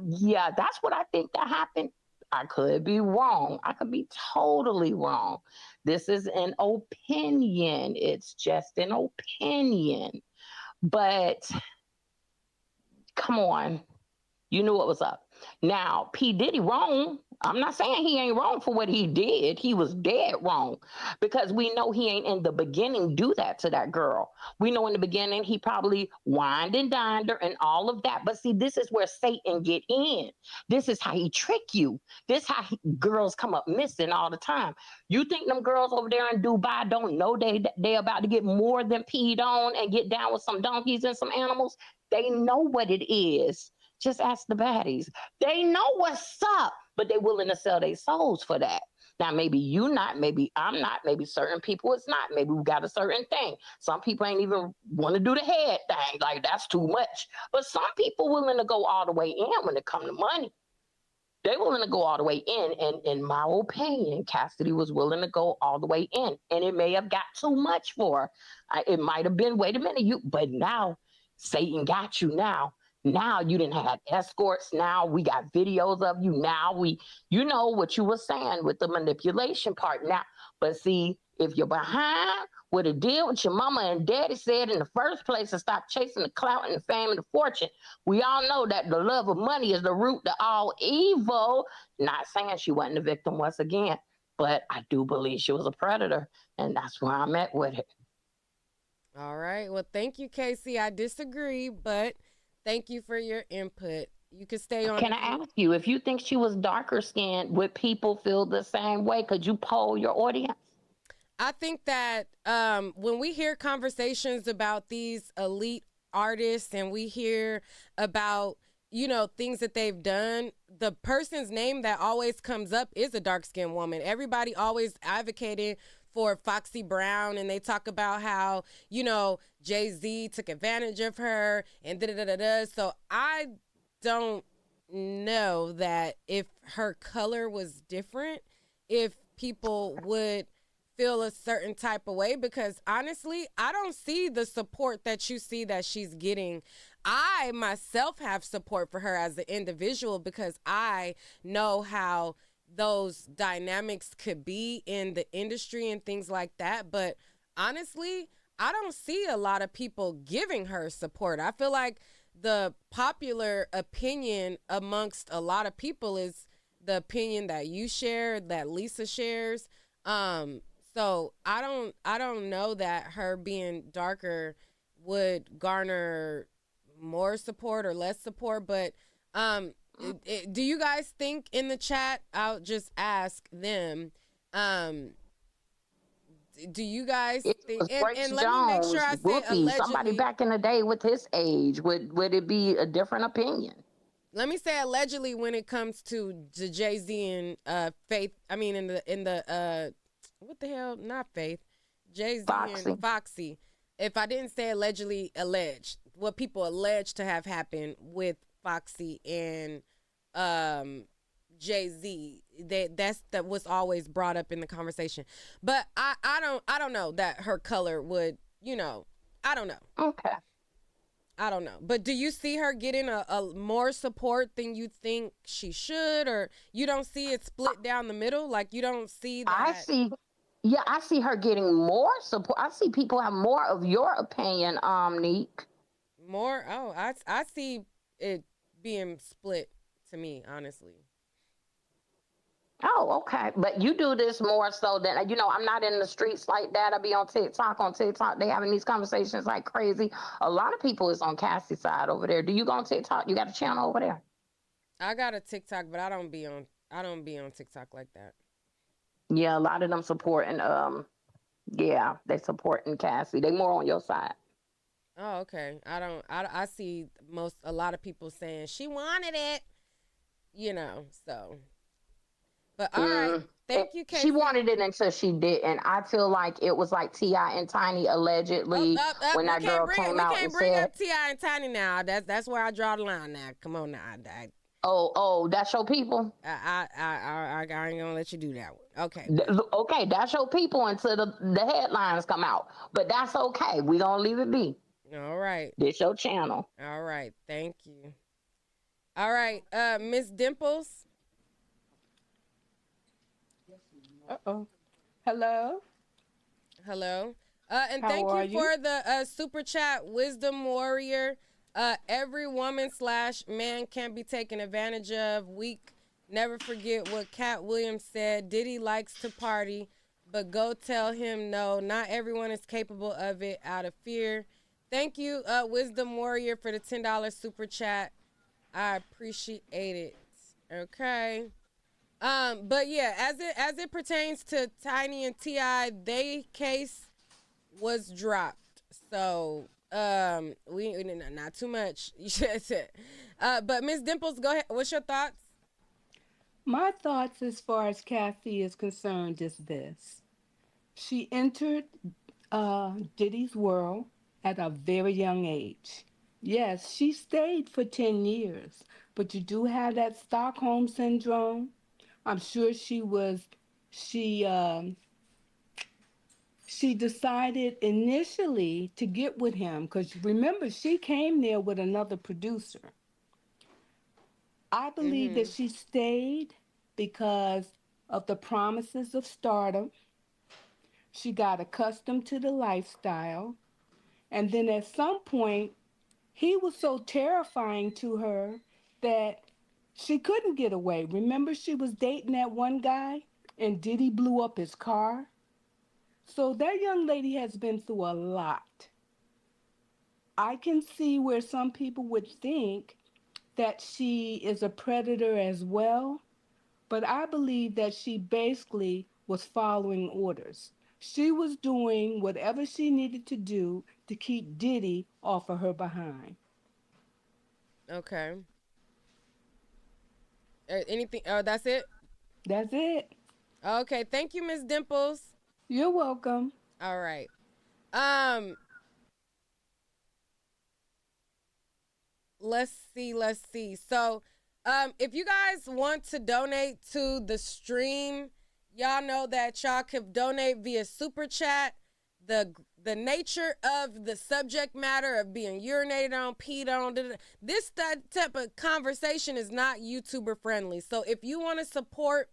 yeah, that's what I think that happened. I could be wrong. I could be totally wrong. This is an opinion. It's just an opinion. But come on. You knew what was up. Now, P. Diddy wrong. I'm not saying he ain't wrong for what he did. He was dead wrong, because we know he ain't in the beginning do that to that girl. We know in the beginning he probably wined and dined her and all of that. But see, this is where Satan get in. This is how he trick you. This is how girls come up missing all the time. You think them girls over there in Dubai don't know they about to get more than peed on and get down with some donkeys and some animals? They know what it is. Just ask the baddies. They know what's up, but they're willing to sell their souls for that. Now, maybe you not, maybe I'm not, maybe certain people it's not. Maybe we got a certain thing. Some people ain't even want to do the head thing. Like, that's too much. But some people willing to go all the way in when it come to money. They willing to go all the way in. And in my opinion, Cassidy was willing to go all the way in. And it may have got too much for her. It might have been, wait a minute, but now Satan got you now. Now you didn't have escorts. Now we got videos of you. Now you know what you were saying with the manipulation part now. But see, If you're behind with a deal with your mama and daddy said in the first place and stop chasing the clout and the fame and the fortune, we all know that the love of money is the root to all evil. Not saying she wasn't a victim once again, but I do believe she was a predator, and that's where I'm at with it. All right. Well, thank you, Casey. I disagree, but thank you for your input. You can stay on. Can I ask you, if you think she was darker skinned, would people feel the same way? Could you poll your audience? I think that when we hear conversations about these elite artists and we hear about, things that they've done, the person's name that always comes up is a dark-skinned woman. Everybody always advocated for Foxy Brown, and they talk about how, Jay-Z took advantage of her and da-da-da-da-da. So I don't know that if her color was different, if people would feel a certain type of way, because honestly, I don't see the support that you see that she's getting. I myself have support for her as an individual because I know how those dynamics could be in the industry and things like that. But honestly, I don't see a lot of people giving her support. I feel like the popular opinion amongst a lot of people is the opinion that you share, that Lisa shares. So I don't know that her being darker would garner more support or less support. But do you guys think in the chat? I'll just ask them. Do you guys think? And let me make sure I say allegedly. Somebody back in the day with his age, would it be a different opinion? Let me say allegedly when it comes to Jay-Z and Faith. I mean, in the what the hell? Not Faith. Jay-Z and Foxy. If I didn't say allegedly, alleged. What people allege to have happened with Foxy and Jay-Z. That was always brought up in the conversation. But I don't know that her color would, I don't know. Okay. I don't know. But do you see her getting a more support than you think she should, or you don't see it split down the middle? Like you don't see that? I see her getting more support. I see people have more of your opinion, Neek. More? Oh, I see it being split to me, honestly. Oh, okay. But you do this more so than, I'm not in the streets like that. I be on TikTok. On TikTok, they having these conversations like crazy. A lot of people is on Cassie's side over there. Do you go on TikTok? You got a channel over there? I got a TikTok, but I don't be on TikTok like that. Yeah, a lot of them supporting, they supporting Cassie. They more on your side. Oh, okay. I see a lot of people saying she wanted it, so. But all right, thank you, Casey. She wanted it until she didn't. I feel like it was like T.I. and Tiny allegedly when that girl came out and said. We can't bring up T.I. and Tiny now. That's where I draw the line now. Come on now. Oh, that's your people? I ain't gonna let you do that one. Okay. Okay, that's your people until the headlines come out. But that's okay. We gonna leave it be. All right. This your channel. All right. Thank you. All right, Miss Dimples. Hello. Hello. And thank you for the super chat, Wisdom Warrior. Every woman/man can be taken advantage of. Weak. Never forget what Cat Williams said. Diddy likes to party, but go tell him no. Not everyone is capable of it out of fear. Thank you, Wisdom Warrior, for the $10 super chat. I appreciate it. Okay. But yeah, as it pertains to Tiny and T.I., they case was dropped. So we not too much. But Miss Dimples, go ahead. What's your thoughts? My thoughts as far as Cassie is concerned is this. She entered Diddy's world at a very young age. Yes, she stayed for 10 years, but you do have that Stockholm syndrome. I'm sure she decided initially to get with him because remember, she came there with another producer. I believe that she stayed because of the promises of stardom, She got accustomed to the lifestyle. And then at some point, he was so terrifying to her that she couldn't get away. Remember, she was dating that one guy and Diddy blew up his car? So that young lady has been through a lot. I can see where some people would think that she is a predator as well, but I believe that she basically was following orders. She was doing whatever she needed to do to keep Diddy off of her behind. Okay. Anything? Oh, that's it? That's it. Okay. Thank you, Miss Dimples. You're welcome. All right. Let's see. So, if you guys want to donate to the stream, y'all know that y'all could donate via super chat. The nature of the subject matter of being urinated on, peed on, this type of conversation is not YouTuber friendly. So if you want to support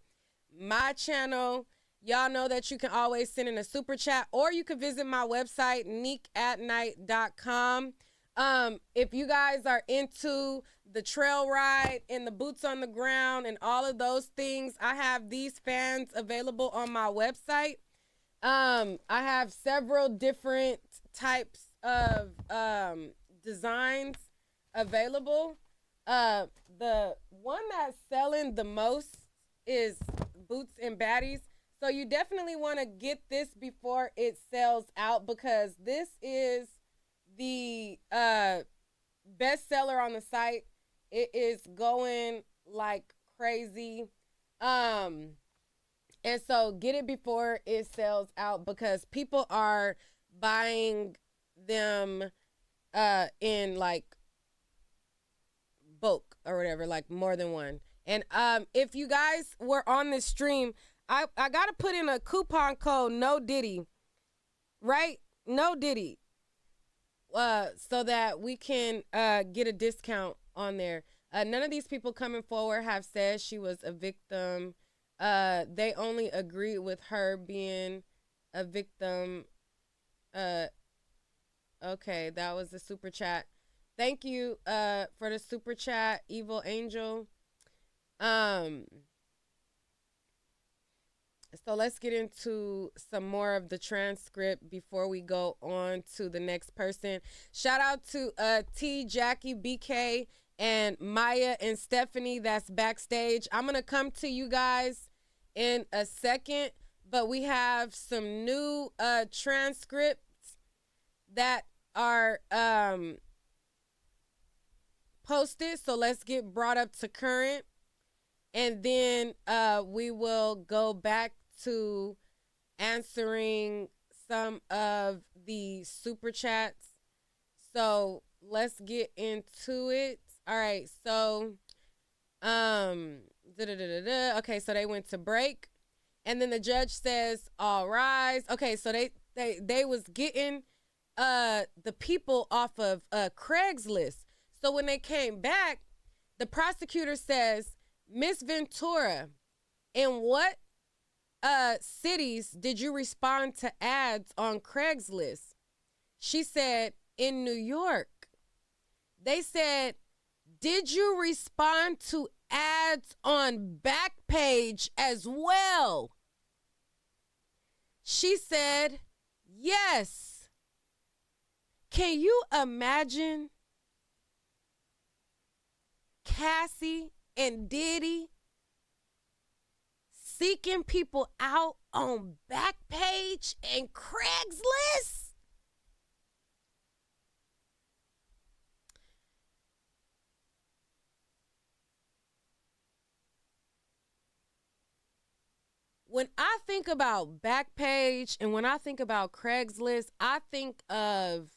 my channel, y'all know that you can always send in a super chat, or you can visit my website, niquelatnight.com. If you guys are into the trail ride and the boots on the ground and all of those things, I have these fans available on my website. I have several different types of designs available. The one that's selling the most is Boots and Baddies. So you definitely want to get this before it sells out, because this is the best seller on the site. It is going like crazy. And so get it before it sells out, because people are buying them in like bulk or whatever, like more than one. And if you guys were on this stream, I got to put in a coupon code, no Diddy, right? No Diddy. So that we can get a discount on there. None of these people coming forward have said she was a victim. They only agreed with her being a victim. Okay, that was the super chat. Thank you for the super chat, Evil Angel. So let's get into some more of the transcript before we go on to the next person. Shout out to T, Jackie, BK, and Maya and Stephanie that's backstage. I'm going to come to you guys in a second, but we have some new transcripts that are posted. So let's get brought up to current. And then we will go back to answering some of the super chats. So let's get into it. All right. So, okay. So they went to break, and then the judge says, "All rise." Okay. So they was getting the people off of Craigslist. So when they came back, the prosecutor says, "Miss Ventura, in what cities did you respond to ads on Craigslist?" She said, "In New York." They said, "Did you respond to ads on Backpage as well?" She said, "Yes." Can you imagine Cassie and Diddy seeking people out on Backpage and Craigslist? When I think about Backpage and when I think about Craigslist, I think of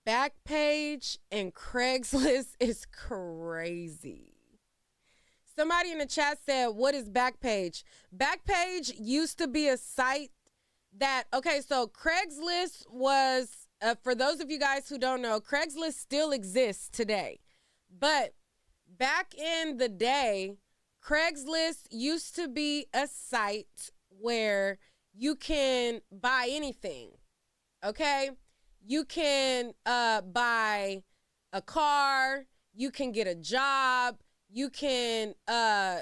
Backpage and Craigslist is crazy. Somebody in the chat said, what is Backpage? Backpage used to be a site that, okay, so Craigslist was, for those of you guys who don't know, Craigslist still exists today. But back in the day, Craigslist used to be a site where you can buy anything, okay? You can buy a car, you can get a job, you can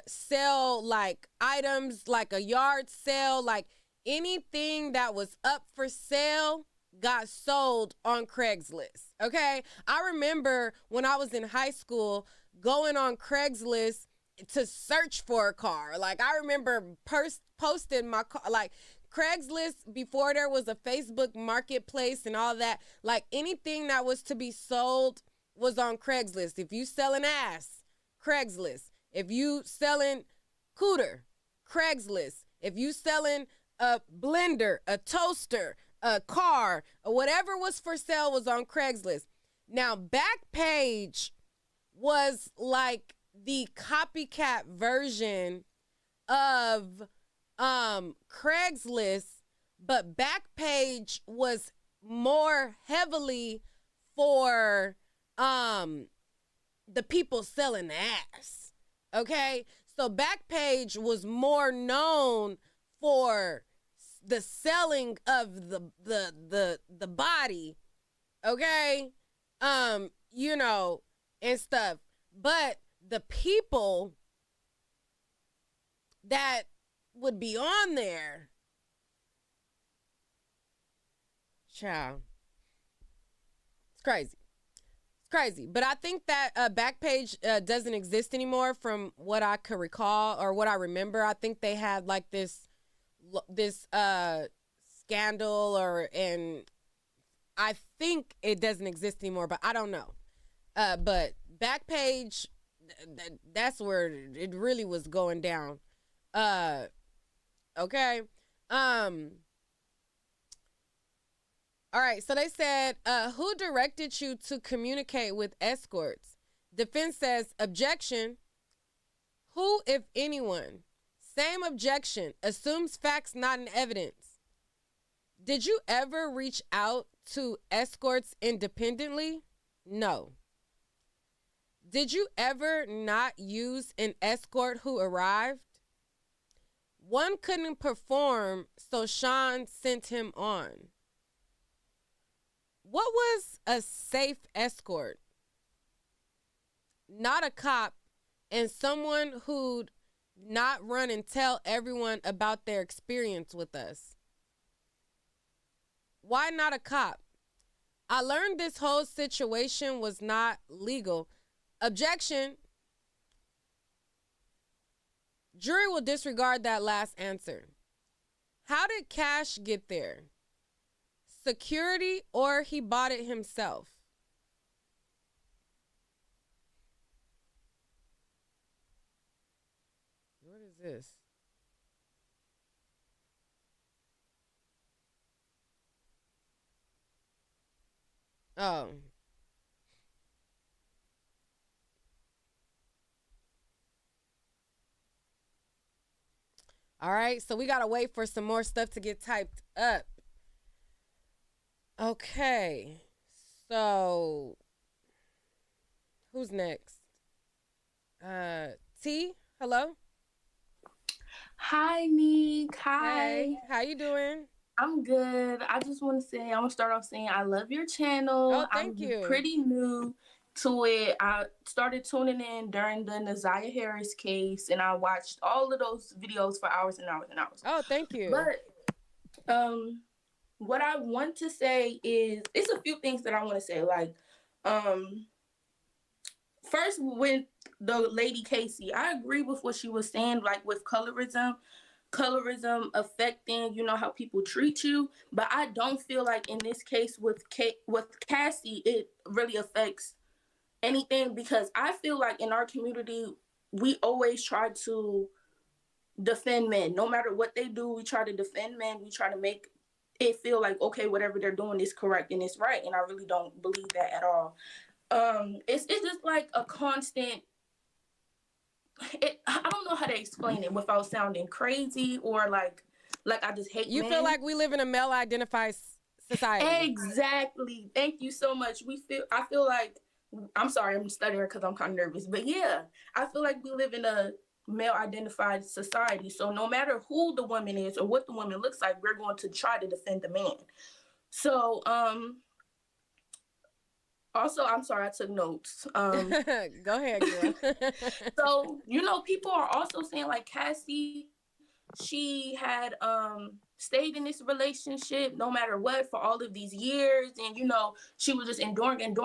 sell like items, like a yard sale, like anything that was up for sale got sold on Craigslist, okay? I remember when I was in high school going on Craigslist to search for a car. Like, I remember posting my car, like, Craigslist, before there was a Facebook marketplace and all that, like, anything that was to be sold was on Craigslist. If you selling ass, Craigslist. If you selling cooter, Craigslist. If you selling a blender, a toaster, a car, or whatever was for sale was on Craigslist. Now, Backpage was like the copycat version of Craigslist, but Backpage was more heavily for the people selling ass. Okay? So Backpage was more known for the selling of the body, okay? You know, and stuff. But the people that would be on there, child, it's crazy. It's crazy. But I think that Backpage doesn't exist anymore from what I could recall or what I remember. I think they had like this scandal and I think it doesn't exist anymore, but I don't know. But Backpage, that's where it really was going down. Okay. All right, so they said, who directed you to communicate with escorts? Defense says, objection. Who, if anyone? Same objection. Assumes facts, not in evidence. Did you ever reach out to escorts independently? No. Did you ever not use an escort who arrived? One couldn't perform, so Sean sent him on. What was a safe escort? Not a cop, and someone who'd not run and tell everyone about their experience with us. Why not a cop? I learned this whole situation was not legal. Objection. Jury will disregard that last answer. How did Cash get there? Security or he bought it himself? What is this? Oh. All right, so we got to wait for some more stuff to get typed up. Okay, so who's next? T, hello? Hi, Neek. Hi. Hey, how you doing? I'm good. I just want to say, I'm going to start off saying I love your channel. Oh, thank you. Pretty new to it. I started tuning in during the Naziah Harris case, and I watched all of those videos for hours and hours and hours. Oh, thank you. But what I want to say is, it's a few things that I want to say. Like, first, with the lady Casey, I agree with what she was saying, like with colorism affecting, you know, how people treat you. But I don't feel like in this case with Cassie, it really affects anything, because I feel like in our community, we always try to defend men. No matter what they do, we try to defend men. We try to make it feel like, okay, whatever they're doing is correct and it's right. And I really don't believe that at all. It's just like a constant I don't know how to explain it without sounding crazy or like I just hate You men. feel like we live in a male identified society. Exactly. Thank you so much. I feel like, I'm sorry, I'm stuttering because I'm kind of nervous, but yeah, I feel like we live in a male identified society. So no matter who the woman is or what the woman looks like, we're going to try to defend the man. So, also, I'm sorry, I took notes. Go ahead, girl. So, people are also saying like Cassie, she had stayed in this relationship no matter what for all of these years, and she was just enduring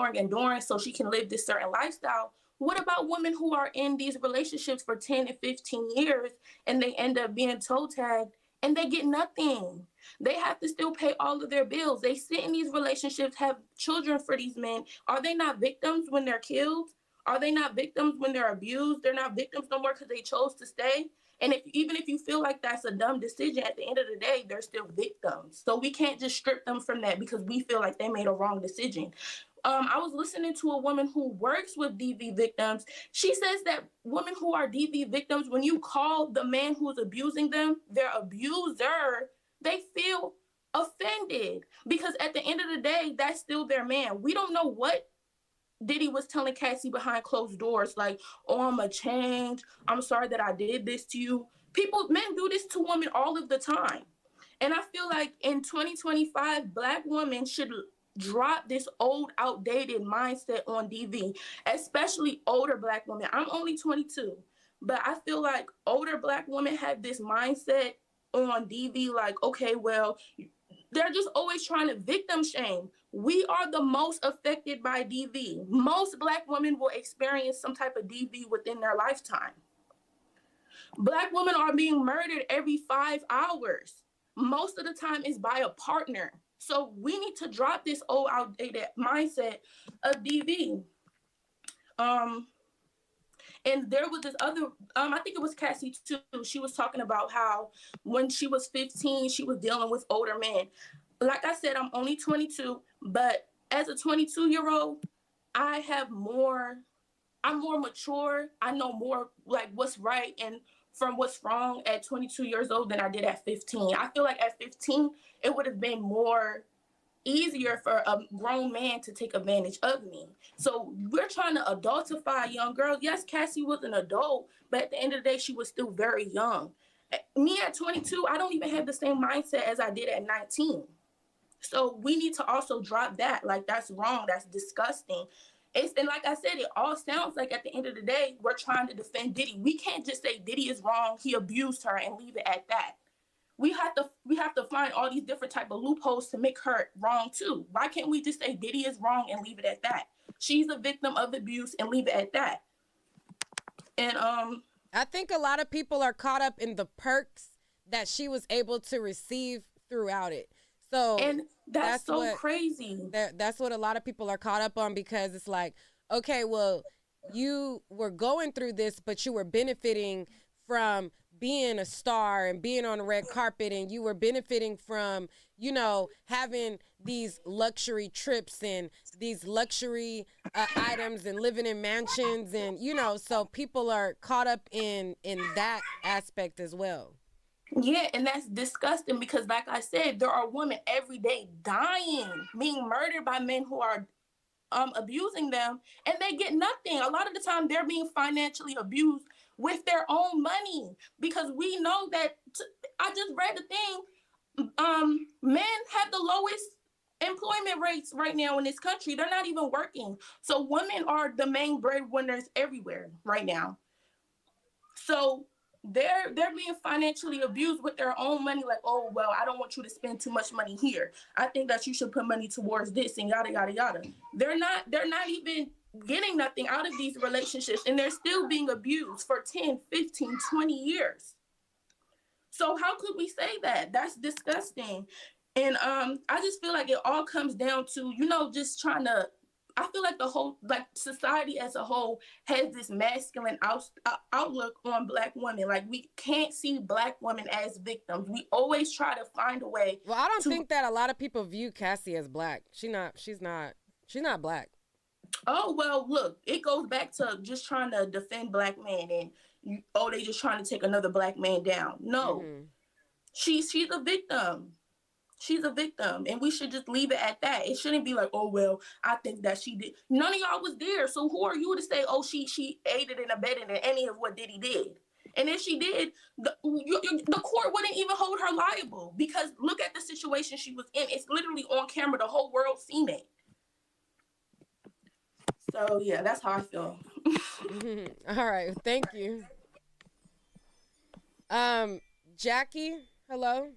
so she can live this certain lifestyle. What about women who are in these relationships for 10 and 15 years and they end up being toe tagged and they get nothing? They have to still pay all of their bills. They sit in these relationships, have children for these men. Are they not victims when they're killed? Are they not victims when they're abused? They're not victims no more because they chose to stay. And even if you feel like that's a dumb decision, at the end of the day, they're still victims. So we can't just strip them from that because we feel like they made a wrong decision. I was listening to a woman who works with DV victims. She says that women who are DV victims, when you call the man who's abusing them their abuser, they feel offended because at the end of the day, that's still their man. We don't know what Diddy was telling Cassie behind closed doors, like, oh, I'm a change. I'm sorry that I did this to you. Men do this to women all of the time. And I feel like in 2025, Black women should drop this old, outdated mindset on DV, especially older Black women. I'm only 22, but I feel like older Black women have this mindset on DV, like, okay, well, they're just always trying to victim shame. We are the most affected by DV. Most Black women will experience some type of DV within their lifetime. Black women are being murdered every 5 hours. Most of the time is by a partner. So we need to drop this old outdated mindset of DV. And there was this other, I think it was Cassie too. She was talking about how when she was 15, she was dealing with older men. Like I said, I'm only 22, but as a 22-year-old, I'm more mature. I know more like what's right and from what's wrong at 22 years old than I did at 15. I feel like at 15, it would have been more easier for a grown man to take advantage of me. So we're trying to adultify young girls. Yes, Cassie was an adult, but at the end of the day, she was still very young. Me at 22, I don't even have the same mindset as I did at 19. So we need to also drop that. Like, that's wrong. That's disgusting. And like I said, it all sounds like at the end of the day, we're trying to defend Diddy. We can't just say Diddy is wrong, he abused her, and leave it at that. We have to find all these different type of loopholes to make her wrong too. Why can't we just say Diddy is wrong and leave it at that? She's a victim of abuse and leave it at that. And I think a lot of people are caught up in the perks that she was able to receive throughout it. So and that's so crazy. That's what a lot of people are caught up on, because it's like, okay, well, you were going through this, but you were benefiting from being a star and being on the red carpet, and you were benefiting from, having these luxury trips and these luxury items and living in mansions, and, so people are caught up in that aspect as well. Yeah, and that's disgusting because, like I said, there are women every day dying, being murdered by men who are abusing them, and they get nothing. A lot of the time, they're being financially abused with their own money, because we know that. I just read the thing. Men have the lowest employment rates right now in this country. They're not even working, so women are the main breadwinners everywhere right now. So they're being financially abused with their own money. Like, oh, well, I don't want you to spend too much money here. I think that you should put money towards this, and yada yada yada. They're not even getting nothing out of these relationships, and they're still being abused for 10, 15, 20 years. So how could we say that? That's disgusting. And I just feel like it all comes down to, just trying to, I feel like the whole, society as a whole has this masculine outlook on Black women. Like, we can't see Black women as victims. We always try to find a way. Well, I don't think that a lot of people view Cassie as Black. She's not Black. Oh, well, look, it goes back to just trying to defend black men and they just trying to take another black man down. No, she's a victim. She's a victim, and we should just leave it at that. It shouldn't be like, oh, well, I think that she did. None of y'all was there, so who are you to say, oh, she aided and abetted in any of what Diddy did? And if she did, the court wouldn't even hold her liable, because look at the situation she was in. It's literally on camera. The whole world seen it. So, yeah, that's how I feel. All right. Thank you. Jackie, hello.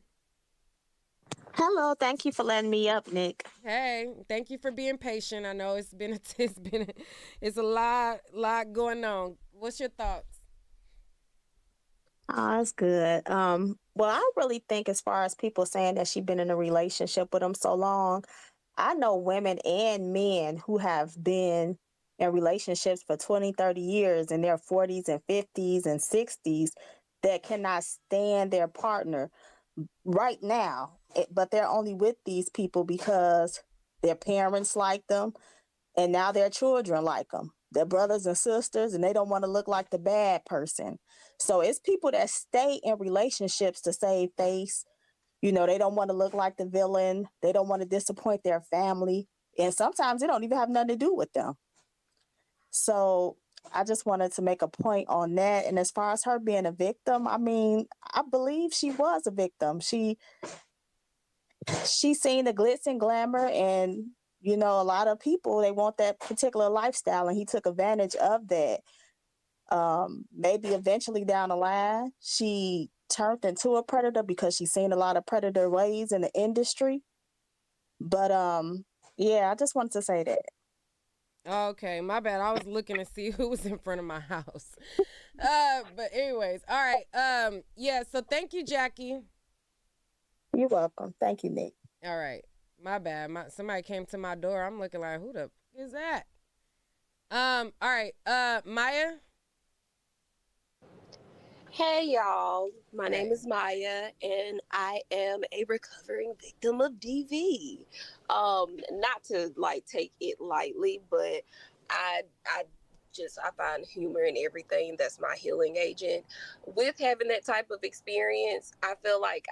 Hello, thank you for letting me up, Nick. Hey, thank you for being patient. I know it's a lot going on. What's your thoughts? Oh, that's good. Well, I really think, as far as people saying that she's been in a relationship with him so long, I know women and men who have been in relationships for 20, 30 years in their 40s and 50s and 60s that cannot stand their partner right now, but they're only with these people because their parents like them and now their children like them, their brothers and sisters, and they don't want to look like the bad person. So it's people that stay in relationships to save face. You know, they don't want to look like the villain. They don't want to disappoint their family. And sometimes they don't even have nothing to do with them. So I just wanted to make a point on that. And as far as her being a victim, I mean, I believe she was a victim. She seen the glitz and glamour, and, you know, a lot of people, they want that particular lifestyle, and he took advantage of that. Maybe eventually down the line, she turned into a predator because she's seen a lot of predator ways in the industry. But yeah, I just wanted to say that. Okay, my bad. I was looking to see who was in front of my house. But anyways, all right. Yeah, so thank you, Jackie. You're welcome. Thank you, Nick. All right. My bad. Somebody came to my door. I'm looking like, who the f- is that? All right. Maya. Hey y'all, my name is Maya and I am a recovering victim of DV. Not to like take it lightly, but I find humor in everything. That's my healing agent. With having that type of experience, I feel like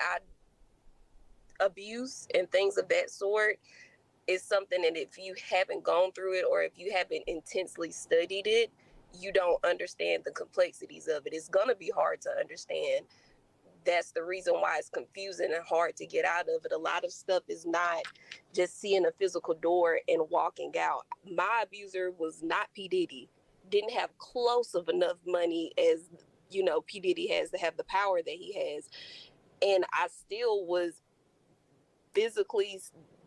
abuse and things of that sort is something that if you haven't gone through it or if you haven't intensely studied it, you don't understand the complexities of it. It's going to be hard to understand. That's the reason why it's confusing and hard to get out of it. A lot of stuff is not just seeing a physical door and walking out. My abuser was not P. Diddy, didn't have close of enough money as, you know, P. Diddy has to have the power that he has. And I still was physically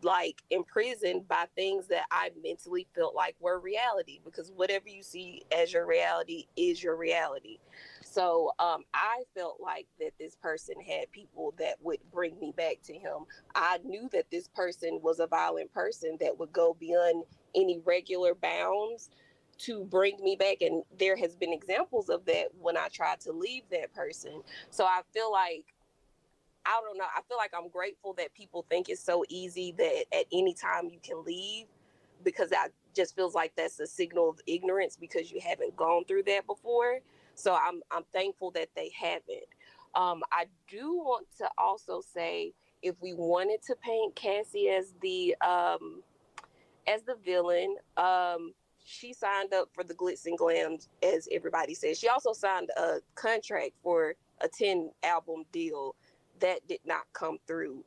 like imprisoned by things that I mentally felt like were reality, because whatever you see as your reality is your reality. So I felt like that this person had people that would bring me back to him. I knew that this person was a violent person that would go beyond any regular bounds to bring me back. And there has been examples of that when I tried to leave that person. So I feel like, I don't know. I feel like I'm grateful that people think it's so easy that at any time you can leave, because that just feels like that's a signal of ignorance because you haven't gone through that before. So I'm thankful that they haven't. I do want to also say, if we wanted to paint Cassie as the villain, she signed up for the glitz and glams, as everybody says. She also signed a contract for a 10-album deal that did not come through.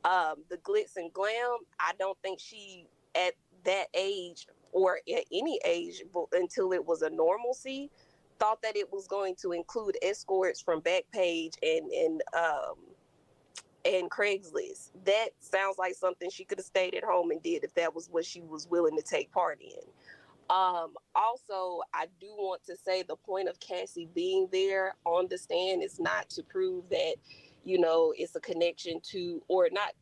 The glitz and glam, I don't think she, at that age or at any age until it was a normalcy, thought that it was going to include escorts from Backpage and Craigslist. That sounds like something she could have stayed at home and did if that was what she was willing to take part in. Also, I do want to say the point of Cassie being there on the stand is not to prove that, you know, it's a connection to, or not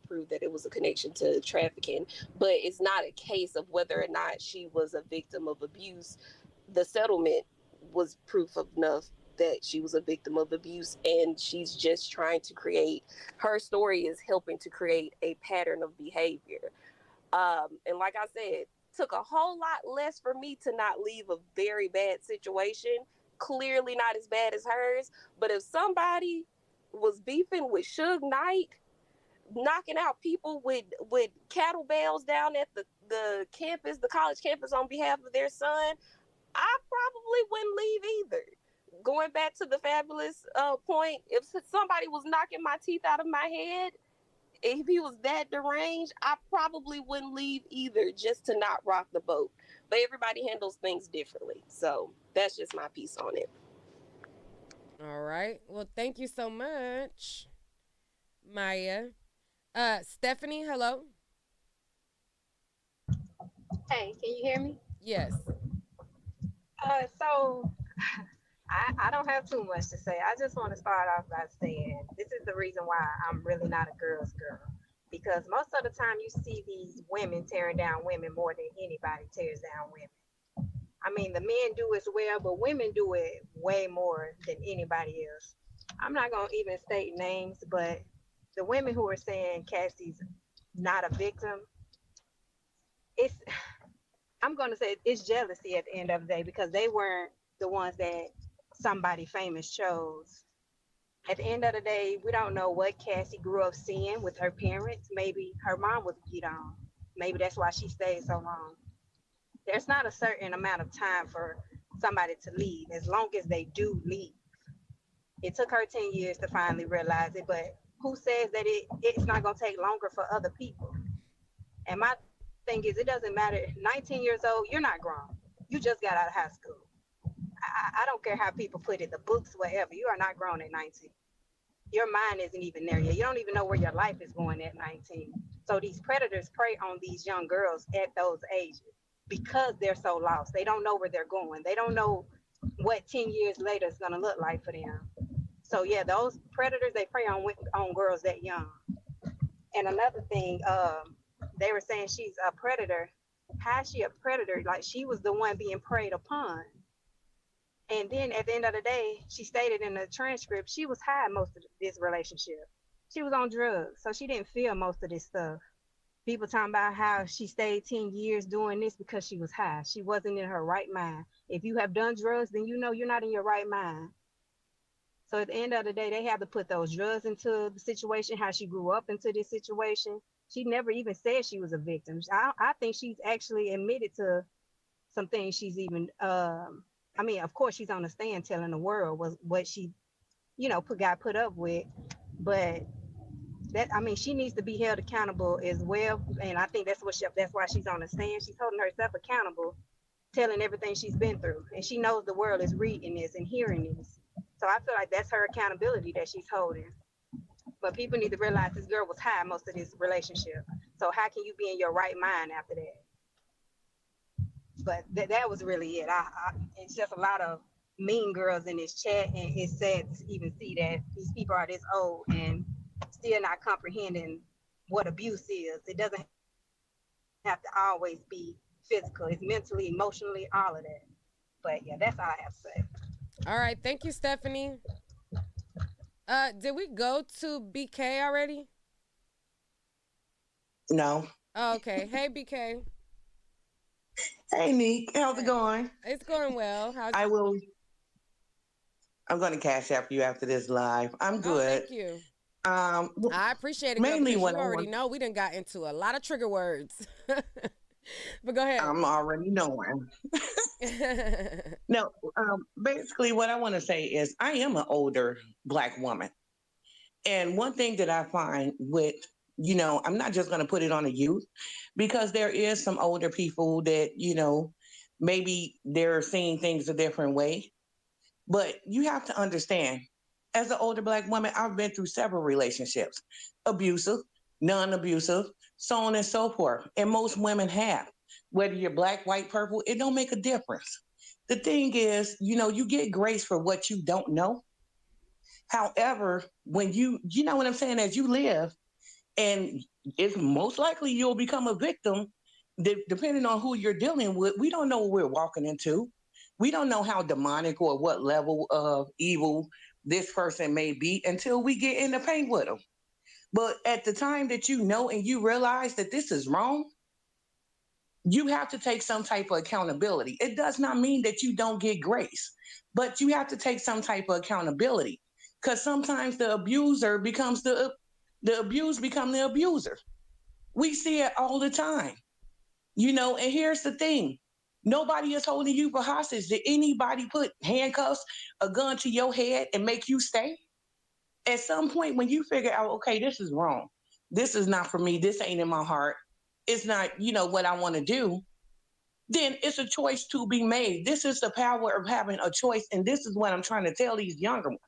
prove that it was a connection to trafficking, but it's not a case of whether or not she was a victim of abuse. The settlement was proof enough that she was a victim of abuse, and she's just trying to create, her story is helping to create a pattern of behavior. And like I said, took a whole lot less for me to not leave a very bad situation. Clearly not as bad as hers. But if somebody was beefing with Suge Knight, knocking out people with kettlebells down at the campus, the college campus, on behalf of their son, I probably wouldn't leave either. Going back to the Fabulous point, if somebody was knocking my teeth out of my head, if he was that deranged, I probably wouldn't leave either, just to not rock the boat. But everybody handles things differently. So that's just my piece on it. All right. Well, thank you so much, Maya. Stephanie, hello. Hey, can you hear me? Yes. So I don't have too much to say. I just want to start off by saying this is the reason why I'm really not a girl's girl. Because most of the time you see these women tearing down women more than anybody tears down women. I mean, the men do as well, but women do it way more than anybody else. I'm not going to even state names, but the women who are saying Cassie's not a victim, I'm going to say it's jealousy at the end of the day, because they weren't the ones that somebody famous chose. At the end of the day, we don't know what Cassie grew up seeing with her parents. Maybe her mom was beat on. Maybe that's why she stayed so long. There's not a certain amount of time for somebody to leave, as long as they do leave. It took her 10 years to finally realize it, but who says that it's not going to take longer for other people? And my thing is, it doesn't matter. 19 years old, you're not grown. You just got out of high school. I don't care how people put it, the books, whatever. You are not grown at 19. Your mind isn't even there yet. You don't even know where your life is going at 19. So these predators prey on these young girls at those ages because they're so lost. They don't know where they're going. They don't know what 10 years later is going to look like for them. So yeah, those predators, they prey on girls that young. And another thing, they were saying she's a predator. How is she a predator? Like, she was the one being preyed upon. And then at the end of the day, she stated in the transcript, she was high most of this relationship. She was on drugs, so she didn't feel most of this stuff. People talking about how she stayed 10 years doing this because she was high. She wasn't in her right mind. If you have done drugs, then you know you're not in your right mind. So at the end of the day, they have to put those drugs into the situation, how she grew up into this situation. She never even said she was a victim. I think she's actually admitted to some things she's even, I mean, of course, she's on the stand telling the world was what she, got put up with. But that, I mean, she needs to be held accountable as well. And I think that's why she's on the stand. She's holding herself accountable, telling everything she's been through. And she knows the world is reading this and hearing this. So I feel like that's her accountability that she's holding. But people need to realize this girl was high most of this relationship. So how can you be in your right mind after that? But that was really it. It's just a lot of mean girls in this chat, and it's sad to even see that these people are this old and still not comprehending what abuse is. It doesn't have to always be physical. It's mentally, emotionally, all of that. But yeah, that's all I have to say. All right, thank you, Stephanie. Did we go to BK already? No. Oh, okay. Hey, BK. Hey, Neek. How's it going? It's going well. I'm going to cash out you after this live. I'm good. Oh, thank you. I appreciate it. Mainly what you already know. We done got into a lot of trigger words. But go ahead. I'm already knowing. No, basically what I want to say is I am an older Black woman. And one thing that I find with, I'm not just going to put it on the youth, because there is some older people that, maybe they're seeing things a different way. But you have to understand, as an older Black woman, I've been through several relationships, abusive, non-abusive, so on and so forth. And most women have. Whether you're Black, white, purple, it don't make a difference. The thing is, you get grace for what you don't know. However, when you know what I'm saying, as you live, and it's most likely you'll become a victim, depending on who you're dealing with. We don't know what we're walking into. We don't know how demonic or what level of evil this person may be until we get in the paint with them. But at the time that you know and you realize that this is wrong, You have to take some type of accountability. It does not mean that you don't get grace, but you have to take some type of accountability, because sometimes the abuser becomes the abused become the abuser. We see it all the time, and here's the thing. Nobody is holding you for hostage. Did anybody put handcuffs, a gun to your head and make you stay? At some point when you figure out, okay, this is wrong. This is not for me. This ain't in my heart. It's not, what I want to do. Then it's a choice to be made. This is the power of having a choice. And this is what I'm trying to tell these younger ones.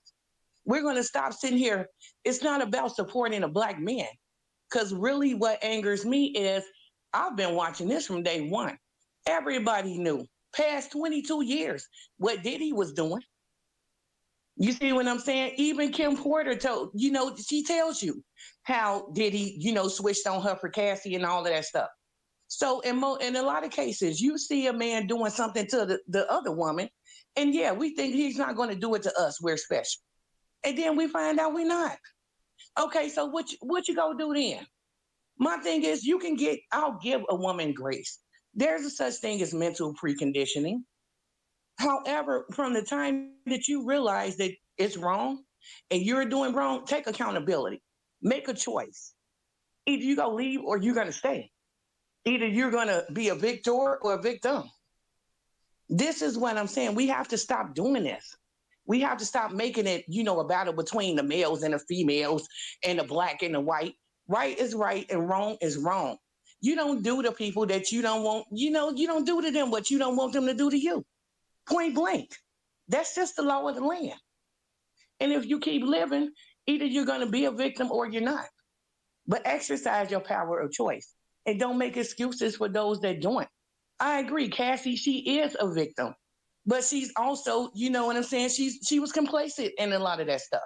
We're going to stop sitting here. It's not about supporting a Black man. Because really what angers me is I've been watching this from day one. Everybody knew past 22 years what Diddy was doing. You see what I'm saying? Even Kim Porter told, she tells you how Diddy, switched on her for Cassie and all of that stuff. So in a lot of cases, you see a man doing something to the other woman, and yeah, we think he's not going to do it to us. We're special. And then we find out we're not. Okay, so what you gonna do then? My thing is, I'll give a woman grace. There's a such thing as mental preconditioning. However, from the time that you realize that it's wrong and you're doing wrong, take accountability. Make a choice. Either you're going to leave or you're going to stay. Either you're going to be a victor or a victim. This is what I'm saying. We have to stop doing this. We have to stop making it, a battle between the males and the females and the Black and the white. Right is right and wrong is wrong. You don't do to people that you don't want, you don't do to them what you don't want them to do to you. Point blank. That's just the law of the land. And if you keep living, either you're going to be a victim or you're not. But exercise your power of choice and don't make excuses for those that don't. I agree. Cassie, she is a victim, but she's also, you know what I'm saying? She was complacent in a lot of that stuff.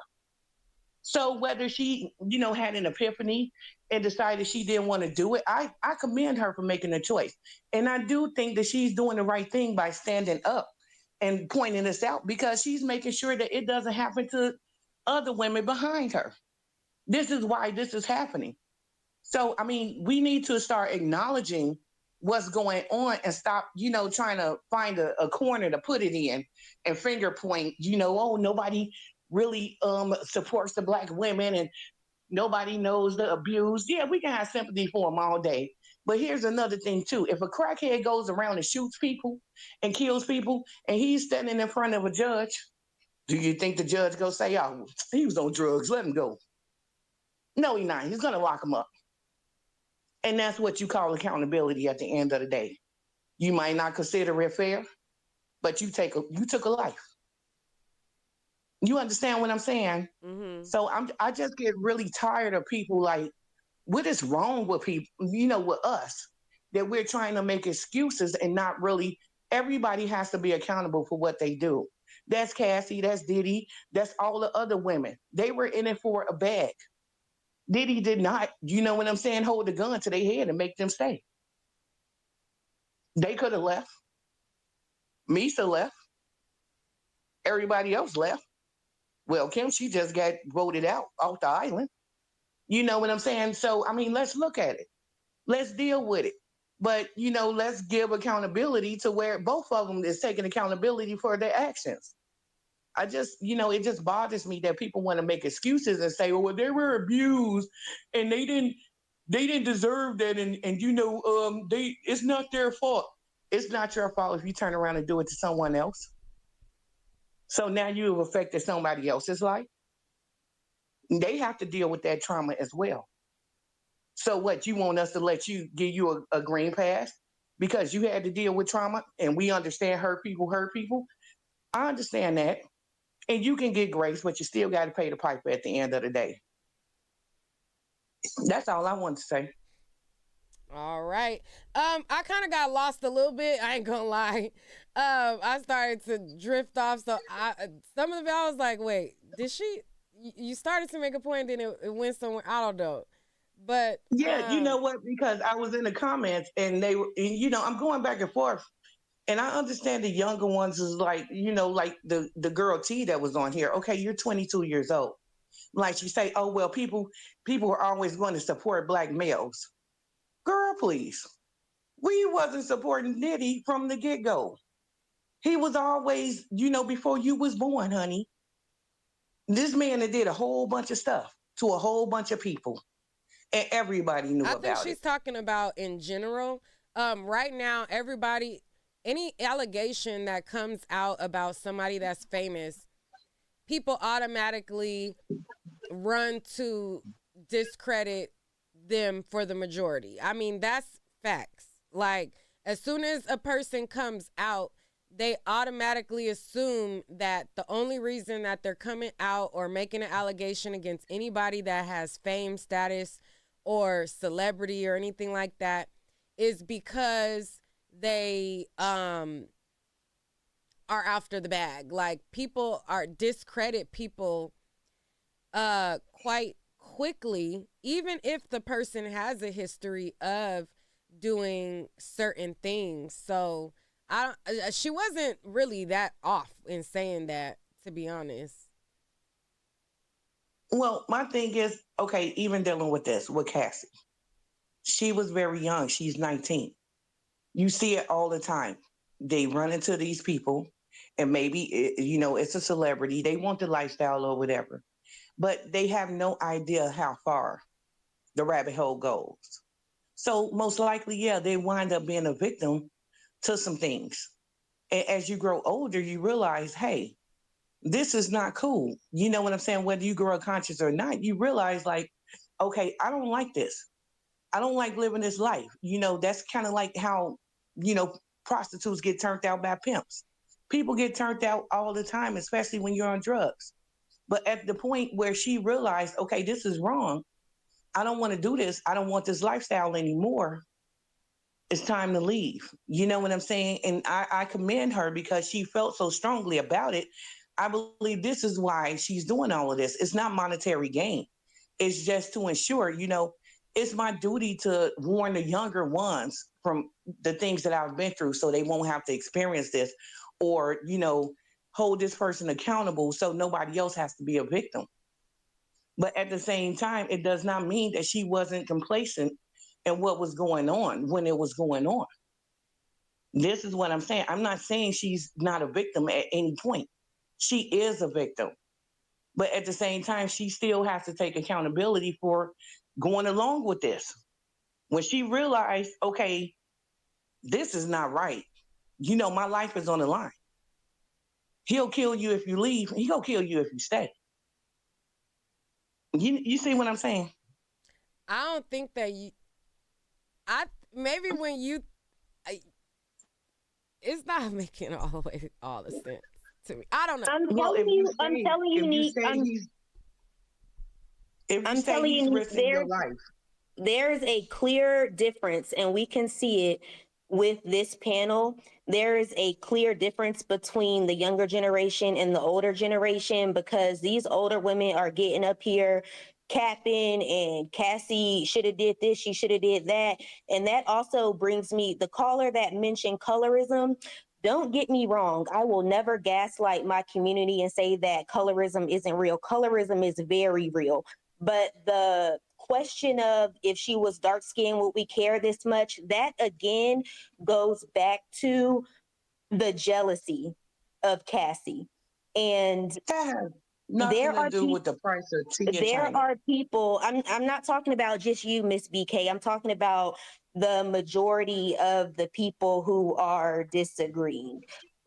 So whether she, had an epiphany and decided she didn't want to do it, I commend her for making a choice. And I do think that she's doing the right thing by standing up and pointing this out, because she's making sure that it doesn't happen to other women behind her. This is why this is happening. So, we need to start acknowledging what's going on and stop, trying to find a corner to put it in and finger point, oh, nobody really supports the Black women and nobody knows the abuse. Yeah, we can have sympathy for them all day. But here's another thing, too. If a crackhead goes around and shoots people and kills people and he's standing in front of a judge, do you think the judge going to say, oh, he was on drugs, let him go? No, he's not. He's going to lock him up. And that's what you call accountability at the end of the day. You might not consider it fair, but you took a life. You understand what I'm saying? Mm-hmm. So I just get really tired of people like, what is wrong with people, with us, that we're trying to make excuses and not really, everybody has to be accountable for what they do. That's Cassie, that's Diddy, that's all the other women. They were in it for a bag. Diddy did not, hold the gun to their head and make them stay. They could have left. Misa left. Everybody else left. Well, Kim, she just got voted out off the island. You know what I'm saying? So, let's look at it. Let's deal with it. But, let's give accountability to where both of them is taking accountability for their actions. I just, it just bothers me that people want to make excuses and say, well, they were abused and they didn't deserve that. And it's not their fault. It's not your fault if you turn around and do it to someone else. So now you've affected somebody else's life. They have to deal with that trauma as well. So what, you want us to give you a green pass because you had to deal with trauma and we understand hurt people. I understand that. And you can get grace, but you still got to pay the piper at the end of the day. That's all I want to say. All right. I kind of got lost a little bit. I ain't gonna lie. I started to drift off. So some of it I was like, wait, did she? You started to make a point, then it went somewhere. I don't know. But yeah, you know what? Because I was in the comments and they were, I'm going back and forth. And I understand the younger ones is like, like the girl T that was on here. Okay, you're 22 years old. Like she say, oh, well, people are always going to support Black males. Girl, please. We wasn't supporting Diddy from the get-go. He was always, before you was born, honey. This man that did a whole bunch of stuff to a whole bunch of people, and everybody knew I think about she's it. talking about in general. Right now, everybody, any allegation that comes out about somebody that's famous, people automatically run to discredit them for the majority. I mean, that's facts. Like, as soon as a person comes out, they automatically assume that the only reason that they're coming out or making an allegation against anybody that has fame, status, or celebrity or anything like that is because they are after the bag. Like, people are discredit people quite quickly, even if the person has a history of doing certain things. So she wasn't really that off in saying that, to be honest. Well, my thing is, okay, even dealing with this, with Cassie, she was very young. She's 19. You see it all the time. They run into these people, and maybe, it's a celebrity. They want the lifestyle or whatever, but they have no idea how far the rabbit hole goes. So most likely, yeah, they wind up being a victim to some things. And as you grow older, you realize, hey, this is not cool. You know what I'm saying? Whether you grow conscious or not, you realize, like, okay, I don't like this. I don't like living this life. That's kind of like how, prostitutes get turned out by pimps. People get turned out all the time, especially when you're on drugs. But at the point where she realized, okay, this is wrong. I don't want to do this. I don't want this lifestyle anymore. It's time to leave. You know what I'm saying? And I commend her because she felt so strongly about it. I believe this is why she's doing all of this. It's not monetary gain. It's just to ensure, it's my duty to warn the younger ones from the things that I've been through so they won't have to experience this, or, hold this person accountable so nobody else has to be a victim. But at the same time, it does not mean that she wasn't complacent in what was going on when it was going on. This is what I'm saying. I'm not saying she's not a victim at any point. She is a victim. But at the same time, she still has to take accountability for going along with this. When she realized, okay, this is not right. My life is on the line. He'll kill you if you leave. He'll kill you if you stay. You see what I'm saying? I don't think that maybe when it's not making all the sense to me. I don't know. I'm telling you, there's a clear difference, and we can see it with this panel. There is a clear difference between the younger generation and the older generation, because these older women are getting up here capping, and Cassie should have did this, she should have did that. And that also brings me, the caller that mentioned colorism, don't get me wrong, I will never gaslight my community and say that colorism isn't real. Colorism is very real. But the question of if she was dark skinned, would we care this much? That again goes back to the jealousy of Cassie. And nothing to do with the price of tea. There are people, I'm not talking about just you, Miss BK. I'm talking about the majority of the people who are disagreeing.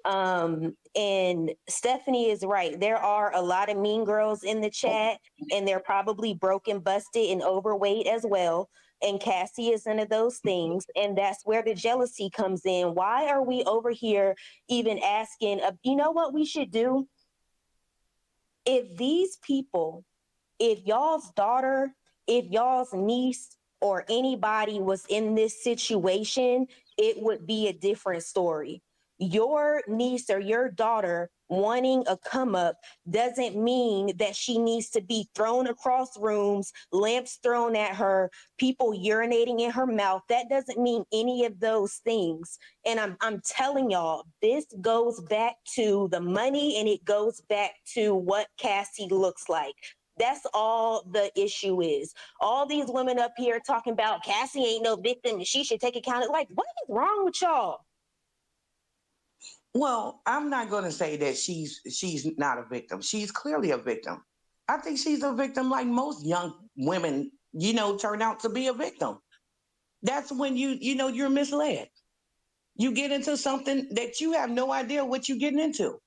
And Stephanie is right. There are a lot of mean girls in the chat, and they're probably broken, busted, and overweight as well. And Cassie is one of those things. And that's where the jealousy comes in. Why are we over here even asking, you know what we should do? If these people, if y'all's daughter, if y'all's niece, or anybody was in this situation, it would be a different story. Your niece or your daughter wanting a come up doesn't mean that she needs to be thrown across rooms, lamps thrown at her, people urinating in her mouth. That doesn't mean any of those things. And I'm telling y'all, this goes back to the money, and it goes back to what Cassie looks like. That's all the issue is. All these women up here talking about Cassie ain't no victim and she should take account. Like, what is wrong with y'all? Well, I'm not going to say that she's not a victim. She's clearly a victim. I think she's a victim like most young women, turn out to be a victim. That's when you're misled. You get into something that you have no idea what you're getting into.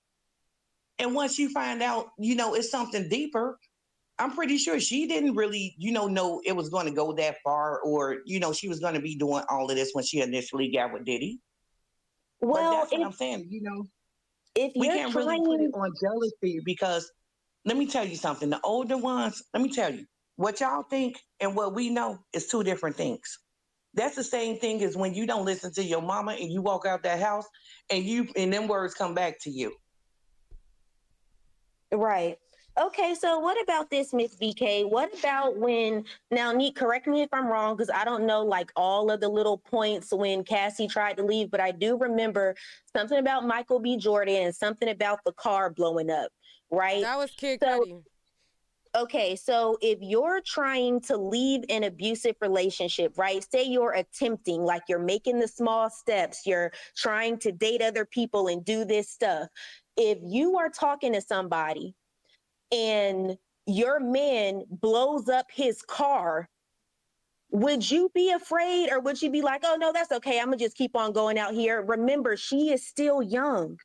And once you find out, it's something deeper, I'm pretty sure she didn't really, know it was going to go that far, or, she was going to be doing all of this when she initially got with Diddy. Well, but that's what I'm saying, if we can't really put it on jealousy, because let me tell you something. The older ones, let me tell you, what y'all think and what we know is two different things. That's the same thing as when you don't listen to your mama and you walk out that house and them words come back to you. Right. Okay, so what about this, Miss VK? What about when, now, Neat, correct me if I'm wrong, because I don't know like all of the little points when Cassie tried to leave, but I do remember something about Michael B. Jordan and something about the car blowing up, right? That was Kid Cudi. Okay, so if you're trying to leave an abusive relationship, right? Say you're attempting, like you're making the small steps, you're trying to date other people and do this stuff. If you are talking to somebody and your man blows up his car, would you be afraid, or would you be like, oh no, that's okay, I'm gonna just keep on going out here? Remember, she is still young.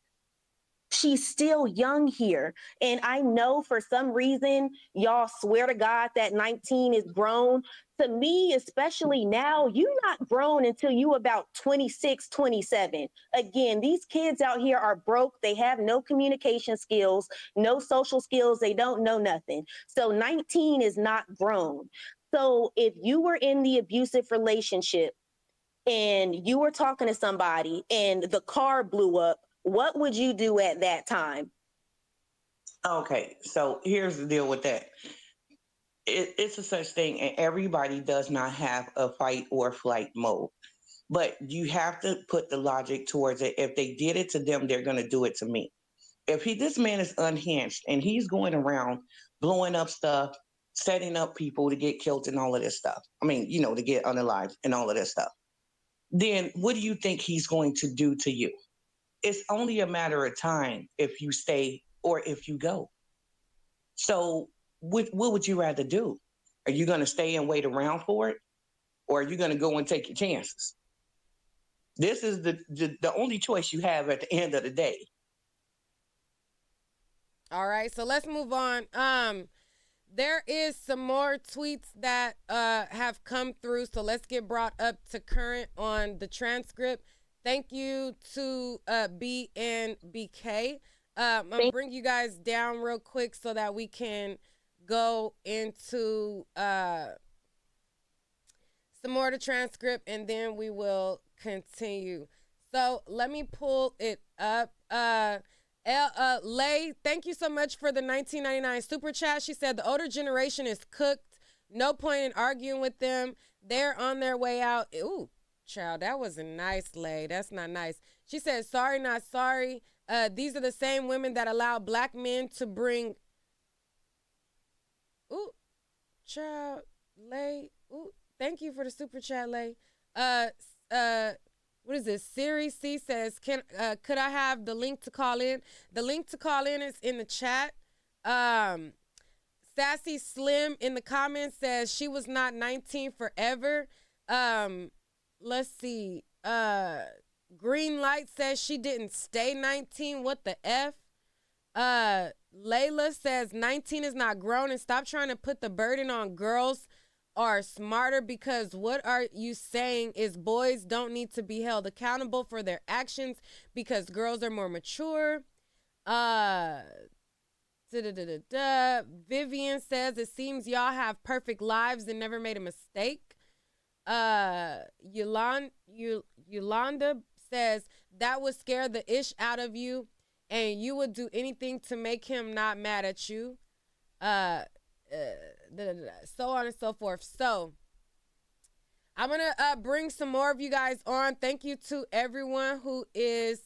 She's still young here. And I know for some reason, y'all swear to God that 19 is grown. To me, especially now, you're not grown until you about 26, 27. Again, these kids out here are broke. They have no communication skills, no social skills. They don't know nothing. So 19 is not grown. So if you were in the abusive relationship and you were talking to somebody and the car blew up, what would you do at that time? Okay, so here's the deal with that. It's a such thing, and everybody does not have a fight or flight mode. But you have to put the logic towards it. If they did it to them, they're going to do it to me. If this man is unhinged and he's going around blowing up stuff, setting up people to get killed and all of this stuff, I mean, to get unalived and all of this stuff, then what do you think he's going to do to you? It's only a matter of time if you stay or if you go. So what would you rather do? Are you going to stay and wait around for it? Or are you going to go and take your chances? This is the only choice you have at the end of the day. All right, so let's move on. There is some more tweets that have come through, so let's get brought up to current on the transcript. Thank you to BNBK. I'm going to bring you guys down real quick so that we can go into some more of the transcript, and then we will continue. So let me pull it up. Lay, thank you so much for the $19.99 super chat. She said the older generation is cooked. No point in arguing with them. They're on their way out. Ooh, child, that wasn't nice, Lay. That's not nice. She said, sorry, not sorry. These are the same women that allow black men to bring. Ooh, child, Lay. Ooh, thank you for the super chat, Lay. What is this? Siri C says, could I have the link to call in? The link to call in is in the chat. Sassy Slim in the comments says she was not 19 forever. Let's see. Green Light says she didn't stay 19. What the F? Layla says 19 is not grown, and stop trying to put the burden on girls are smarter, because what are you saying is boys don't need to be held accountable for their actions because girls are more mature. Vivian says it seems y'all have perfect lives and never made a mistake. Yolanda says that would scare the ish out of you and you would do anything to make him not mad at you. So on and so forth. So I'm gonna bring some more of you guys on. Thank you to everyone who is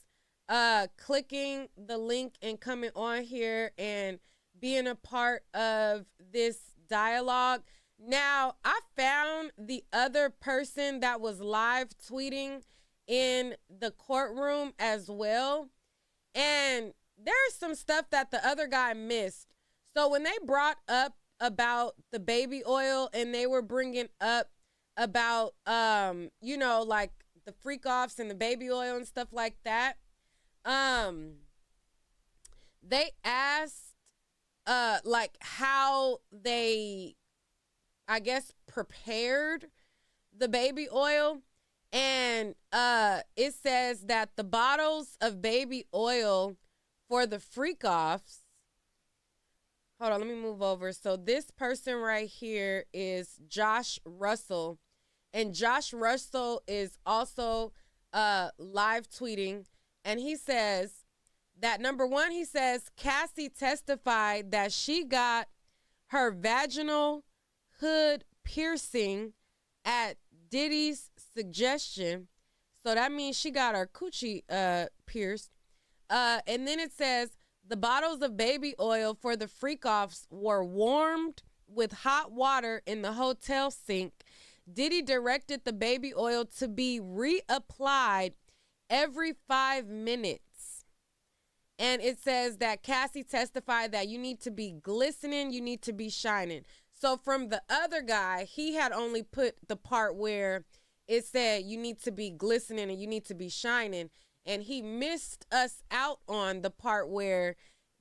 clicking the link and coming on here and being a part of this dialogue. Now, I found the other person that was live tweeting in the courtroom as well. And there's some stuff that the other guy missed. So when they brought up about the baby oil and they were bringing up about, like the freakoffs and the baby oil and stuff like that, they asked, like how they, I guess, prepared the baby oil. And it says that the bottles of baby oil for the freakoffs, hold on, let me move over. So this person right here is Josh Russell. And Josh Russell is also live tweeting. And he says that, number one, he says Cassie testified that she got her vaginal hood piercing at Diddy's suggestion. So that means she got her coochie pierced. And then it says the bottles of baby oil for the freakoffs were warmed with hot water in the hotel sink. Diddy directed the baby oil to be reapplied every 5 minutes. And it says that Cassie testified that you need to be glistening, you need to be shining. So from the other guy, he had only put the part where it said you need to be glistening and you need to be shining. And he missed us out on the part where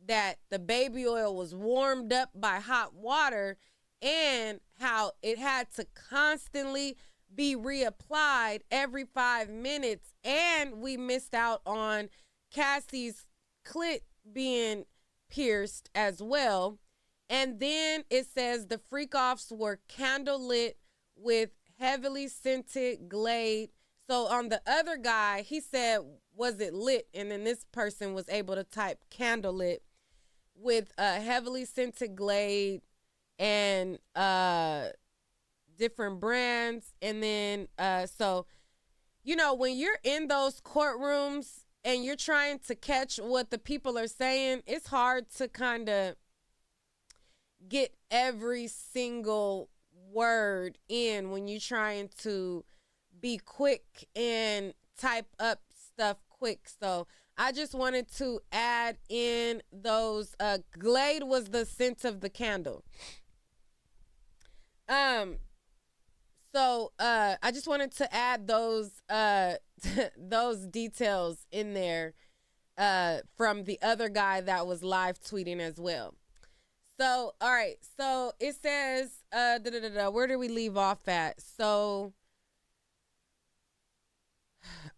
that the baby oil was warmed up by hot water and how it had to constantly be reapplied every 5 minutes. And we missed out on Cassie's clit being pierced as well. And then it says the freakoffs were candlelit with heavily scented Glade. So on the other guy, he said, was it lit? And then this person was able to type candlelit with heavily scented Glade and different brands. And then, so, when you're in those courtrooms and you're trying to catch what the people are saying, it's hard to kind of get every single word in when you're trying to be quick and type up stuff quick. So I just wanted to add in those. Glade was the scent of the candle. So I just wanted to add those those details in there from the other guy that was live tweeting as well. So, all right. So it says, where did we leave off at? So,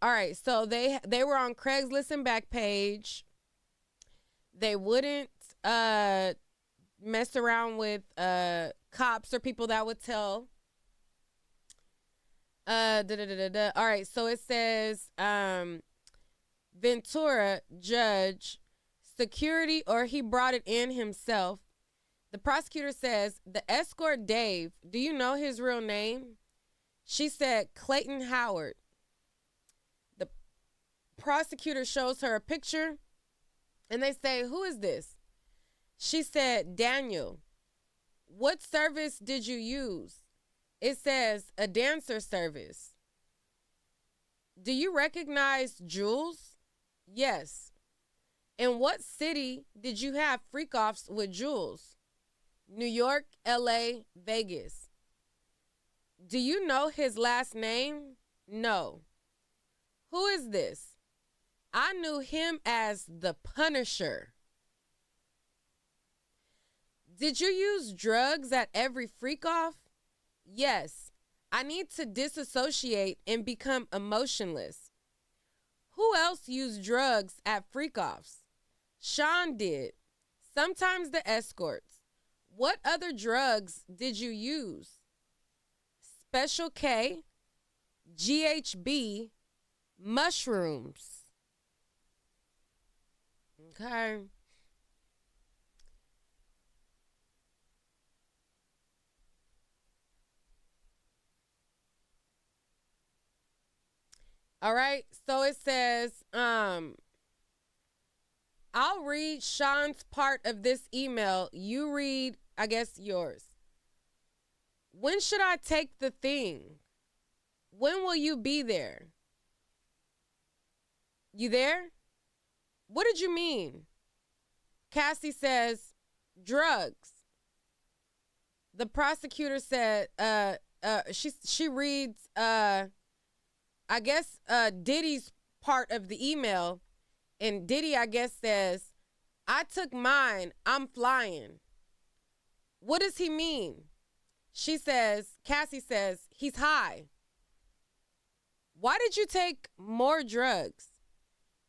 all right. So they were on Craigslist and Backpage. They wouldn't mess around with cops or people that would tell. All right. So it says, Ventura, judge, security, or he brought it in himself. The prosecutor says, the escort Dave, do you know his real name? She said, Clayton Howard. The prosecutor shows her a picture and they say, who is this? She said, Daniel. What service did you use? It says, a dancer service. Do you recognize Jules? Yes. In what city did you have freakoffs with Jules? New York, LA, Vegas. Do you know his last name? No. Who is this? I knew him as the Punisher. Did you use drugs at every freakoff? Yes. I need to disassociate and become emotionless. Who else used drugs at freakoffs? Sean did. Sometimes the escorts. What other drugs did you use? Special K, GHB, mushrooms. Okay. All right. So it says, I'll read Sean's part of this email. You read, I guess, yours. When should I take the thing? When will you be there? You there? What did you mean? Cassie says, drugs. The prosecutor said, she reads, I guess, Diddy's part of the email. And Diddy, I guess, says, I took mine. I'm flying. What does he mean? Cassie says, he's high. Why did you take more drugs?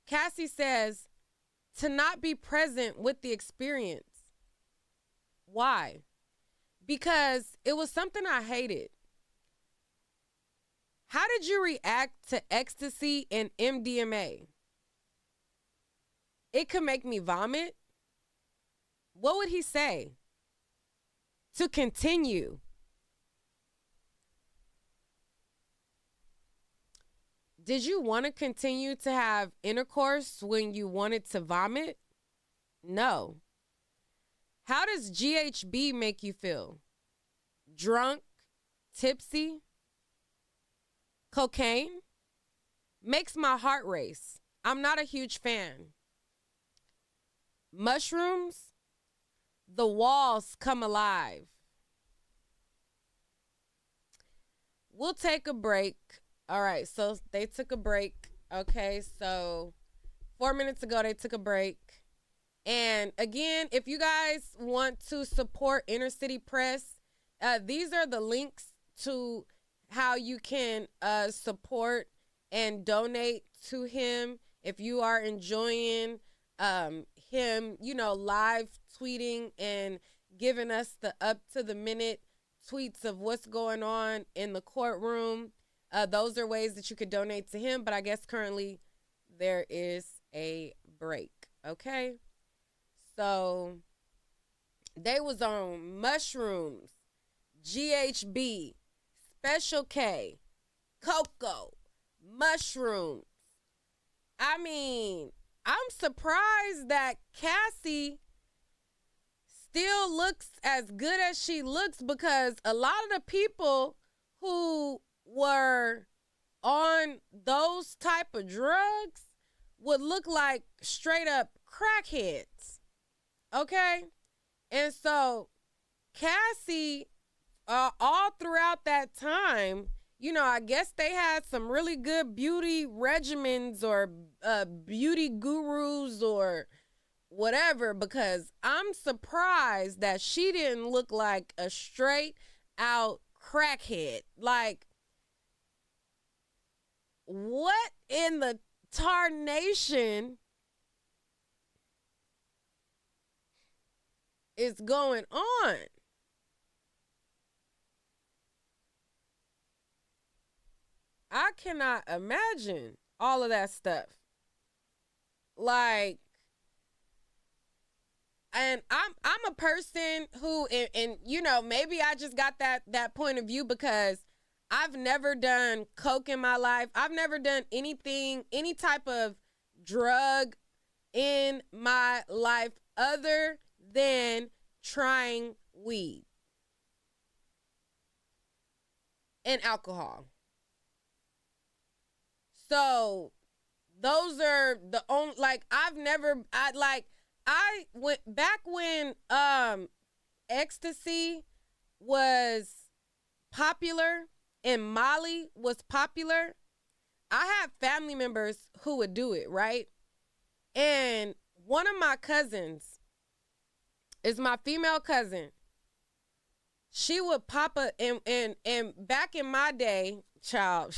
Cassie says, to not be present with the experience. Why? Because it was something I hated. How did you react to ecstasy and MDMA? It could make me vomit. What would he say? To continue. Did you want to continue to have intercourse when you wanted to vomit? No. How does GHB make you feel? Drunk? Tipsy? Cocaine? Makes my heart race. I'm not a huge fan. Mushrooms? The walls come alive. We'll take a break. All right, so they took a break. Okay, so 4 minutes ago they took a break. And again, if you guys want to support Inner City Press, these are the links to how you can support and donate to him if you are enjoying him, live tweeting and giving us the up-to-the-minute tweets of what's going on in the courtroom. Those are ways that you could donate to him, but I guess currently there is a break, okay? So they was on mushrooms, GHB, Special K, cocoa, mushrooms. I mean, I'm surprised that Cassie still looks as good as she looks, because a lot of the people who were on those type of drugs would look like straight up crackheads. Okay? And so Cassie, all throughout that time, I guess they had some really good beauty regimens or beauty gurus or whatever, because I'm surprised that she didn't look like a straight out crackhead. Like, what in the tarnation is going on? I cannot imagine all of that stuff. Like, and I'm a person who, and maybe I just got that point of view because I've never done coke in my life. I've never done anything, any type of drug in my life other than trying weed and alcohol. So those are the only, I went back when ecstasy was popular and Molly was popular. I had family members who would do it, right? And one of my cousins is my female cousin. She would pop a, and back in my day, child,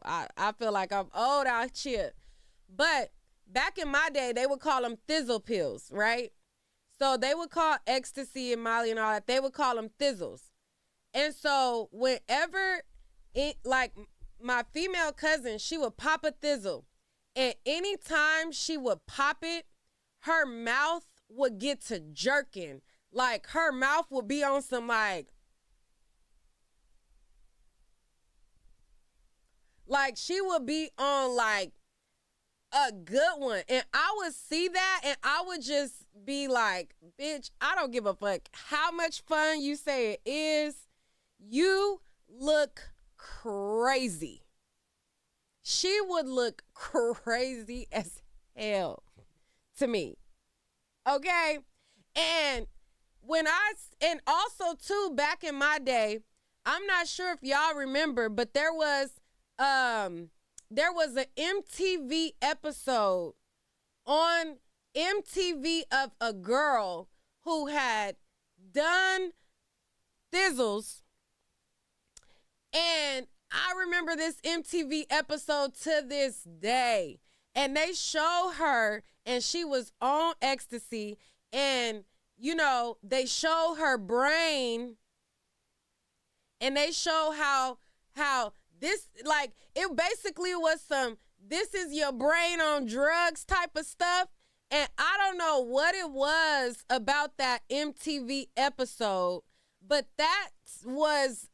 I feel like I'm old out here. But back in my day, they would call them thizzle pills, right? So they would call ecstasy and Molly and all that, they would call them thizzles. And so whenever my female cousin, she would pop a thizzle. And anytime she would pop it, her mouth would get to jerking. Like, her mouth would be on some like she would be on a good one. And I would see that and I would just be like, bitch, I don't give a fuck how much fun you say it is. You look crazy. She would look crazy as hell to me. Okay? And and also too, back in my day, I'm not sure if y'all remember, but there was an MTV episode on MTV of a girl who had done thizzles. And I remember this MTV episode to this day. And they show her and she was on ecstasy. And, you know, they show her brain. And they show how this, like, it basically was some, this is your brain on drugs type of stuff. And I don't know what it was about that MTV episode, but that was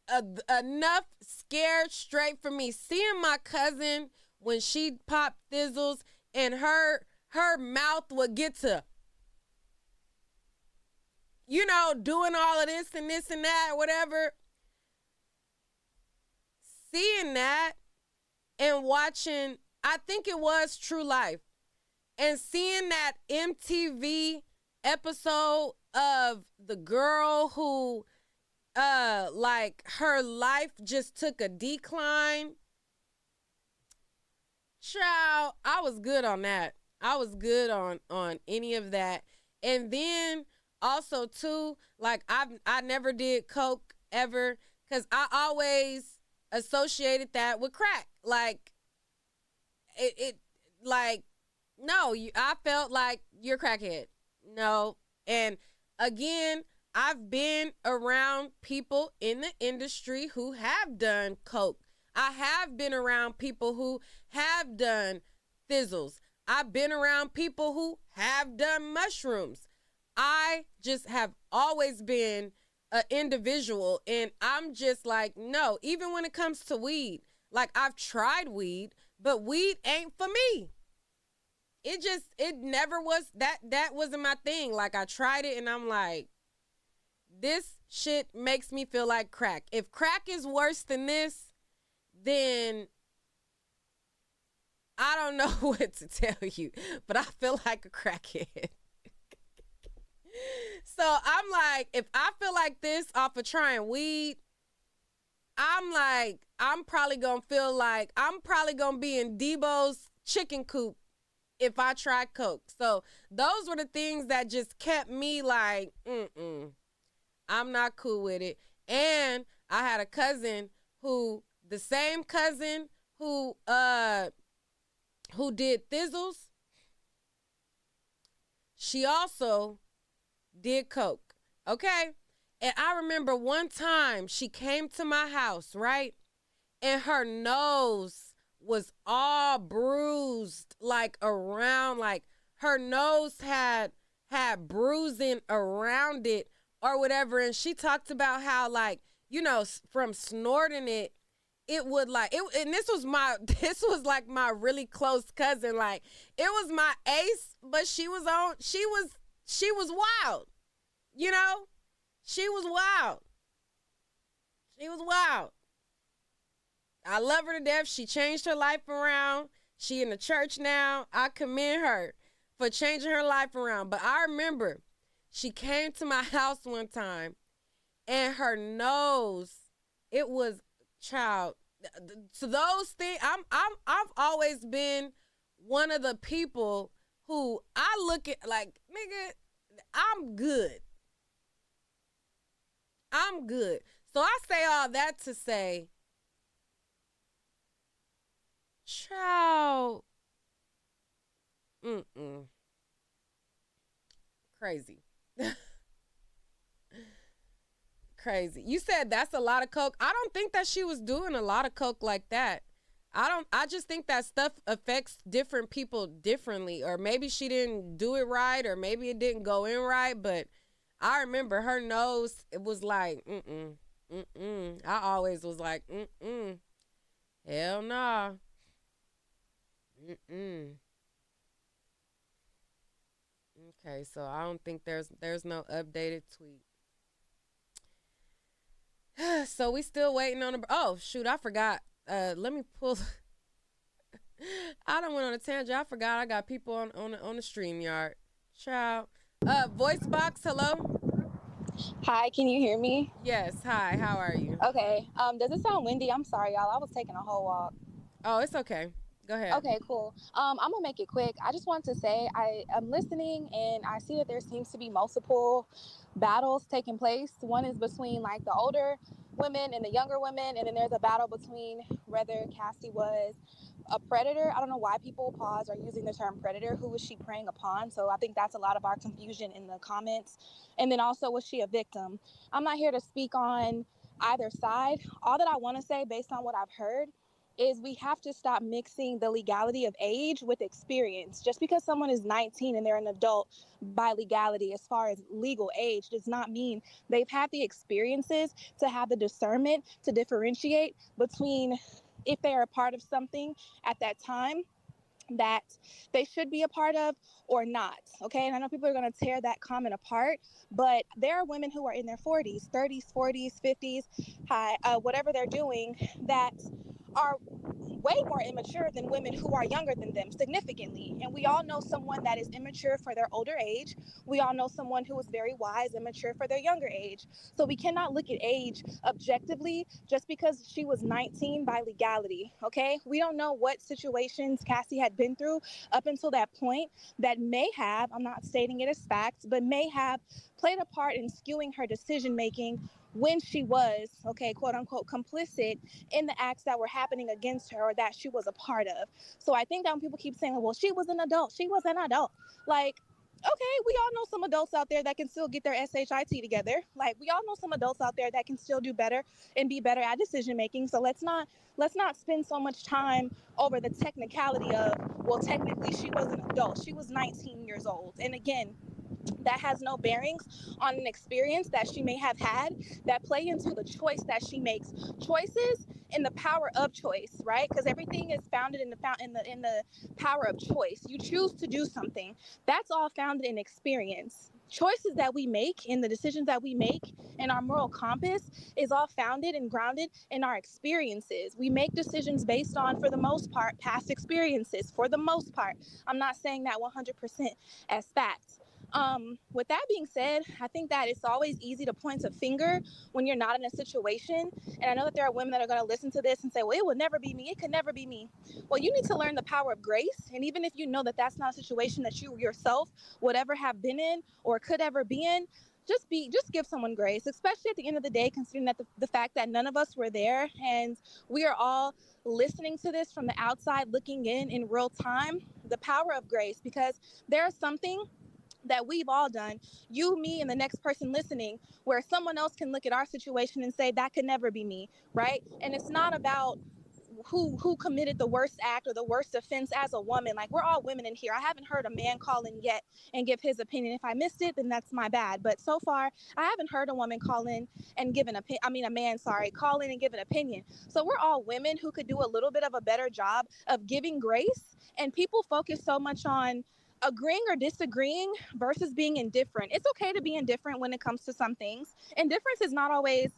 enough scared straight for me. Seeing my cousin when she popped thizzles and her mouth would get to, you know, doing all of this and that, whatever. Seeing that and watching, I think it was True Life, and seeing that MTV episode of the girl who, like, her life just took a decline. Child, I was good on that. I was good on any of that. And then also too, like, I never did coke ever because I always associated that with crack. Like, it like, no, I felt like you're crackhead. No. And again, I've been around people in the industry who have done coke. I have been around people who have done thizzles. I've been around people who have done mushrooms. I just have always been an individual, and I'm just like, no, even when it comes to weed, like, I've tried weed, but weed ain't for me. It never was, that wasn't my thing. Like, I tried it and I'm like, this shit makes me feel like crack. If crack is worse than this, then I don't know what to tell you, but I feel like a crackhead. So I'm like, if I feel like this off of trying weed, I'm like, I'm probably going to be in Debo's chicken coop if I try coke. So those were the things that just kept me like, I'm not cool with it. And I had a cousin the same cousin who did thizzles, she also did coke, okay? And I remember one time she came to my house, right? And her nose was all bruised, like, around, like, her nose had bruising around it or whatever. And she talked about how, like, you know, from snorting it, it would, like, and this was like my really close cousin. Like, it was my ace, but she was wild. You know? She was wild. She was wild. I love her to death. She changed her life around. She in the church now. I commend her for changing her life around. But I remember she came to my house one time and her nose, it was, child. So those things, I've always been one of the people who I look at like, nigga, I'm good. I'm good. So I say all that to say, child, crazy. Crazy. You said that's a lot of coke. I don't think that she was doing a lot of coke like that. I just think that stuff affects different people differently, or maybe she didn't do it right, or maybe it didn't go in right. But I remember her nose, it was like, I always was like, hell nah. Okay, so I don't think there's no updated tweet. So we still waiting on a. Oh shoot, I forgot. Let me pull. I don't went on a tangent. I forgot I got people on the stream yard. Ciao. Voice box. Hello. Hi, can you hear me? Yes. Hi. How are you? Okay. Does it sound windy? I'm sorry, y'all. I was taking a whole walk. Oh, it's okay. Go ahead. Okay, cool. I'm gonna make it quick. I just want to say I am listening and I see that there seems to be multiple battles taking place. One is between like the older women and the younger women, and then there's a battle between whether Cassie was a predator. I don't know why people pause or using the term predator. Who was she preying upon? So I think that's a lot of our confusion in the comments. And then also, was she a victim? I'm not here to speak on either side. All that I want to say based on what I've heard is we have to stop mixing the legality of age with experience. Just because someone is 19 and they're an adult by legality as far as legal age does not mean they've had the experiences to have the discernment to differentiate between if they're a part of something at that time that they should be a part of or not. Okay, and I know people are going to tear that comment apart, but there are women who are in their 40s, 30s, 40s, 50s, whatever they're doing, that are way more immature than women who are younger than them significantly. And we all know someone that is immature for their older age. We all know someone who is very wise and mature for their younger age. So we cannot look at age objectively just because she was 19 by legality. Okay, we don't know what situations Cassie had been through up until that point that may have, I'm not stating it as facts, but may have played a part in skewing her decision making when she was, okay, quote unquote, complicit in the acts that were happening against her or that she was a part of. So I think that when people keep saying, well, she was an adult, like, okay, we all know some adults out there that can still get their SHIT together. Like, we all know some adults out there that can still do better and be better at decision making. So let's not spend so much time over the technicality of, well, technically she was an adult. She was 19 years old. And again, that has no bearings on an experience that she may have had that play into the choice that she makes. Choices and the power of choice, right? Because everything is founded in the power of choice. You choose to do something. That's all founded in experience. Choices that we make and the decisions that we make and our moral compass is all founded and grounded in our experiences. We make decisions based on, for the most part, past experiences. For the most part, I'm not saying that 100% as facts. With that being said, I think that it's always easy to point a finger when you're not in a situation. And I know that there are women that are going to listen to this and say, well, it would never be me. It could never be me. Well, you need to learn the power of grace. And even if you know that that's not a situation that you yourself would ever have been in or could ever be in, just give someone grace, especially at the end of the day, considering that the fact that none of us were there and we are all listening to this from the outside, looking in real time, the power of grace, because there's something that we've all done, you, me, and the next person listening, where someone else can look at our situation and say, that could never be me, right? And it's not about who committed the worst act or the worst offense as a woman. Like, we're all women in here. I haven't heard a man call in yet and give his opinion. If I missed it, then that's my bad. But so far, I haven't heard a woman call in and give an opinion. I mean, a man, sorry, call in and give an opinion. So we're all women who could do a little bit of a better job of giving grace. And people focus so much on agreeing or disagreeing versus being indifferent. It's okay to be indifferent when it comes to some things. Indifference is not always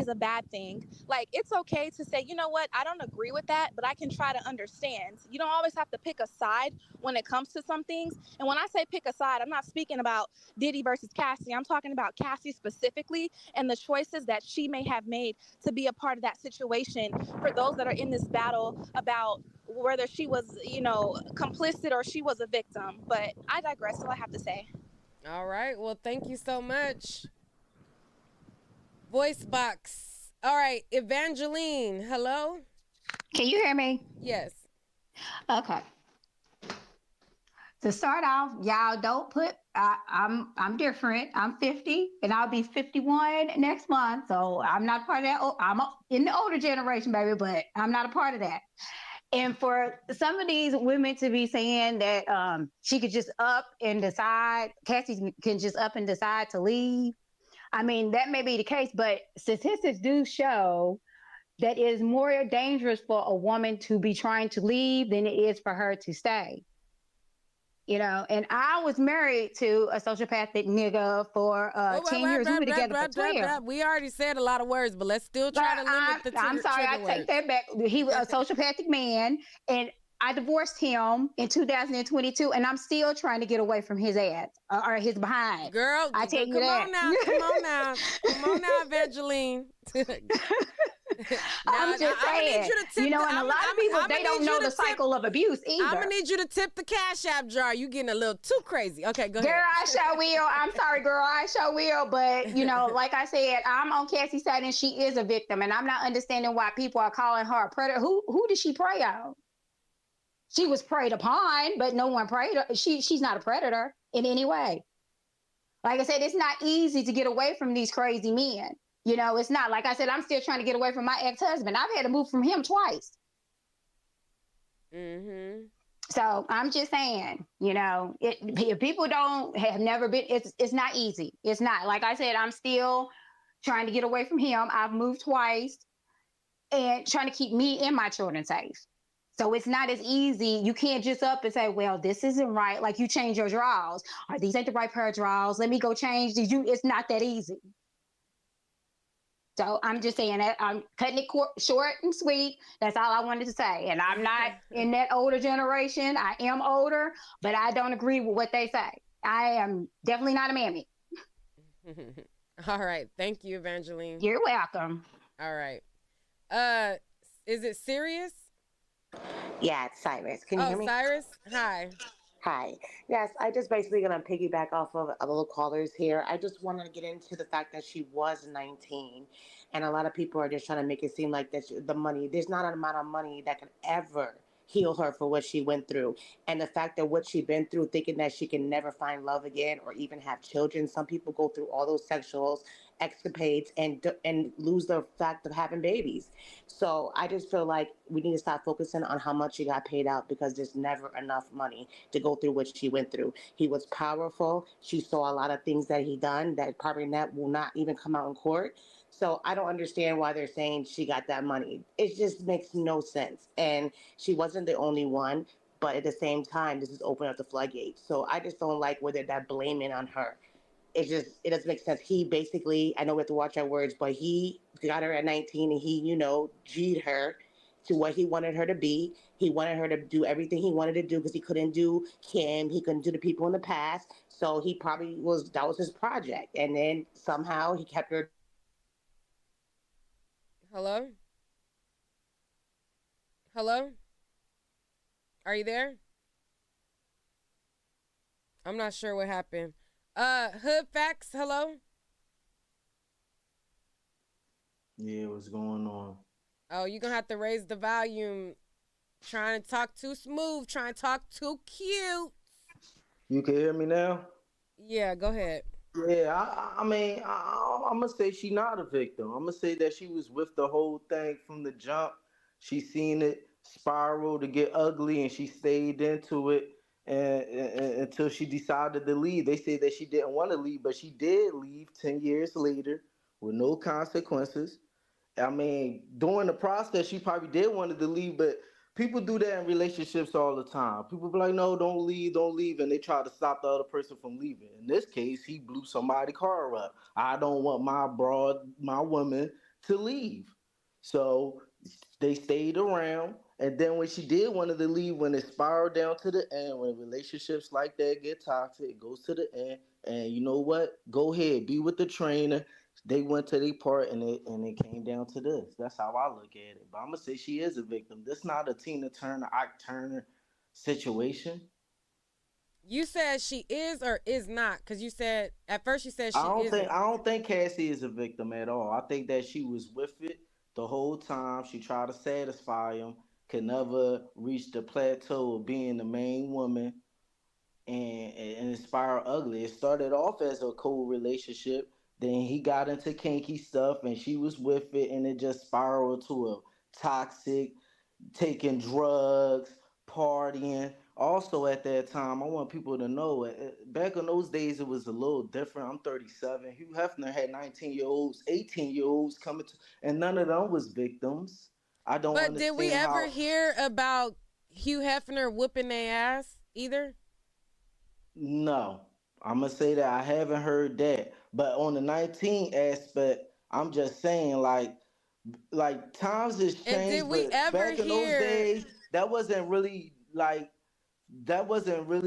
a bad thing. Like, it's okay to say, you know what, I don't agree with that, but I can try to understand. You don't always have to pick a side when it comes to some things. And when I say pick a side, I'm not speaking about Diddy versus Cassie. I'm talking about Cassie specifically and the choices that she may have made to be a part of that situation for those that are in this battle about whether she was, complicit or she was a victim. But I digress. That's all I have to say. All right. Well, thank you so much. Voice box. All right, Evangeline, hello? Can you hear me? Yes. Okay. To start off, y'all don't put, I'm different. I'm 50 and I'll be 51 next month. So I'm not part of that. I'm in the older generation, baby, but I'm not a part of that. And for some of these women to be saying that she could just up and decide, Cassie can just up and decide to leave. I mean, that may be the case, but statistics do show that it is more dangerous for a woman to be trying to leave than it is for her to stay. You know, and I was married to a sociopathic nigga for 10 years. We were together for 12. We already said a lot of words, but let's still try to limit the I'm sorry, I take that back. He was a sociopathic man, and I divorced him in 2022, and I'm still trying to get away from his ass or his behind. Girl, I tell you come that. on now, come on now, Evangeline. I'm just saying, you know, and a lot of people, they don't know the cycle of abuse either. I'm gonna need you to tip the Cash App jar. You getting a little too crazy. Okay, go ahead. Girl, I sure will. I'm sorry, girl, I sure will. But, you know, like I said, I'm on Cassie's side and she is a victim. And I'm not understanding why people are calling her a predator. Who did she prey on? She was preyed upon, but no one preyed. She's not a predator in any way. Like I said, it's not easy to get away from these crazy men. You know, it's not. Like I said, I'm still trying to get away from my ex-husband. I've had to move from him twice. Mm-hmm. So I'm just saying, you know, if people have never been, it's not easy. It's not. Like I said, I'm still trying to get away from him. I've moved twice and trying to keep me and my children safe. So it's not as easy. You can't just up and say, well, this isn't right. Like you change your drawers. Or these ain't the right pair of drawers. Let me go change these. It's not that easy. So I'm just saying that I'm cutting it short and sweet. That's all I wanted to say. And I'm not in that older generation. I am older, but I don't agree with what they say. I am definitely not a mammy. All right. Thank you, Evangeline. You're welcome. All right. Is it serious? Yeah, it's Cyrus. Can you hear me? Cyrus? Hi. Hi. Yes, I just basically going to piggyback off of a little callers here. I just wanted to get into the fact that she was 19, and a lot of people are just trying to make it seem like that the money, there's not an amount of money that can ever heal her for what she went through. And the fact that what she's been through, thinking that she can never find love again or even have children. Some people go through all those sexual escapades and lose the fact of having babies. So I just feel like we need to stop focusing on how much she got paid out, because there's never enough money to go through what she went through. He was powerful. She saw a lot of things that he done that probably will not even come out in court. So I don't understand why they're saying she got that money. It just makes no sense. And she wasn't the only one, but at the same time, this is opening up the floodgates. So I just don't like whether that blaming on her. It doesn't make sense. He basically, I know we have to watch our words, but he got her at 19 and he, G'd her to what he wanted her to be. He wanted her to do everything he wanted to do because he couldn't do Kim. He couldn't do the people in the past. So he probably that was his project. And then somehow he kept her. Hello? Hello? Are you there? I'm not sure what happened. Hood Facts, hello? Yeah, what's going on? Oh, you're gonna have to raise the volume. Trying to talk too smooth, trying to talk too cute. You can hear me now? Yeah, go ahead. Yeah, I mean, I'm going to say she's not a victim. I'm going to say that she was with the whole thing from the jump. She seen it spiral to get ugly, and she stayed into it and until she decided to leave. They say that she didn't want to leave, but she did leave 10 years later with no consequences. I mean, during the process, she probably did wanted to leave, but people do that in relationships all the time. People be like, no, don't leave, and they try to stop the other person from leaving. In this case, he blew somebody's car up. I don't want my woman to leave. So they stayed around, and then when she did want to leave, when it spiraled down to the end, when relationships like that get toxic, it goes to the end, and you know what? Go ahead, be with the trainer. They went to their part, and it came down to this. That's how I look at it. But I'm gonna say she is a victim. This not a Tina Turner, Ike Turner situation. You said she is or is not, because you said at first you said she isn't. I don't think Cassie is a victim at all. I think that she was with it the whole time. She tried to satisfy him, could never reach the plateau of being the main woman, and it spiraled ugly. It started off as a cool relationship. Then he got into kinky stuff and she was with it, and it just spiraled to a toxic, taking drugs, partying. Also at that time, I want people to know, back in those days, it was a little different. I'm 37. Hugh Hefner had 19-year-olds, 18-year-olds coming to, and none of them was victims. I don't understand. But did we ever hear about Hugh Hefner whooping their ass either? No, I'm gonna say that I haven't heard that. But on the 19 aspect, I'm just saying like times has And did changed, we but ever back in those hear? days, that wasn't really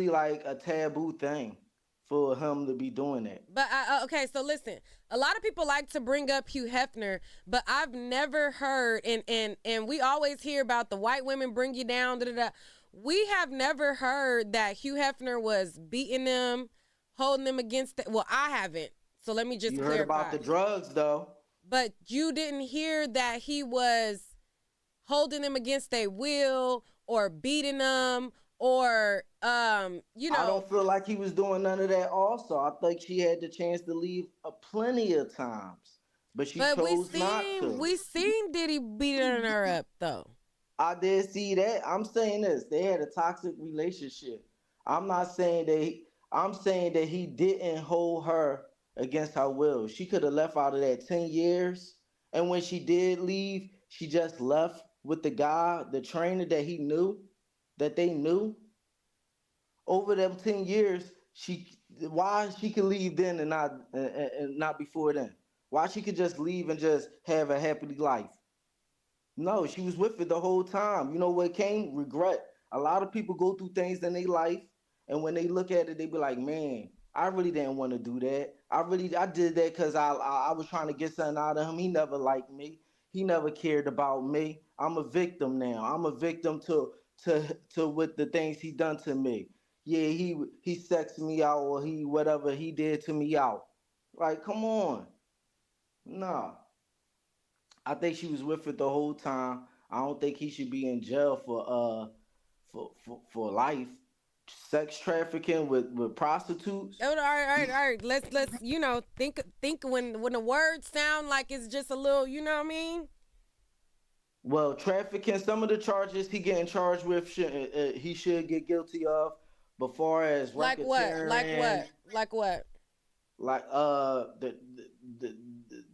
like a taboo thing for him to be doing that. But okay, so listen. A lot of people like to bring up Hugh Hefner, but I've never heard, and we always hear about the white women bring you down. Da, da, da. We have never heard that Hugh Hefner was beating them, holding them against. Well, I haven't. So let me just You heard about clarify. the drugs though. But you didn't hear that he was holding them against their will or beating them or I don't feel like he was doing none of that also. I think she had the chance to leave plenty of times, but she but chose not to. we seen Diddy beating her up though. I did see that. I'm saying this. They had a toxic relationship. I'm not saying that I'm saying that he didn't hold her against her will. She could have left out of that 10 years. And when she did leave, she just left with the guy, the trainer that he knew, that they knew. Over them 10 years, why she could leave then and not before then? Why she could just leave and just have a happy life? No, she was with it the whole time. You know what came? Regret. A lot of people go through things in their life, and when they look at it, they be like, "Man, I really didn't want to do that. I did that because I was trying to get something out of him. He never liked me. He never cared about me. I'm a victim now. I'm a victim to with the things he done to me. Yeah, he sexed me out or he whatever he did to me out. Like, come on, nah." I think she was with it the whole time. I don't think he should be in jail for life. Sex trafficking with prostitutes. All right. Let's think when the words sound like it's just a little, you know what I mean? Well, trafficking, some of the charges he getting charged with, he should get guilty of. But far as Like what? Like what? Like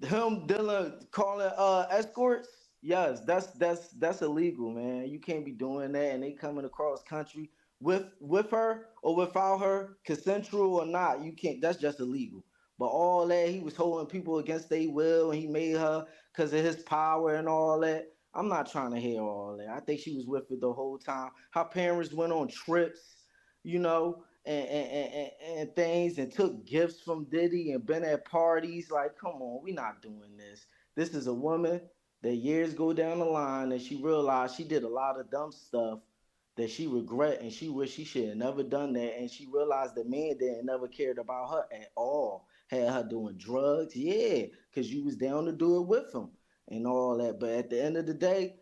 him dealing calling escorts. Yes, that's illegal, man. You can't be doing that, and they coming across country with her or without her, consensual or not. You can't. That's just illegal. But all that, he was holding people against their will, and he made her because of his power and all that. I'm not trying to hear all that. I think she was with it the whole time. Her parents went on trips, you know, and things, and took gifts from Diddy and been at parties. Like, come on, we not doing this. This is a woman that years go down the line and she realized she did a lot of dumb stuff that she regret and she wish she should have never done that. And she realized the man didn't never cared about her at all. Had her doing drugs, yeah, because you was down to do it with him and all that. But at the end of the day,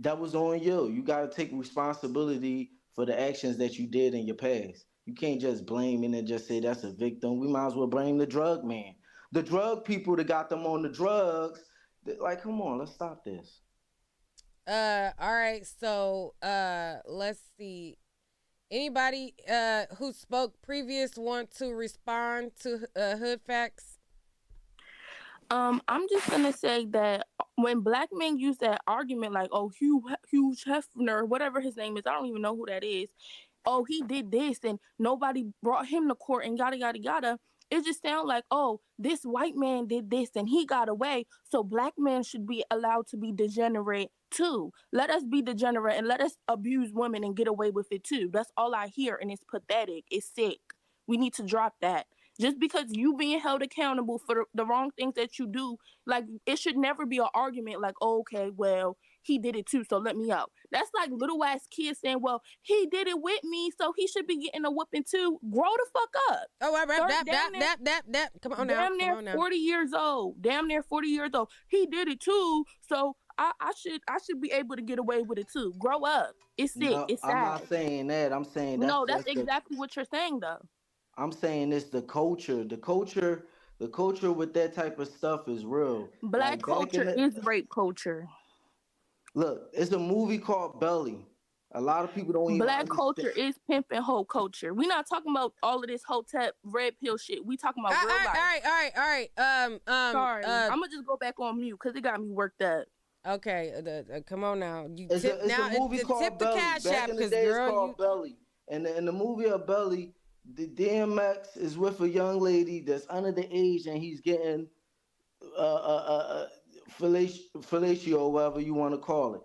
that was on you. You got to take responsibility for the actions that you did in your past. You can't just blame it and just say that's a victim. We might as well blame the drug man. The drug people that got them on the drugs, like, come on, let's stop this. All right, so let's see. Anybody who spoke previous want to respond to Hood Facts? I'm just gonna say that when black men use that argument, like, oh, Hugh Hefner, whatever his name is, I don't even know who that is. Oh, he did this and nobody brought him to court and yada yada yada. It just sounds like, oh, this white man did this and he got away, so black men should be allowed to be degenerate too. Let us be degenerate and let us abuse women and get away with it too. That's all I hear, and it's pathetic. It's sick. We need to drop that. Just because you being held accountable for the wrong things that you do, like, it should never be an argument like, oh, okay, well, he did it too, so let me out. That's like little ass kids saying, well, he did it with me, so he should be getting a whooping too. Grow the fuck up. Oh, all right, that. Come on now. Damn near 40 years old. Damn near 40 years old. He did it too, so I should be able to get away with it too. Grow up. It's sick. No, it's sad. I'm not saying that. I'm saying that's exactly what you're saying though. I'm saying it's the culture. The culture with that type of stuff is real. Black culture is rape culture. Look, it's a movie called Belly. A lot of people don't even Black understand. culture is pimp and hoe culture. We're not talking about all of this hotep red pill shit. We talking about real life. All right. Sorry, I'm gonna just go back on mute because it got me worked up. Okay, come on now. It's a movie called tip Belly. the cash Back app in the because day, it's girl, called Belly. And in the movie of Belly, the DMX is with a young lady that's under the age, and he's getting fellatio, or whatever you want to call it.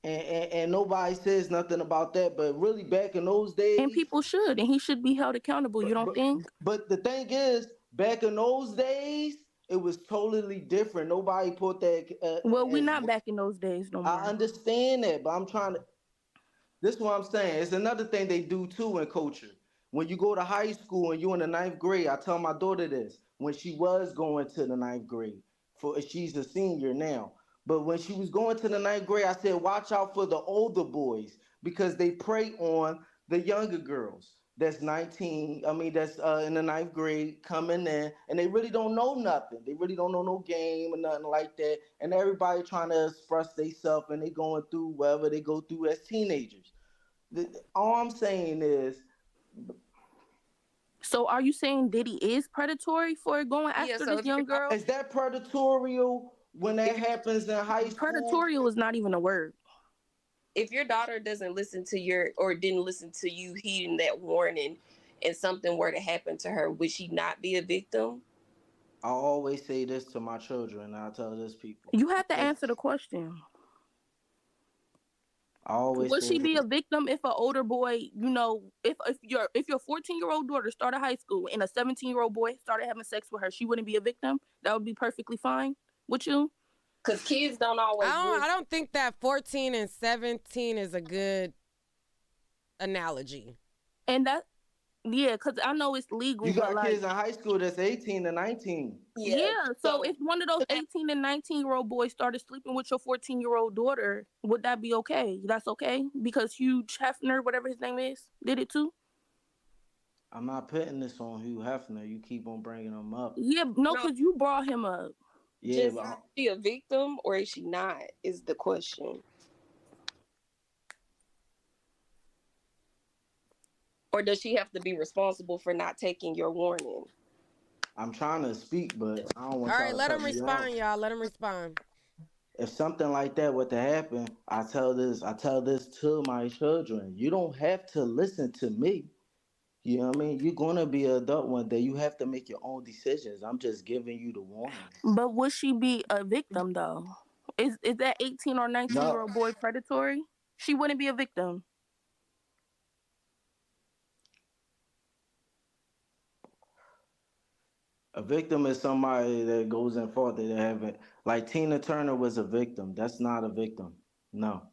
And nobody says nothing about that. But really, back in those days, and people should, and he should be held accountable. You don't think? But the thing is, back in those days, it was totally different. Nobody put that. Well, we're not back in those days no more. I understand that, but I'm trying to. This is what I'm saying. It's another thing they do too in culture. When you go to high school and you're in the 9th grade, I tell my daughter this when she was going to the 9th grade. She's a senior now. But when she was going to the 9th grade, I said, watch out for the older boys because they prey on the younger girls. That's 19, that's in the 9th grade coming in, and they really don't know nothing. They really don't know no game or nothing like that. And everybody trying to express themselves, and they going through whatever they go through as teenagers. All I'm saying is. So are you saying Diddy is predatory for going after this young girl? Is that predatorial when that happens in high school? Predatorial is not even a word. If your daughter doesn't listen to didn't listen to you heeding that warning and something were to happen to her, would she not be a victim? I always say this to my children, and I tell this people. You have to answer the question. I always would she be a victim if an older boy, if your 14-year-old daughter started high school and a 17-year-old boy started having sex with her, she wouldn't be a victim? That would be perfectly fine with you? Because kids don't always. I don't think that 14 and 17 is a good analogy. And because I know it's legal. You got kids in high school that's 18 to 19. Yeah. So if one of those 18 and 19-year-old boys started sleeping with your 14-year-old daughter, would that be okay? That's okay? Because Hugh Hefner, whatever his name is, did it too? I'm not putting this on Hugh Hefner. You keep on bringing him up. Yeah, no, because you brought him up. Yeah, is she a victim or is she not? Is the question. Or does she have to be responsible for not taking your warning? I'm trying to speak, but I don't want. All right, let him respond, y'all. Let him respond. If something like that were to happen, I tell this to my children. You don't have to listen to me. You know what I mean? You're going to be an adult one day. You have to make your own decisions. I'm just giving you the warning. But would she be a victim, though? Is that 18 or 19-year-old boy predatory? She wouldn't be a victim. A victim is somebody that goes in fault that they haven't. Like Tina Turner was a victim. That's not a victim. No.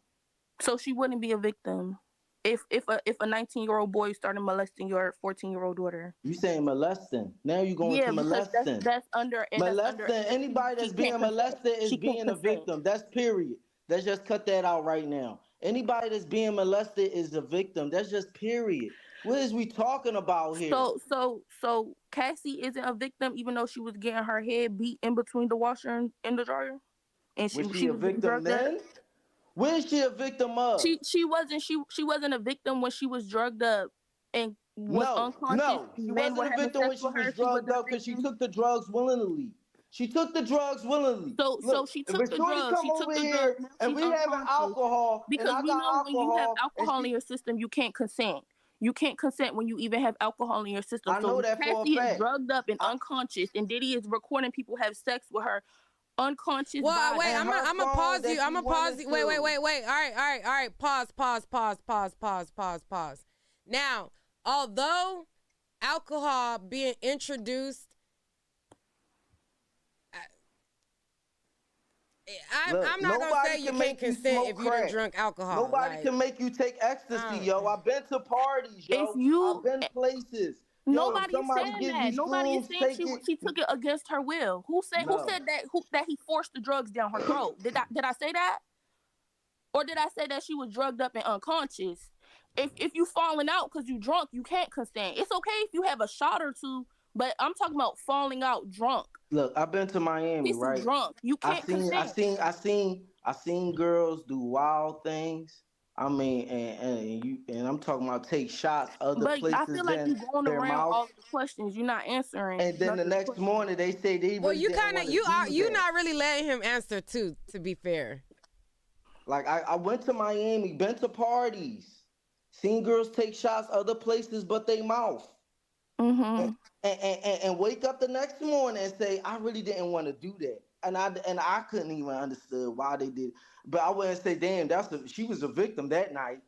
So she wouldn't be a victim if a 19-year-old boy started molesting your 14-year-old daughter. You saying molesting? Now you're going to molesting. That's under molesting. Anybody that's being molested is being a victim. That's period. Let's just cut that out right now. Anybody that's being molested is a victim. That's just period. What is we talking about here? So Cassie isn't a victim, even though she was getting her head beat in between the washer and the dryer. And was she a victim then? When is she a victim of? She wasn't a victim when she was drugged up and was unconscious. No, she wasn't a victim when she was drugged up because she took the drugs willingly. She took the drugs willingly. So she took the drugs. She took the drugs. And we having alcohol. Because we know when you have alcohol in your system, you can't consent. You can't consent when you even have alcohol in your system. I know that for a fact. Cassie is drugged up and unconscious, and Diddy is recording people have sex with her unconscious. Well, wait, I'm gonna pause you. I'm gonna pause you. Wait. All right. Pause. Now, although alcohol being introduced, I'm not gonna say you can't consent if you done drunk alcohol. Nobody can make you take ecstasy, yo. I've been to parties, yo. I've been places. Nobody's saying that. Nobody's saying she took it against her will. Who said that he forced the drugs down her throat? Did I say that? Or did I say that she was drugged up and unconscious? If you falling out because you drunk, you can't consent. It's okay if you have a shot or two, but I'm talking about falling out drunk. Look, I've been to Miami, right? Drunk. You can't consent. I seen girls do wild things. I mean, and I'm talking about take shots other places. But I feel like you're going around all the questions. You're not answering. And then the next morning they say they. Well, you kind of you not really letting him answer too. To be fair. Like I went to Miami, been to parties, Seen girls take shots other places but they mouth. Mm-hmm. And wake up the next morning and say, I really didn't want to do that. And I couldn't even understand why they did. But I wouldn't say, damn, she was a victim that night.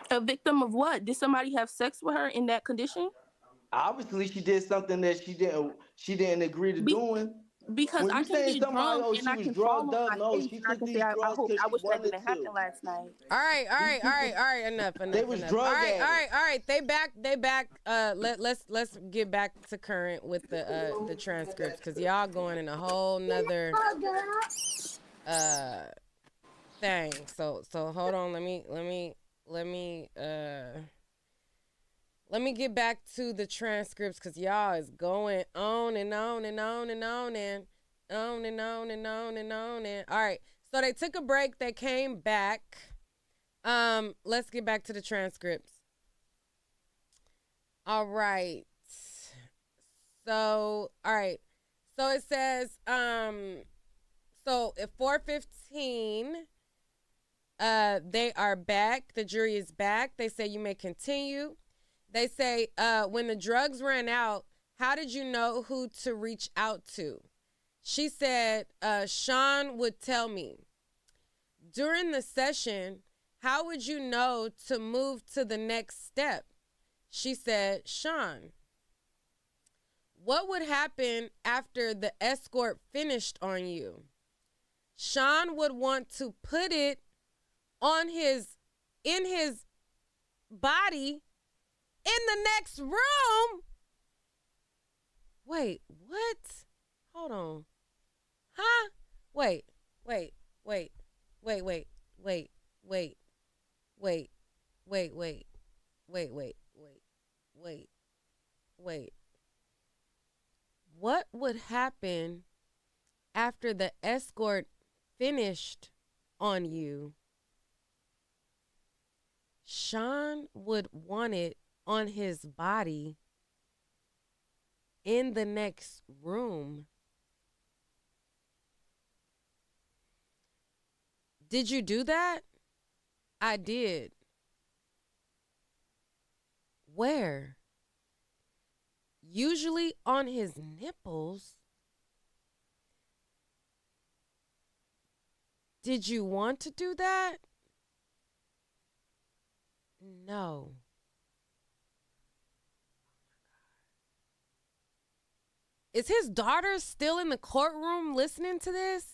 A victim of what? Did somebody have sex with her in that condition? Obviously, she did something that she didn't agree to doing. Because When I you can saying be somebody, drunk oh, and she I was can fall drugged on up, my no, face she and I took can say these I drugs hope because I she wish that wanted didn't to. happen last night. All right. Enough. They was drug addicts. All right. They back. Let's get back to current with the transcripts, because y'all going in a whole nother thing. So hold on. Let me get back to the transcripts, because y'all is going on and on and on and on and on and on and on and on and. All right. So they took a break. They came back. Let's get back to the transcripts. All right. So it says, so at 4:15, they are back. The jury is back. They say you may continue. They say, when the drugs ran out, how did you know who to reach out to? She said, Sean would tell me. During the session, how would you know to move to the next step? She said, Sean. What would happen after the escort finished on you? Sean would want to put it in his body in the next room. Wait, what? Hold on. Huh? Wait. What would happen after the escort finished on you? Sean would want it on his body in the next room. Did you do that? I did. Where? Usually on his nipples. Did you want to do that? No. Is his daughter still in the courtroom listening to this?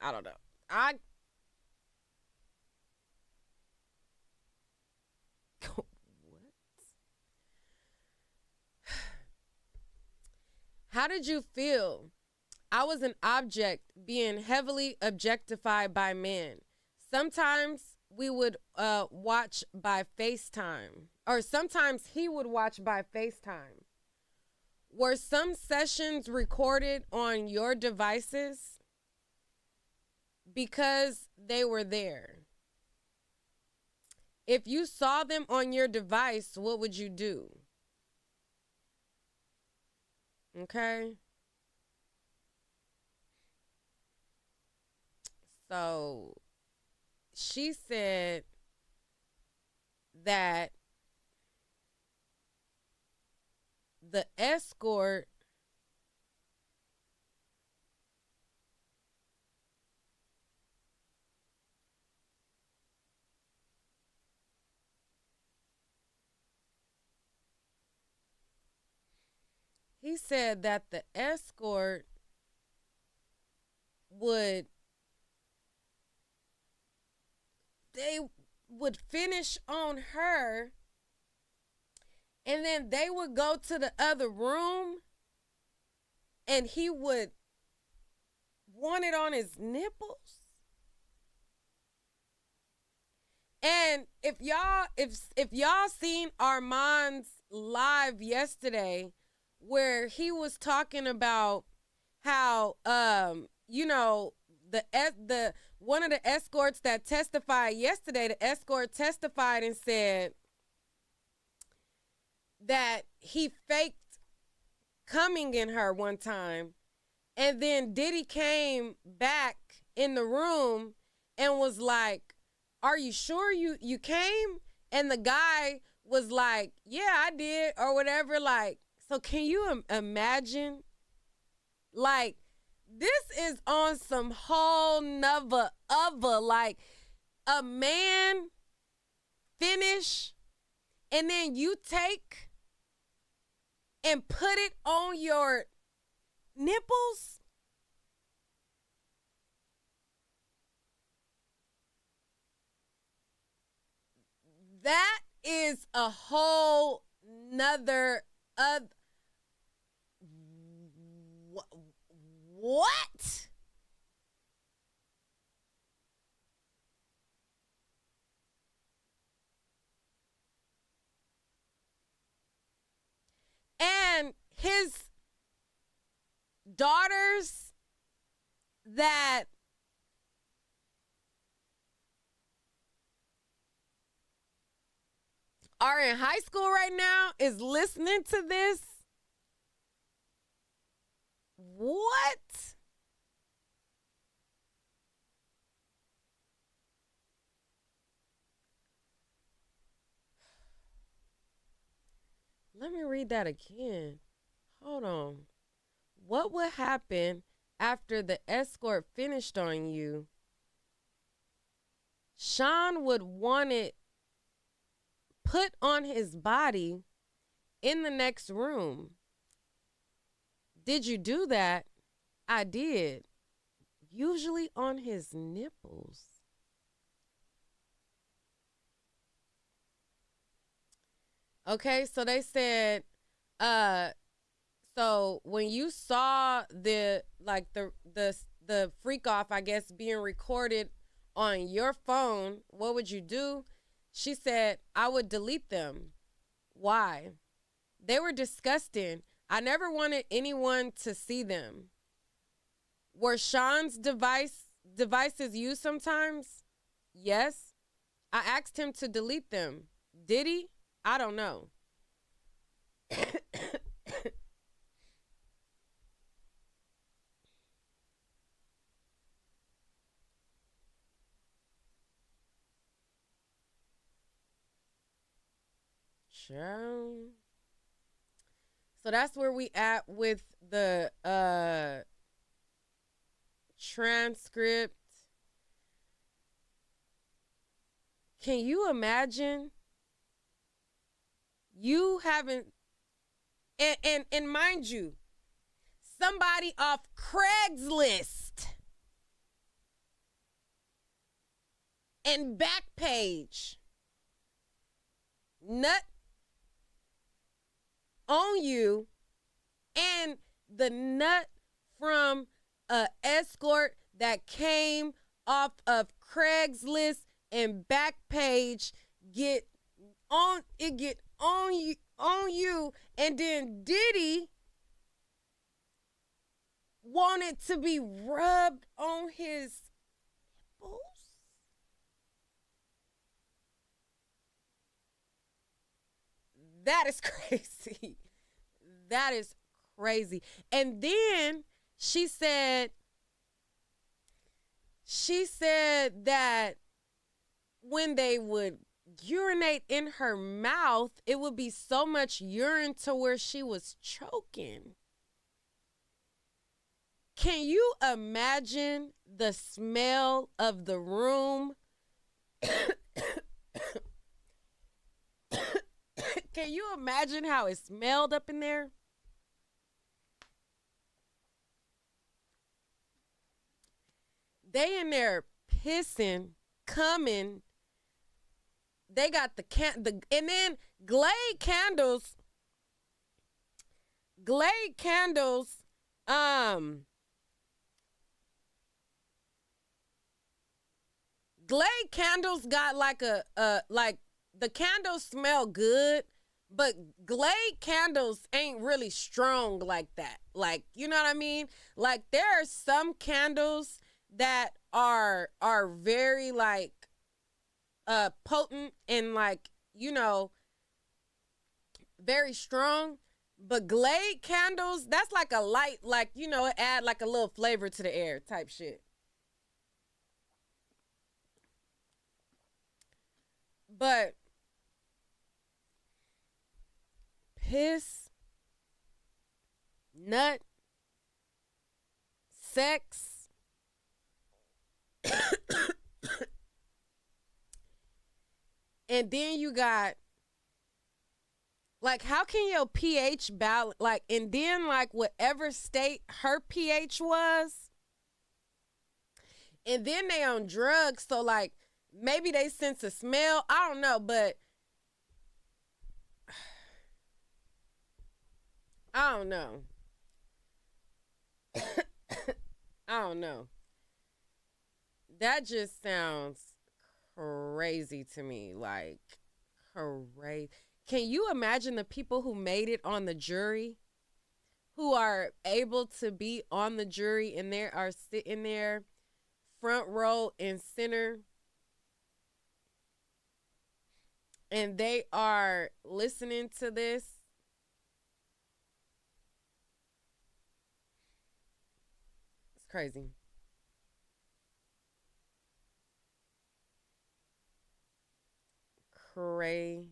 I don't know. What? How did you feel? I was an object being heavily objectified by men. Sometimes we would watch by FaceTime, or sometimes he would watch by FaceTime. Were some sessions recorded on your devices? Because they were there. If you saw them on your device, what would you do? Okay. So she said that the escort he said that the escort would finish on her, and then they would go to the other room, and he would want it on his nipples. And if y'all seen Armand's live yesterday, where he was talking about how the one of the escorts that testified yesterday, the escort testified and said that he faked coming in her one time, and then Diddy came back in the room and was like, are you sure you came? And the guy was like, yeah, I did, or whatever. Like, so can you imagine? Like, this is on some whole nother other, like, a man finish, and then you take and put it on your nipples? That is a whole nother what? And his daughters that are in high school right now is listening to this. What? Let me read that again. Hold on. What would happen after the escort finished on you? Sean would want it put on his body in the next room. Did you do that? I did. Usually on his nipples. Okay, so they said, so when you saw the freak off, I guess, being recorded on your phone, what would you do? She said, I would delete them. Why? They were disgusting. I never wanted anyone to see them. Were Sean's devices used sometimes? Yes. I asked him to delete them. Did he? I don't know. Sure. So that's where we at with the transcript. Can you imagine? You haven't, and mind you, somebody off Craigslist and Backpage nut on you, and the nut from a escort that came off of Craigslist and Backpage get on you, and then Diddy wanted to be rubbed on his nipples. That is crazy. That is crazy. And then she said that when they would urinate in her mouth, it would be so much urine to where she was choking. Can you imagine the smell of the room? Can you imagine how it smelled up in there? They in there pissing, coming. They got and then Glade candles. Glade candles got like like the candles smell good, but Glade candles ain't really strong like that. Like, you know what I mean? Like, there are some candles that are very like potent and, like, you know, very strong. But Glade candles, that's like a light, like, you know, it add like a little flavor to the air type shit. But piss, nut, sex, and then you got, like, how can your pH balance, like, and then, like, whatever state her pH was, and then they on drugs, so, like, maybe they sense a smell, I don't know, but I don't know. I don't know. That just sounds crazy to me, like, crazy. Can you imagine the people who made it on the jury, who are able to be on the jury and they are sitting there front row and center, and they are listening to this? It's crazy. Crazy.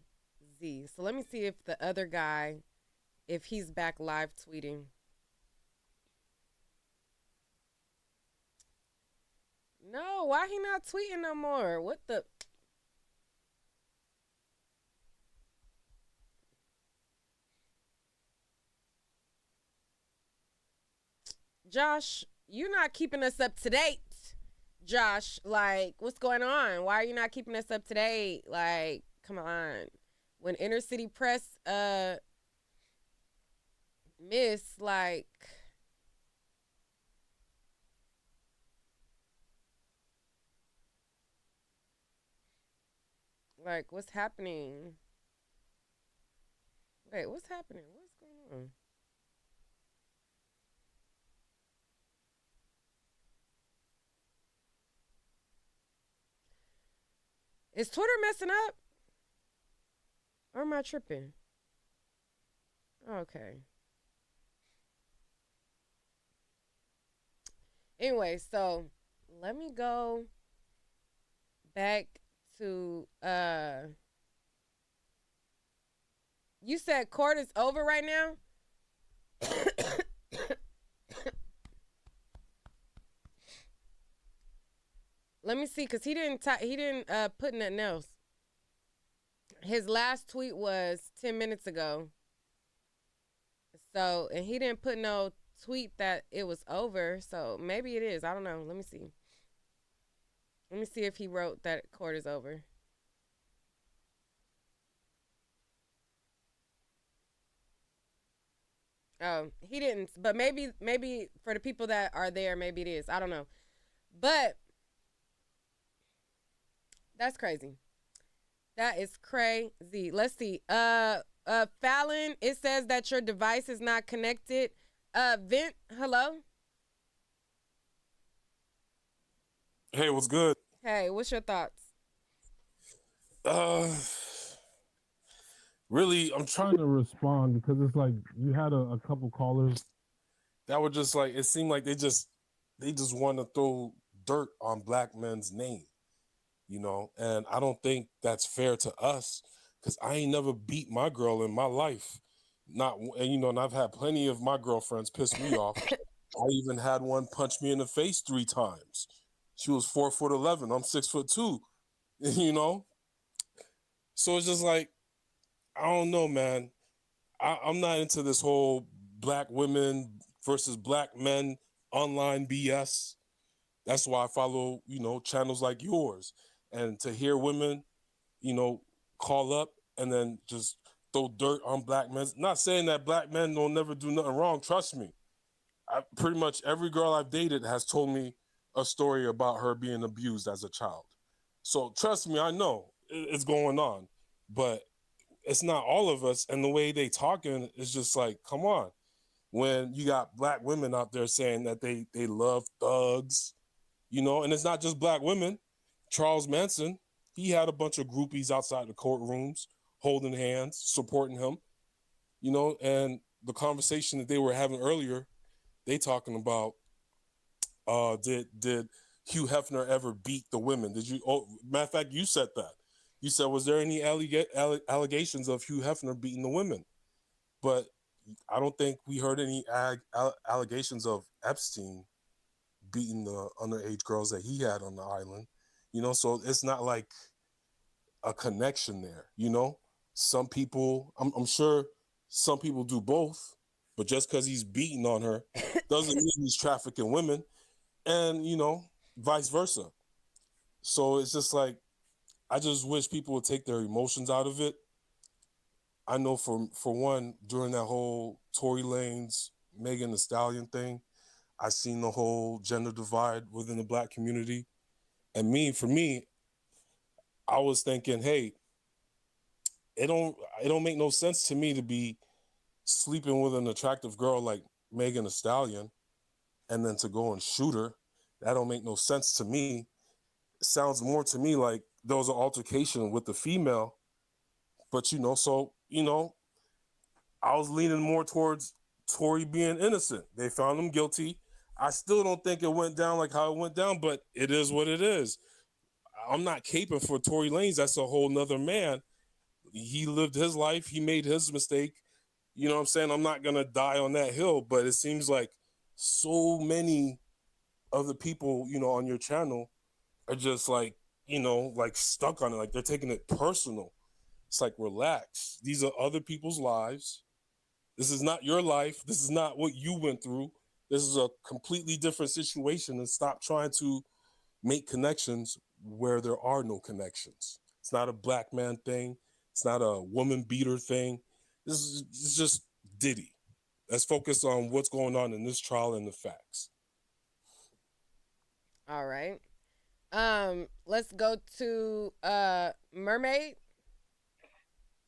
So let me see if the other guy, if he's back live tweeting. No, why he not tweeting no more? What the? Josh, you're not keeping us up to date. Josh, like, what's going on? Why are you not keeping us up to date? Like, come on. When Inner City Press miss, like, what's happening? Wait, what's happening? What's going on? Is Twitter messing up? Or am I tripping? Okay. Anyway, so let me go back to you said court is over right now? Let me see, because he didn't put nothing else. His last tweet was 10 minutes ago. So, and he didn't put no tweet that it was over. So maybe it is. I don't know. Let me see. Let me see if he wrote that court is over. Oh, he didn't. But maybe for the people that are there, maybe it is. I don't know. But that's crazy. That is crazy. Let's see. Fallon, it says that your device is not connected. Vent, hello? Hey, what's good? Hey, what's your thoughts? Really, I'm trying to respond because it's like you had a couple callers that were just like, it seemed like they just want to throw dirt on black men's name, you know, and I don't think that's fair to us because I ain't never beat my girl in my life. And you know, and I've had plenty of my girlfriends piss me off. I even had one punch me in the face 3 times. She was 4'11". I'm 6'2", you know? So it's just like, I don't know, man. I'm not into this whole black women versus black men online BS. That's why I follow, you know, channels like yours. And to hear women, you know, call up and then just throw dirt on black men. Not saying that black men don't never do nothing wrong. Trust me. Pretty much every girl I've dated has told me a story about her being abused as a child. So trust me, I know it's going on. But it's not all of us, and the way they talking is just like, come on. When you got black women out there saying that they love thugs, you know, and it's not just black women. Charles Manson, he had a bunch of groupies outside the courtrooms, holding hands, supporting him. And the conversation that they were having earlier, they talking about, did Hugh Hefner ever beat the women? Did you? Oh, matter of fact, you said that. You said, was there any allegations of Hugh Hefner beating the women? But I don't think we heard any allegations of Epstein beating the underage girls that he had on the island. So it's not like a connection there. Some people, I'm sure some people do both, but just because he's beating on her doesn't mean he's trafficking women, and vice versa. So it's just like, I just wish people would take their emotions out of it. I know for one, during that whole Tory Lanez, Megan Thee Stallion thing, I seen the whole gender divide within the Black community. And for me, I was thinking, hey, it don't make no sense to me to be sleeping with an attractive girl like Megan Thee Stallion and then to go and shoot her. That don't make no sense to me. It sounds more to me like there was an altercation with the female, but I was leaning more towards Tory being innocent. They found him guilty. I still don't think it went down like how it went down, but it is what it is. I'm not caping for Tory Lanez. That's a whole nother man. He lived his life. He made his mistake. You know what I'm saying? I'm not going to die on that hill, but it seems like so many of the people, on your channel are just like stuck on it. Like they're taking it personal. It's like, relax. These are other people's lives. This is not your life. This is not what you went through. This is a completely different situation, and stop trying to make connections where there are no connections. It's not a Black man thing. It's not a woman beater thing. It's just Diddy. Let's focus on what's going on in this trial and the facts. All right. Let's go to Mermaid.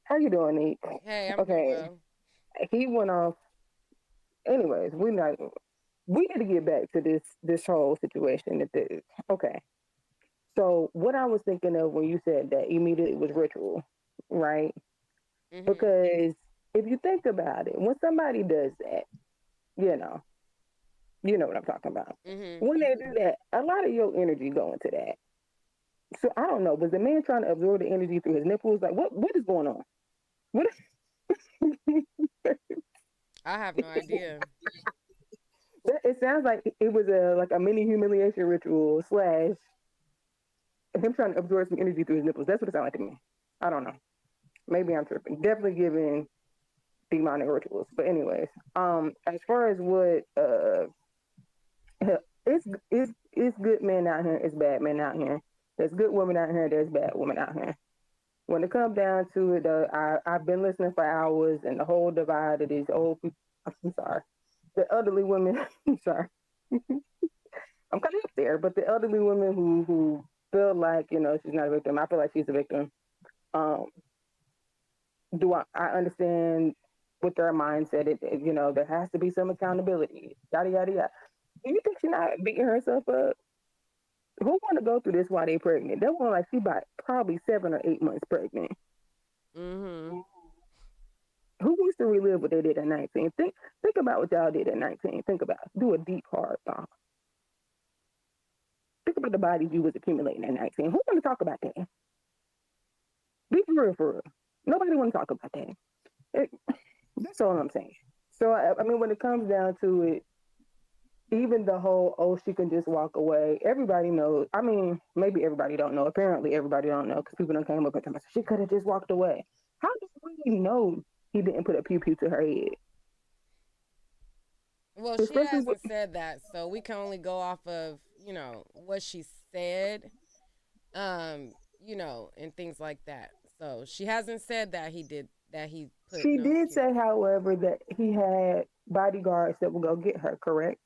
How you doing, Nick? Hey, I'm doing well. He went off. Anyways, we need to get back to this whole situation. Okay. So what I was thinking of when you said that immediately was ritual, right? Mm-hmm. Because if you think about it, when somebody does that, you know what I'm talking about. Mm-hmm. When they do that, a lot of your energy go into that. So I don't know. Was the man trying to absorb the energy through his nipples? Like, what is going on? What? I have no idea. It sounds like it was a mini humiliation ritual / him trying to absorb some energy through his nipples. That's what it sounded like to me. I don't know. Maybe I'm tripping. Definitely giving demonic rituals. But anyways, as far as what it's good men out here, it's bad men out here. There's good women out here, there's bad women out here. When it comes down to it, I've been listening for hours, and the whole divide of these old people. I'm sorry, the elderly women. I'm sorry, I'm kind of up there, but the elderly women who feel like she's not a victim. I feel like she's a victim. Do I understand what their mindset is? There has to be some accountability. Yada yada yada. Do you think she's not beating herself up? Who want to go through this while they're pregnant? They want like she about probably 7 or 8 months pregnant. Mm-hmm. Who wants to relive what they did at 19? Think about what y'all did at 19. Think about it. Do a deep, hard thought. Think about the bodies you was accumulating at 19. Who want to talk about that? Be for real. Nobody want to talk about that. That's all I'm saying. So, I mean, when it comes down to it, even the whole, she can just walk away, everybody knows. I mean, maybe everybody don't know. Apparently, everybody don't know because people don't came up and told me, she could have just walked away. How do we know he didn't put a pew-pew to her head? Well, she hasn't said that, so we can only go off of, what she said, and things like that. So she hasn't said that he put. She did say, however, that he had bodyguards that would go get her, correct?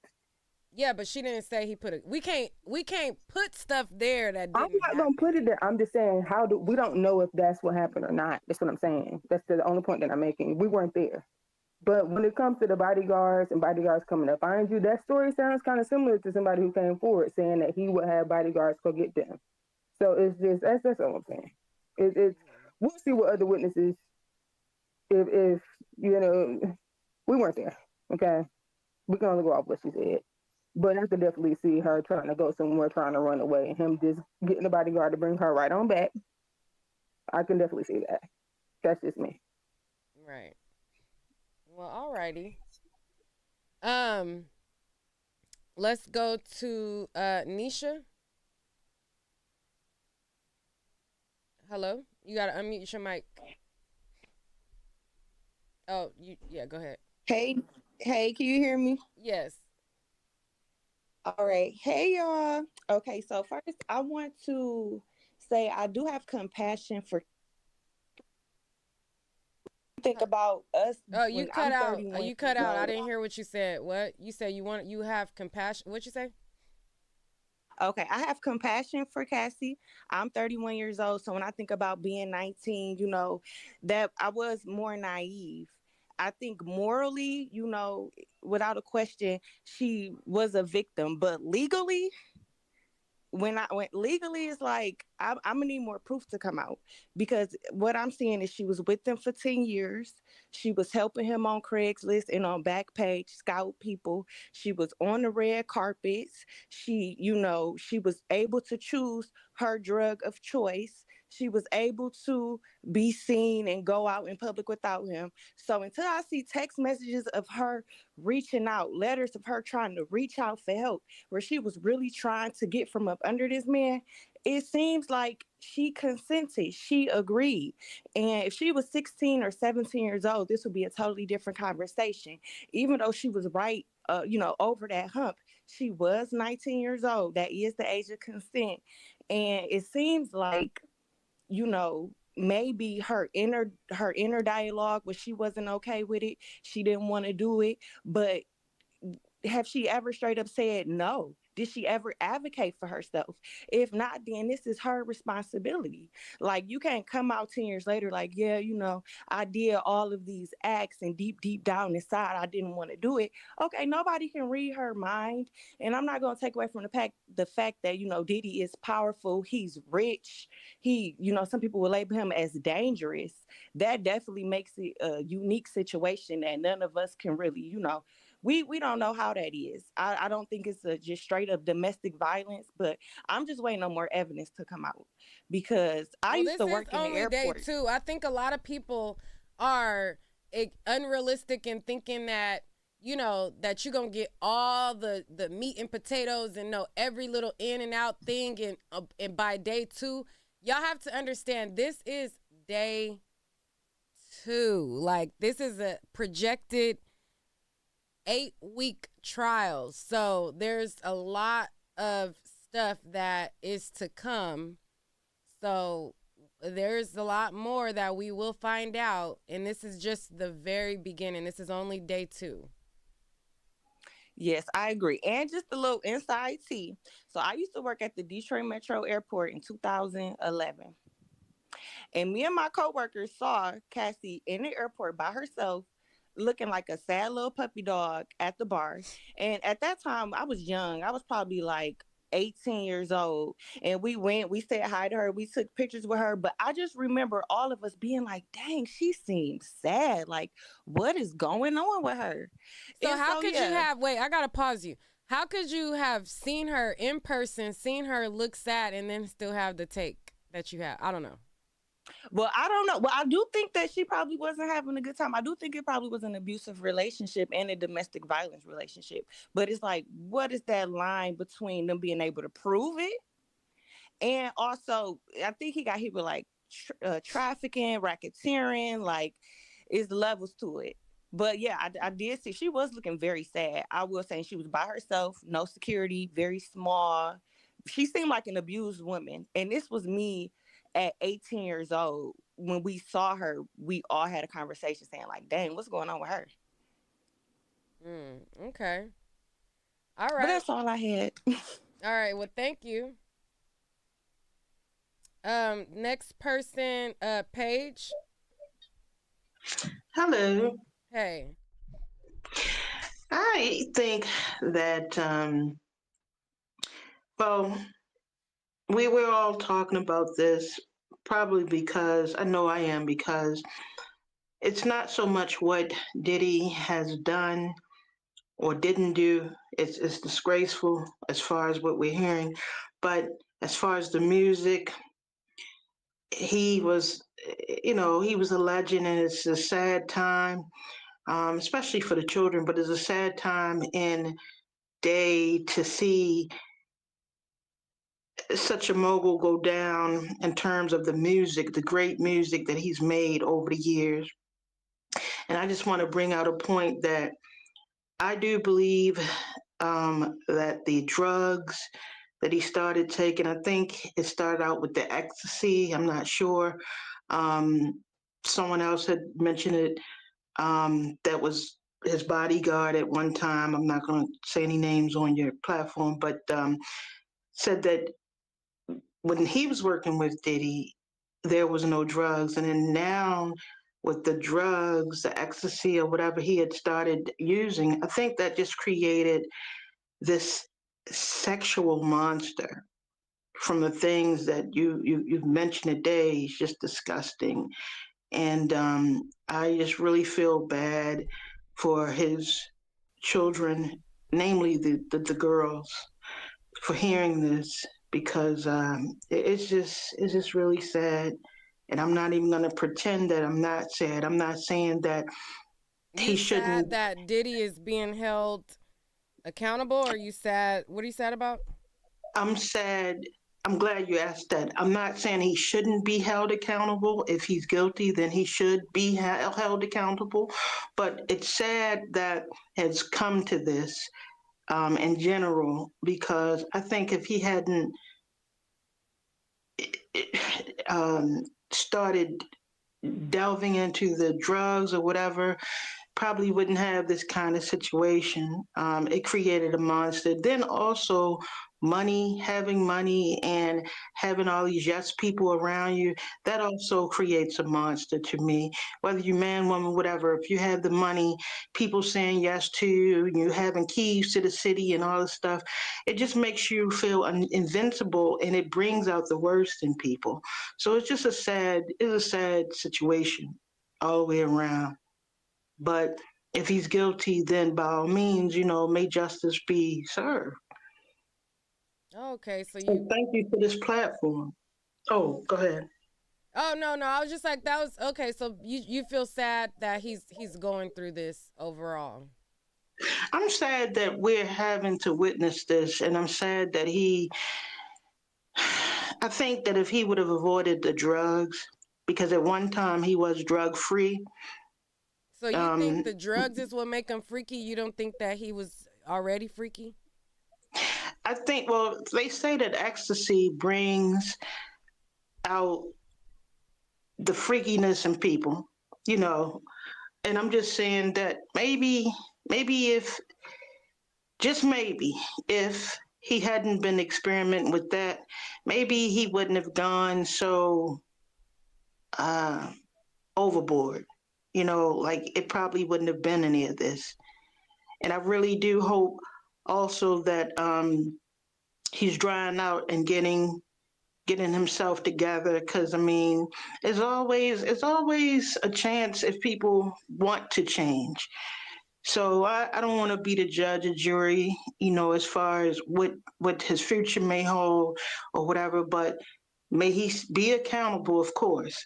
Yeah, but she didn't say he put it. We can't put stuff there that didn't I'm not gonna put it there. I'm just saying, we don't know if that's what happened or not. That's what I'm saying. That's the only point that I'm making. We weren't there. But when it comes to the bodyguards and bodyguards coming to find you, that story sounds kind of similar to somebody who came forward saying that he would have bodyguards go get them. So it's just that's all I'm saying. We'll see what other witnesses. if you know, we weren't there. Okay, we can only go off what she said. But I could definitely see her trying to go somewhere, trying to run away, and him just getting the bodyguard to bring her right on back. I can definitely see that. That's just me. Right. Well, alrighty. Let's go to Nisha. Hello? You gotta unmute your mic. Oh, yeah, go ahead. Hey, can you hear me? Yes. All right. Hey, y'all. Okay, so first, I want to say I do have compassion for. Think about us. Oh, you cut I'm out. 31 You cut years out. I old. didn't hear what you said. What? You said you have compassion. What'd you say? Okay, I have compassion for Cassie. I'm 31 years old, so when I think about being 19, that I was more naive. I think morally, without a question, she was a victim, but legally, when I went legally, it's like I'm gonna need more proof to come out, because what I'm seeing is she was with them for 10 years. She was helping him on Craigslist and on Backpage scout people. She was on the red carpets. She was able to choose her drug of choice. She was able to be seen and go out in public without him. So until I see text messages of her reaching out, letters of her trying to reach out for help, where she was really trying to get from up under this man, it seems like she consented. She agreed. And if she was 16 or 17 years old, this would be a totally different conversation. Even though she was right, over that hump, she was 19 years old. That is the age of consent. And it seems like, maybe her inner dialogue was she wasn't okay with it. She didn't want to do it. But have she ever straight up said no? Did she ever advocate for herself? If not, then this is her responsibility. Like, you can't come out 10 years later like, yeah, I did all of these acts and deep down inside, I didn't want to do it. Okay, nobody can read her mind. And I'm not going to take away from the fact that, Diddy is powerful. He's rich. Some people will label him as dangerous. That definitely makes it a unique situation that none of us can really, we don't know how that is. I don't think it's just straight up domestic violence, but I'm just waiting on more evidence to come out, because I used to work in the airport. Day two. I think a lot of people are unrealistic in thinking that, that you're going to get all the meat and potatoes and know every little in and out thing. And by day two, y'all have to understand this is day two. Like, this is a projected 8-week trial. So there's a lot of stuff that is to come. So there's a lot more that we will find out. And this is just the very beginning. This is only day two. Yes, I agree. And just a little inside tea. So I used to work at the Detroit Metro Airport in 2011. And me and my coworkers saw Cassie in the airport by herself, looking like a sad little puppy dog at the bar. And at that time, I was young. I was probably like 18 years old. And we said hi to her. We took pictures with her. But I just remember all of us being like, dang, she seems sad. Like, what is going on with her? So how could you have, wait, I got to pause you. How could you have seen her in person, seen her look sad, and then still have the take that you have? I don't know. Well, I don't know. Well, I do think that she probably wasn't having a good time. I do think it probably was an abusive relationship and a domestic violence relationship. But it's like, what is that line between them being able to prove it? And also, I think he got hit with like trafficking, racketeering, like, it's levels to it. But yeah, I did see she was looking very sad. I will say she was by herself, no security, very small. She seemed like an abused woman. And this was me at 18 years old. When we saw her, we all had a conversation saying like, dang, what's going on with her? Okay. All right. But that's all I had. All right. Well, thank you. Next person, Paige. Hello. Hey. I think that, well, we were all talking about this probably because, I know I am, because it's not so much what Diddy has done or didn't do. It's disgraceful as far as what we're hearing, but as far as the music, he was, he was a legend, and it's a sad time, especially for the children. But it's a sad time in day to see such a mogul go down in terms of the music, the great music that he's made over the years. And I just want to bring out a point that I do believe that the drugs that he started taking, I think it started out with the ecstasy. I'm not sure. Someone else had mentioned it. That was his bodyguard at one time. I'm not going to say any names on your platform, but said that when he was working with Diddy, there was no drugs. And then now with the drugs, the ecstasy or whatever he had started using, I think that just created this sexual monster from the things that you've mentioned today. Is just disgusting. And I just really feel bad for his children, namely the girls, for hearing this, because it's just really sad. And I'm not even going to pretend that I'm not sad. I'm not saying that he shouldn't. Sad that Diddy is being held accountable, or you sad? What are you sad about? I'm sad. I'm glad you asked that. I'm not saying he shouldn't be held accountable. If he's guilty, then he should be held accountable. But it's sad that it's come to this in general, because I think if he hadn't started delving into the drugs or whatever, probably wouldn't have this kind of situation. It created a monster. Then also having money and having all these yes people around you, that also creates a monster to me. Whether you man, woman, whatever, if you have the money, people saying yes to you, you having keys to the city and all this stuff, it just makes you feel invincible, and it brings out the worst in people. So it's a sad situation all the way around. But if he's guilty, then by all means, may justice be served. Okay, so So thank you for this platform. Oh, go ahead. Oh no, I was just like, that was okay. So you feel sad that he's going through this overall. I'm sad that we're having to witness this, and I'm sad that I think that if he would have avoided the drugs, because at one time he was drug free. So you think the drugs is what make him freaky? You don't think that he was already freaky? I think, well, they say that ecstasy brings out the freakiness in people, and I'm just saying that maybe if he hadn't been experimenting with that, maybe he wouldn't have gone so overboard. Like it probably wouldn't have been any of this. And I really do hope also that he's drying out and getting himself together, because it's always a chance if people want to change. So I don't want to be the judge or jury, as far as what his future may hold or whatever, but may he be accountable, of course.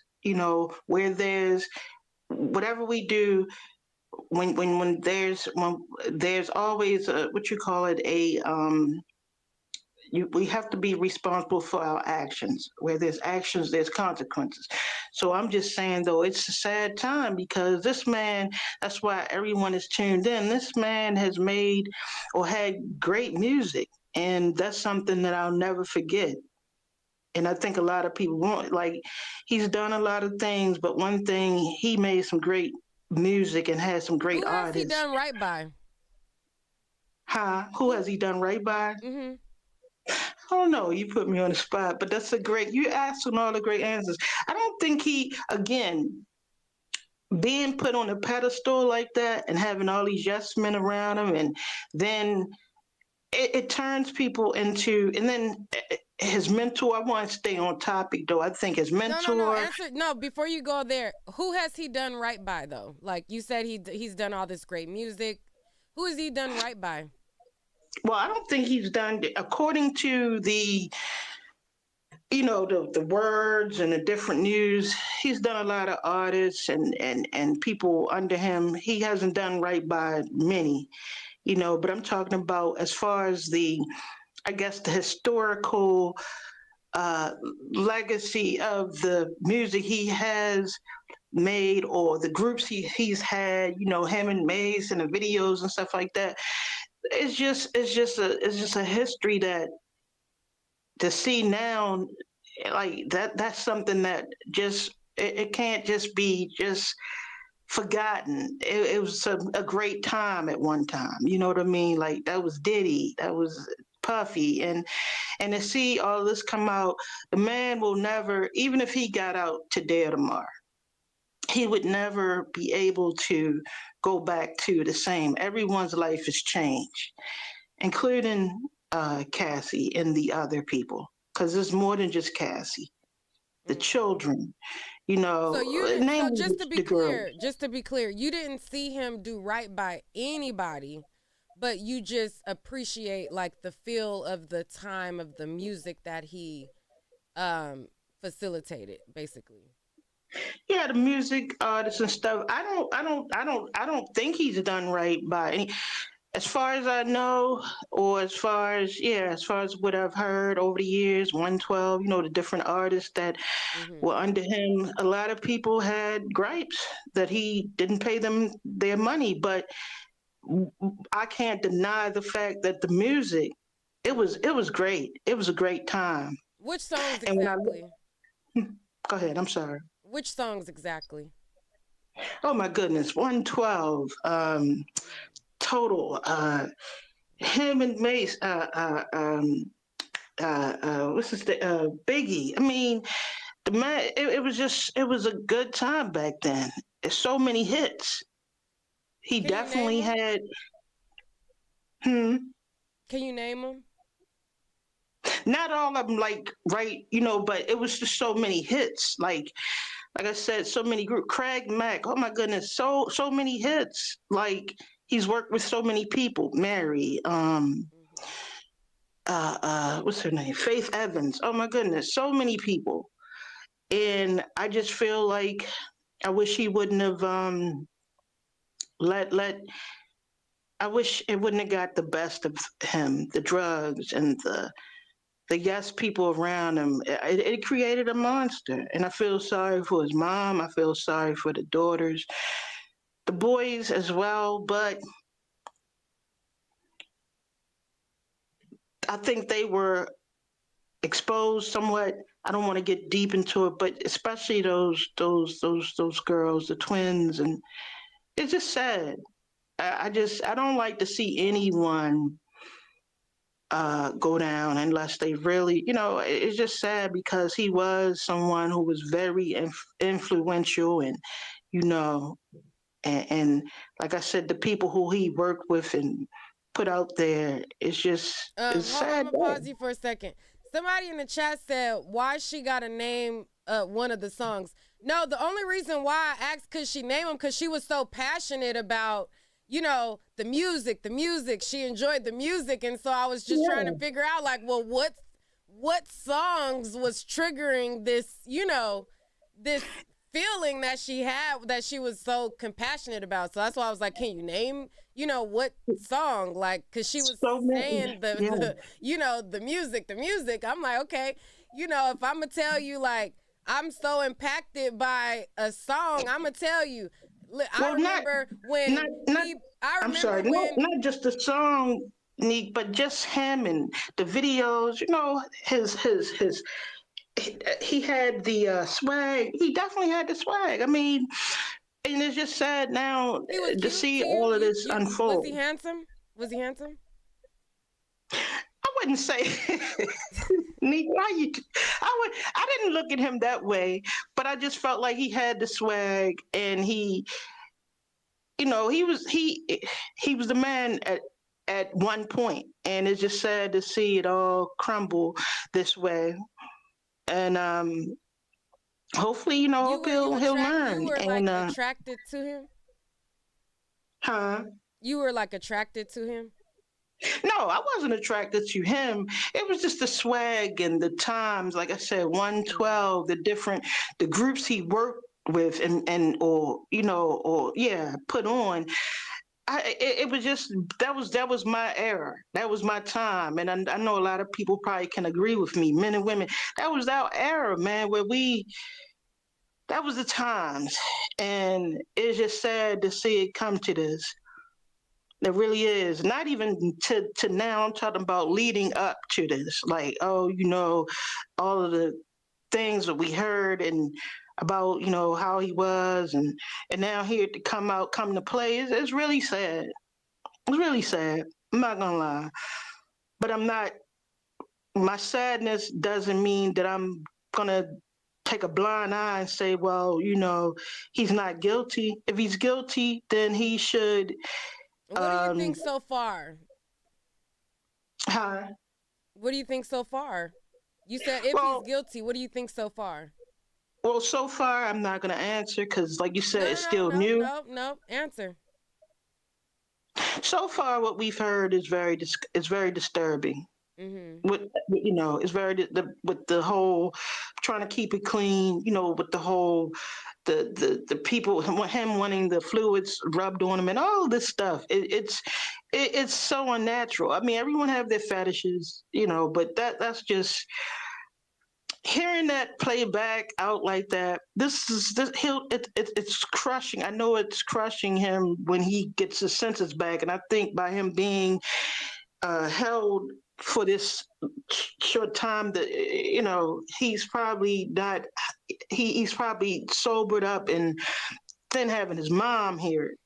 Where there's whatever we do, when there's always what you call it, we have to be responsible for our actions. Where there's actions, there's consequences. So I'm just saying, though, it's a sad time, because this man, that's why everyone is tuned in. This man has made or had great music, and that's something that I'll never forget. And I think a lot of people won't. Like, he's done a lot of things, but one thing, he made some great music and had some great artists. Who has he done right by? Who has he done right by? Mm-hmm. I don't know. You put me on the spot, but you asked all the great answers. I don't think again, being put on a pedestal like that and having all these yes men around him, and then it turns people into, and then his mentor. I want to stay on topic though. I think his mentor. No. Answer no. Before you go there, who has he done right by though? Like you said, he's done all this great music. Who has he done right by? Well, I don't think he's done, according to the, the words and the different news. He's done a lot of artists and people under him. He hasn't done right by many, But I'm talking about as far as the historical legacy of the music he has made, or the groups he's had, him and Mace and the videos and stuff like that. It's just a history that to see now, like that's something that just it can't just be just forgotten. It was a great time at one time. You know what I mean? Like that was Diddy, that was Puffy, and to see all this come out, the man will never, even if he got out today or tomorrow, he would never be able to go back to the same. Everyone's life has changed, including Cassie and the other people, because it's more than just Cassie. The children, So just to be clear, you didn't see him do right by anybody, but you just appreciate like the feel of the time of the music that he facilitated, basically. Yeah, the music artists and stuff. I don't think he's done right by any, as far as I know, or as far as what I've heard over the years. 112, the different artists that were under him. A lot of people had gripes that he didn't pay them their money, but I can't deny the fact that the music, it was great. It was a great time. Which songs exactly? Go ahead. I'm sorry. Which songs exactly? Oh my goodness, 112, Total, him and Mace, what's his name? Biggie. I mean, the man. It was a good time back then. There's so many hits. He definitely had. Can you name them? Not all of them, but it was just so many hits. Like I said, so many groups. Craig Mack, oh my goodness, so many hits. Like he's worked with so many people. Mary, what's her name? Faith Evans. Oh my goodness, so many people. And I just feel like I wish he wouldn't have I wish it wouldn't have got the best of him, the drugs and the yes people around him. It created a monster. And I feel sorry for his mom. I feel sorry for the daughters, the boys as well. But I think they were exposed somewhat. I don't want to get deep into it, but especially those girls, the twins, and it's just sad. I don't like to see anyone go down unless they really, it's just sad because he was someone who was very influential and, and like I said, the people who he worked with and put out there, it's just, it's sad. I'm gonna pause you for a second. Somebody in the chat said, why she got to name one of the songs? No, the only reason why I asked could she name them, because she was so passionate about, the music. She enjoyed the music. And so I was just trying to figure out, like, well, what songs was triggering this, this feeling that she had that she was so compassionate about. So that's why I was like, can you name, what song? Like, because she was saying the music. I'm like, okay, if I'm going to tell you, like, I'm so impacted by a song, I'm going to tell you. I remember not just the song, Neek, but just him and the videos. He had the swag. He definitely had the swag. I mean, and it's just sad now to see all of this unfold. Was he handsome? I wouldn't say. Neek, I didn't look at him that way, but I just felt like he had the swag, and he was the man at one point, and it's just sad to see it all crumble this way. And hopefully, hope he'll learn. You were And like attracted to him? huh? You were like attracted to him? No, I wasn't attracted to him. It was just the swag and the times. Like I said, 112, the groups he worked with and or put on. It was just that was my era. That was my time, and I know a lot of people probably can agree with me, men and women. That was our era, man, where that was the times, and it's just sad to see it come to this. It really is. Not even to now. I'm talking about leading up to this. Like, all of the things that we heard and about, how he was, and now here to come to play. It's really sad. It's really sad. I'm not gonna lie. But my sadness doesn't mean that I'm gonna take a blind eye and say, well, he's not guilty. If he's guilty, then he should. What do you think so far? Huh? What do you think so far? You said if he's guilty, what do you think so far? Well, so far, I'm not going to answer because, like you said, it's still new. No, answer. So far, what we've heard is very disturbing. Mm-hmm. It's with the whole trying to keep it clean. With the whole the people, him wanting the fluids rubbed on him and all this stuff. It's so unnatural. I mean, everyone have their fetishes, but that's just. Hearing that play back out like that, it's crushing. I know it's crushing him when he gets his senses back, and I think by him being held for this short time, that he's probably not. He's probably sobered up, and then having his mom hear it.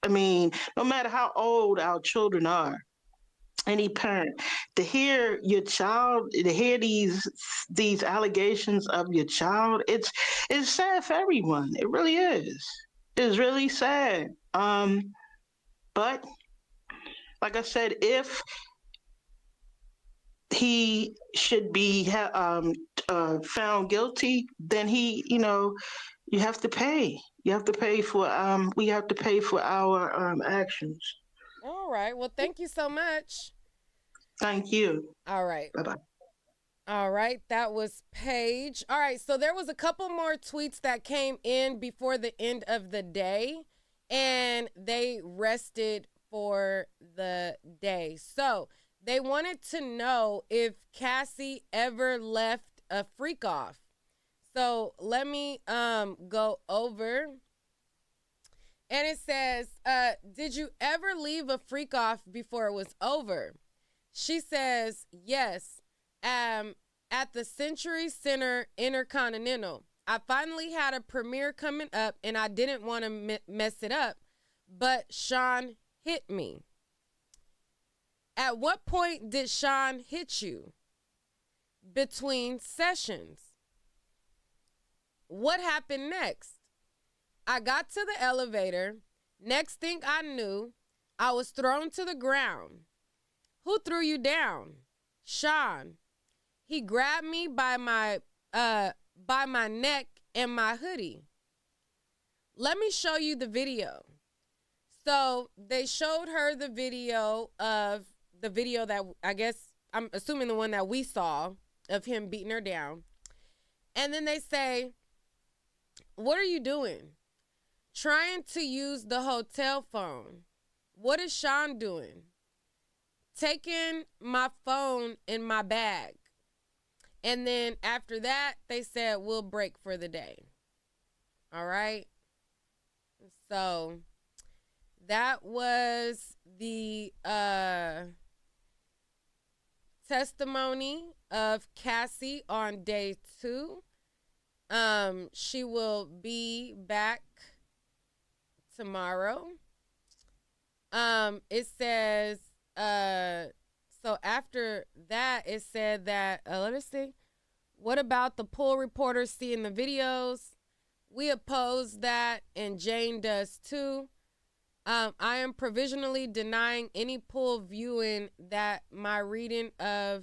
I mean, no matter how old our children are. Any parent to hear your child, to hear these allegations of your child, it's sad for everyone. It really is. It's really sad. But like I said, if he should be found guilty, then you have to pay. You have to pay for we have to pay for our actions. All right. Well, thank you so much. Thank you. All right. Bye-bye. All right. That was Paige. All right. So there was a couple more tweets that came in before the end of the day, and they rested for the day. So they wanted to know if Cassie ever left a freak off. So let me go over. And it says, did you ever leave a freak off before it was over? She says, yes, at the Century Center Intercontinental. I finally had a premiere coming up, and I didn't want to mess it up, but Sean hit me. At what point did Sean hit you? Between sessions. What happened next? I got to the elevator. Next thing I knew, I was thrown to the ground. Who threw you down? Sean. He grabbed me by my neck and my hoodie. Let me show you the video. So they showed her the video that I guess, I'm assuming the one that we saw of him beating her down. And then they say, what are you doing? Trying to use the hotel phone. What is Sean doing? Taking my phone in my bag. And then after that, they said, we'll break for the day. All right. So that was the testimony of Cassie on day 2. She will be back tomorrow. It says, so after that, it said that, let us see. What about the pool reporters seeing the videos? We oppose that, and Jane does too. I am provisionally denying any pool viewing that my reading of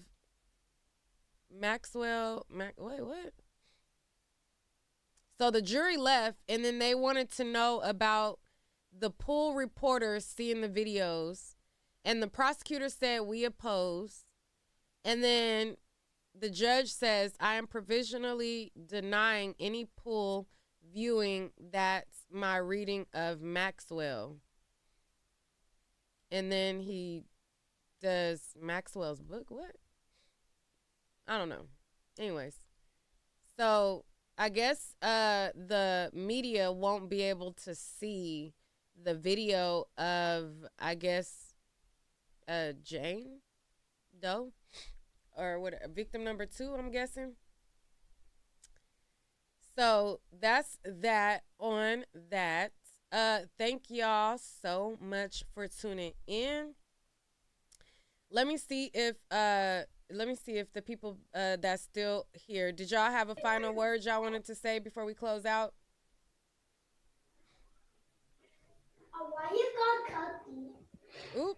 wait, what? So the jury left, and then they wanted to know about the pool reporters seeing the videos, and the prosecutor said we oppose, and then the judge says I am provisionally denying any pool viewing that's my reading of Maxwell. And then he does Maxwell's book. What? I don't know. Anyways, so I guess the media won't be able to see the video of, I guess, Jane Doe, or what, victim number 2, I'm guessing. So that's that on that. Thank y'all so much for tuning in. Let me see if the people that's still here, did y'all have a final word y'all wanted to say before we close out? Why you got cookie? Oop.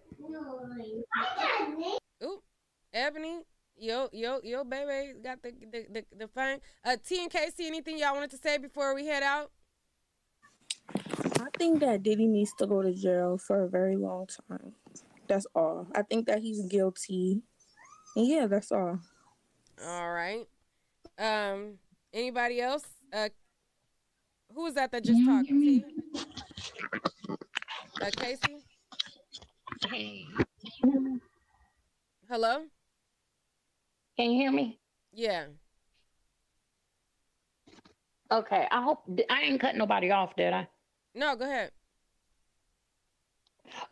Oop. Ebony, yo, baby got the fine. T and Casey, anything y'all wanted to say before we head out? I think that Diddy needs to go to jail for a very long time. That's all. I think that he's guilty. And yeah, that's all. All right. Anybody else? Who was that just talked? T? Casey? Hello? Can you hear me? Yeah. Okay. I hope I didn't cut nobody off, did I? No, go ahead.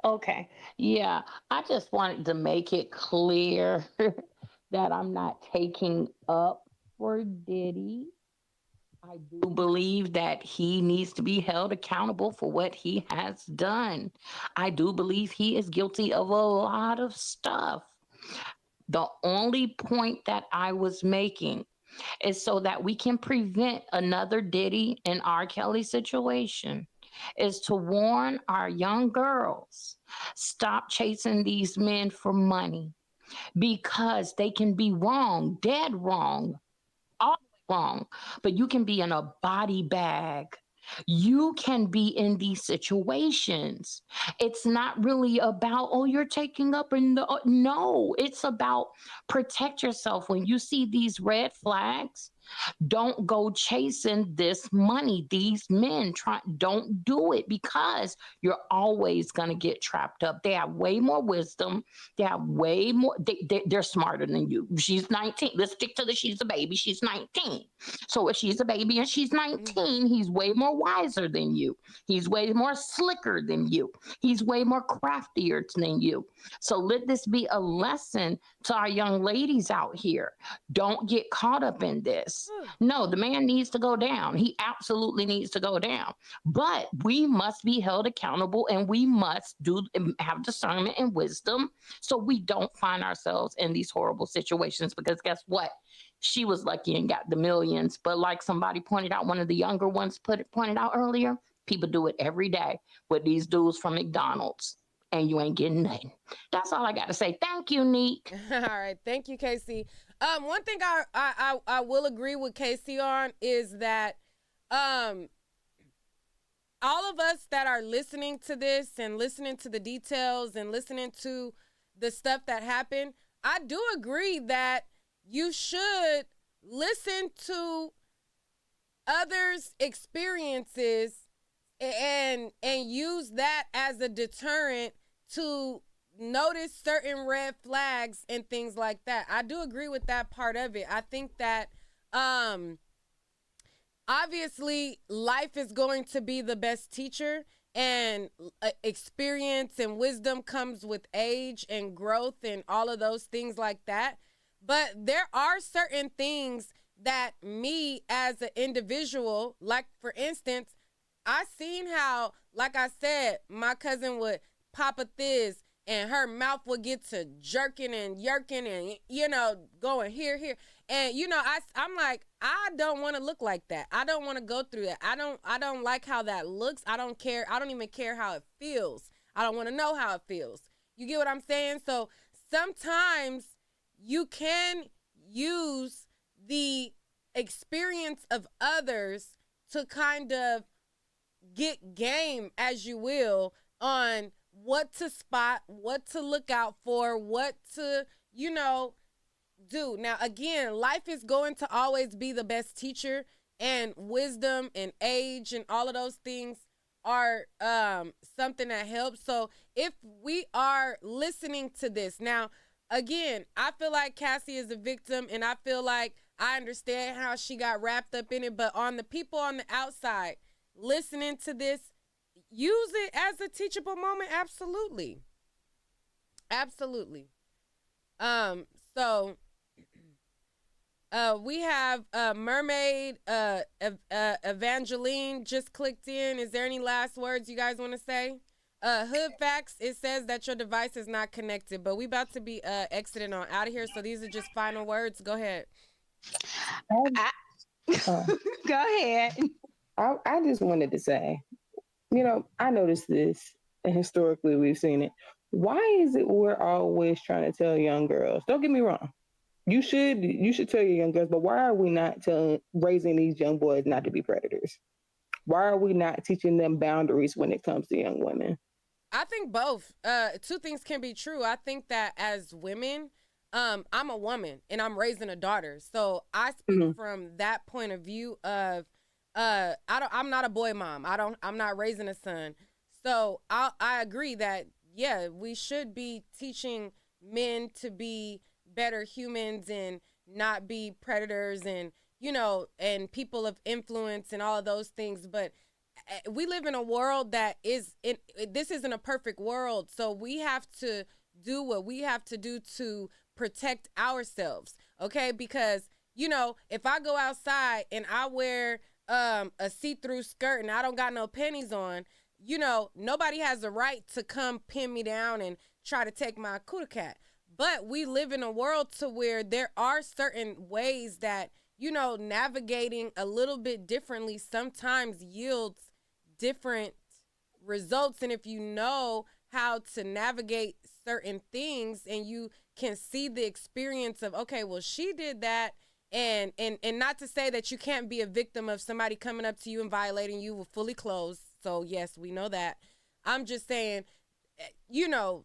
Okay. Yeah. I just wanted to make it clear that I'm not taking up for Diddy. I do believe that he needs to be held accountable for what he has done. I do believe he is guilty of a lot of stuff. The only point that I was making is so that we can prevent another Diddy and R. Kelly situation, is to warn our young girls, stop chasing these men for money, because they can be wrong, dead wrong, all wrong, but you can be in a body bag. You can be in these situations. It's not really about, oh, you're taking up in the, no, it's about protect yourself. When you see these red flags, don't go chasing this money. These men don't do it, because you're always going to get trapped up. They have way more wisdom. They have way more. They're smarter than you. She's 19. Let's stick to she's a baby. She's 19. So if she's a baby and she's 19, he's way more wiser than you. He's way more slicker than you. He's way more craftier than you. So let this be a lesson to our young ladies out here. Don't get caught up in this. No, the man needs to go down. He absolutely needs to go down. But we must be held accountable, and we must have discernment and wisdom so we don't find ourselves in these horrible situations. Because guess what? She was lucky and got the millions. But like somebody pointed out, one of the younger ones pointed out earlier, people do it every day with these dudes from McDonald's, and you ain't getting nothing. That's all I got to say. Thank you, Neek. All right. Thank you, Casey. One thing I will agree with Casey on is that all of us that are listening to this and listening to the details and listening to the stuff that happened, I do agree that you should listen to others' experiences and use that as a deterrent to notice certain red flags and things like that. I do agree with that part of it. I think that obviously life is going to be the best teacher, and experience and wisdom comes with age and growth and all of those things like that. But there are certain things that me as an individual, like for instance, I seen how, like I said, my cousin would pop a thiz and her mouth would get to jerking and yerking and, you know, going here. And, you know, I'm like, I don't want to look like that. I don't want to go through that. I don't like how that looks. I don't care. I don't even care how it feels. I don't want to know how it feels. You get what I'm saying? So sometimes you can use the experience of others to kind of get game, as you will, on what to spot, what to look out for, what to, you know, do. Now, again, life is going to always be the best teacher, and wisdom and age and all of those things are something that helps. So if we are listening to this now, again, I feel like Cassie is a victim, and I feel like I understand how she got wrapped up in it. But on the people on the outside listening to this, use it as a teachable moment. Absolutely. So we have Mermaid Evangeline just clicked in. Is there any last words you guys want to say? Hood Facts, it says that your device is not connected, but we about to be exiting on out of here, so these are just final words. Go ahead. Go ahead. I just wanted to say, you know, I noticed this, and historically we've seen it. Why is it we're always trying to tell young girls? Don't get me wrong. You should tell your young girls, but why are we not raising these young boys not to be predators? Why are we not teaching them boundaries when it comes to young women? I think both. Two things can be true. I think that as women, I'm a woman and I'm raising a daughter, so I speak from that point of view of I'm not a boy mom. I'm not raising a son. So I agree that, yeah, we should be teaching men to be better humans and not be predators and, you know, and people of influence and all of those things. But we live in a world that this isn't a perfect world. So we have to do what we have to do to protect ourselves. Okay. Because, you know, if I go outside and I wear a see-through skirt and I don't got no panties on, you know, nobody has a right to come pin me down and try to take my cootie cat. But we live in a world to where there are certain ways that, you know, navigating a little bit differently sometimes yields different results. And if you know how to navigate certain things and you can see the experience of, okay, well, she did that. And not to say that you can't be a victim of somebody coming up to you and violating you with fully clothed. So, yes, we know that. I'm just saying, you know,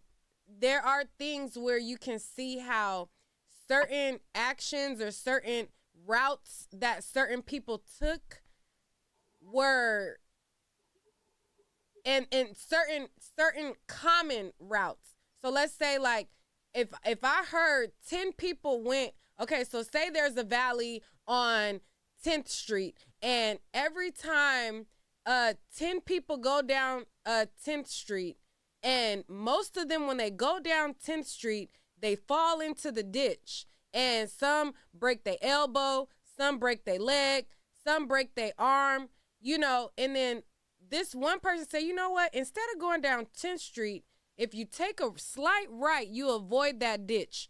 there are things where you can see how certain actions or certain routes that certain people took were and certain common routes. So let's say, like, if I heard 10 people went, okay, so say there's a valley on 10th Street, and every time 10 people go down 10th Street, and most of them, when they go down 10th Street, they fall into the ditch, and some break their elbow, some break their leg, some break their arm, you know, and then this one person say, you know what, instead of going down 10th Street, if you take a slight right, you avoid that ditch.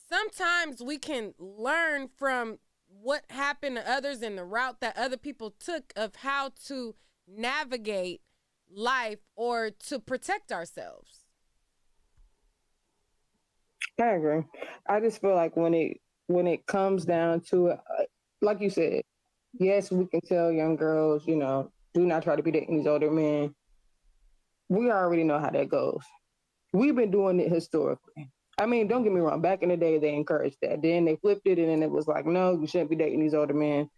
Sometimes we can learn from what happened to others and the route that other people took of how to navigate life or to protect ourselves. I agree. I just feel like when it comes down to it, like you said, yes, we can tell young girls, you know, do not try to be dating these older men. We already know how that goes. We've been doing it historically. I mean, don't get me wrong. Back in the day, they encouraged that. Then they flipped it, and then it was like, no, you shouldn't be dating these older men.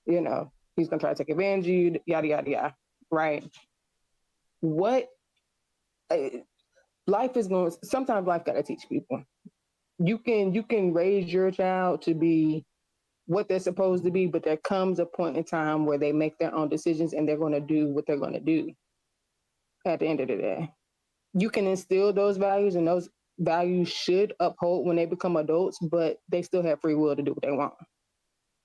You know, he's going to try to take advantage of you, yada, yada, yada. Right? Life is going to, sometimes life got to teach people. You can raise your child to be what they're supposed to be, but there comes a point in time where they make their own decisions and they're going to do what they're going to do at the end of the day. You can instill those values, and those values should uphold when they become adults, but they still have free will to do what they want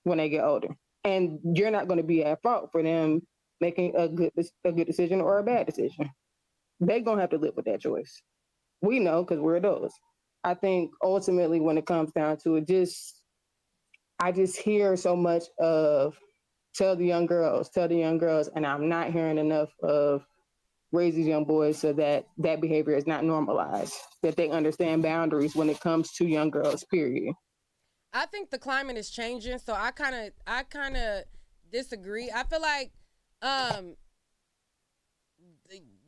when they get older. And you're not going to be at fault for them making a good decision or a bad decision. They're going to have to live with that choice. We know because we're adults. I think ultimately when it comes down to it, I just hear so much of tell the young girls, and I'm not hearing enough of raise these young boys so that that behavior is not normalized, that they understand boundaries when it comes to young girls, period. I think the climate is changing, so I kind of disagree. I feel like the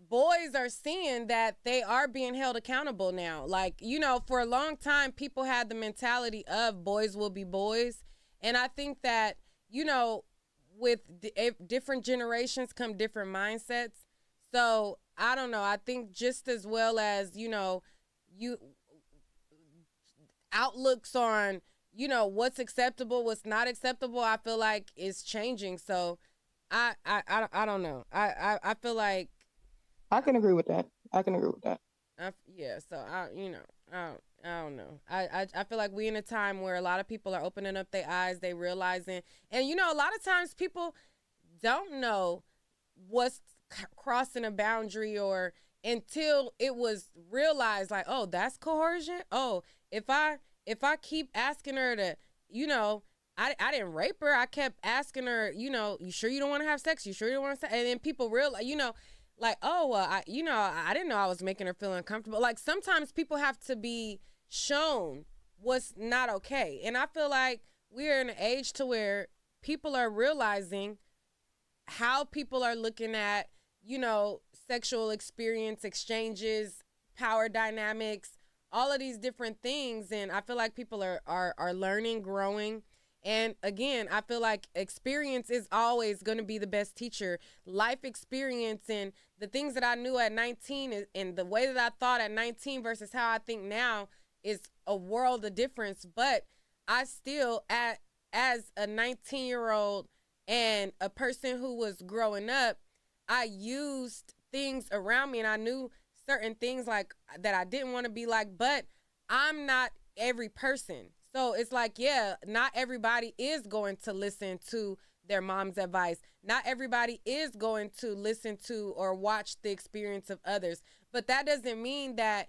boys are seeing that they are being held accountable now. Like, for a long time people had the mentality of boys will be boys, and I think that, with different generations come different mindsets. So I don't know. I think just as well as, you outlooks on, what's acceptable, what's not acceptable, I feel like is changing. So I don't know. I feel like I can agree with that. yeah. So I don't know. I feel like we in a time where a lot of people are opening up their eyes, they realizing, and a lot of times people don't know what's crossing a boundary, or until it was realized, like, oh, that's coercion. Oh, if I keep asking her to, I didn't rape her. I kept asking her, you sure you don't want to have sex? You sure you don't want to? And then people realize, like, oh, I didn't know I was making her feel uncomfortable. Like, sometimes people have to be shown what's not okay. And I feel like we're in an age to where people are realizing how people are looking at, sexual experience, exchanges, power dynamics, all of these different things. And I feel like people are learning, growing. And again, I feel like experience is always going to be the best teacher. Life experience and the things that I knew at 19 and the way that I thought at 19 versus how I think now is a world of difference. But I still, as a 19-year-old and a person who was growing up, I used things around me, and I knew certain things like that I didn't want to be like, but I'm not every person. So it's like, yeah, not everybody is going to listen to their mom's advice. Not everybody is going to listen to or watch the experience of others. But that doesn't mean that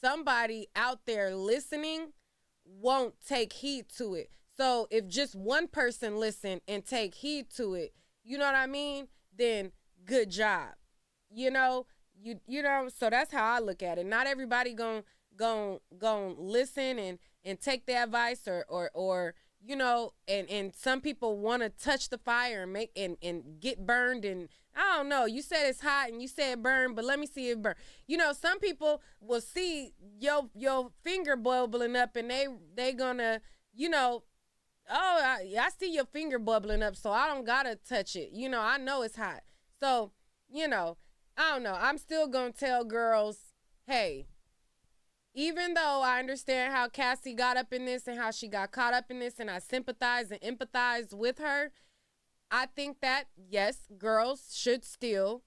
somebody out there listening won't take heed to it. So if just one person listen and take heed to it, you know what I mean? Then good job. So that's how I look at it. Not everybody gon' listen and take the advice or and some people want to touch the fire and make and get burned, and I don't know, you said it's hot and you said burn, but let me see it burn. Some people will see your finger bubbling up and they gonna, oh, I see your finger bubbling up, so I don't gotta touch it. I know it's hot. So, I don't know. I'm still going to tell girls, hey, even though I understand how Cassie got up in this and how she got caught up in this, and I sympathize and empathize with her, I think that, yes, girls should still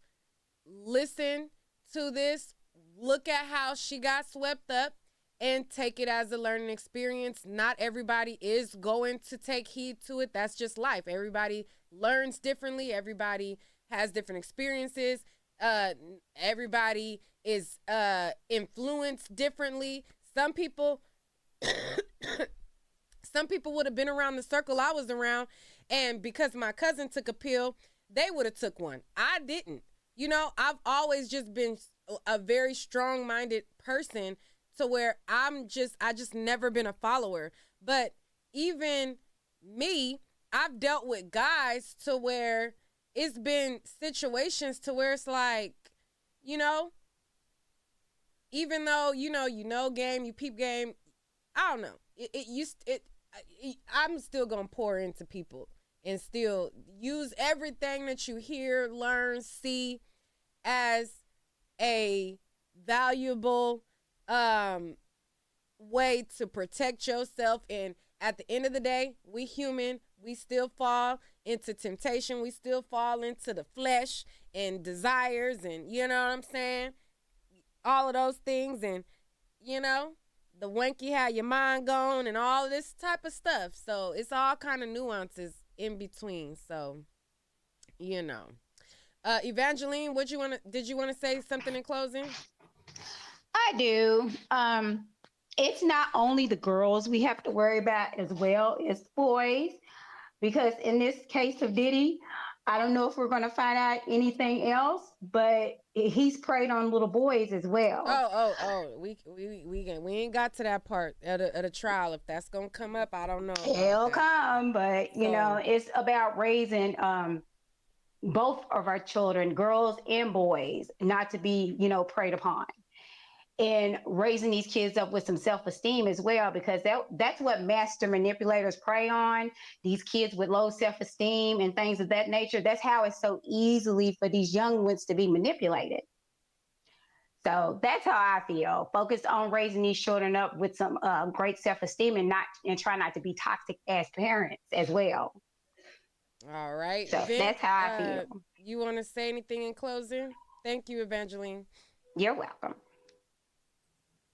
listen to this, look at how she got swept up, and take it as a learning experience. Not everybody is going to take heed to it. That's just life. Everybody learns differently. Everybody has different experiences. Everybody is influenced differently. Some people would have been around the circle I was around, and because my cousin took a pill, they would have took one. I didn't. I've always just been a very strong-minded person to where I just never been a follower. But even me, I've dealt with guys to where it's been situations to where it's like, even though, game, you peep game, I don't know. I'm still going to pour into people and still use everything that you hear, learn, see as a valuable way to protect yourself. And at the end of the day, we human, we still fall into temptation. We still fall into the flesh and desires, and you know what I'm saying? All of those things, and the wanky had your mind gone and all this type of stuff. So it's all kind of nuances in between. So, Evangeline, did you want to say something in closing? I do. It's not only the girls we have to worry about as well as boys, because in this case of Diddy, I don't know if we're going to find out anything else, but he's preyed on little boys as well. Oh! We ain't got to that part at a trial. If that's gonna come up, I don't know. It'll come, but you know, it's about raising both of our children, girls and boys, not to be, you know, preyed upon. And raising these kids up with some self-esteem as well, because that's what master manipulators prey on, these kids with low self-esteem and things of that nature. That's how it's so easily for these young ones to be manipulated. So that's how I feel. Focus on raising these children up with some great self-esteem and try not to be toxic as parents as well. All right. So that's how I feel. You want to say anything in closing? Thank you, Evangeline. You're welcome.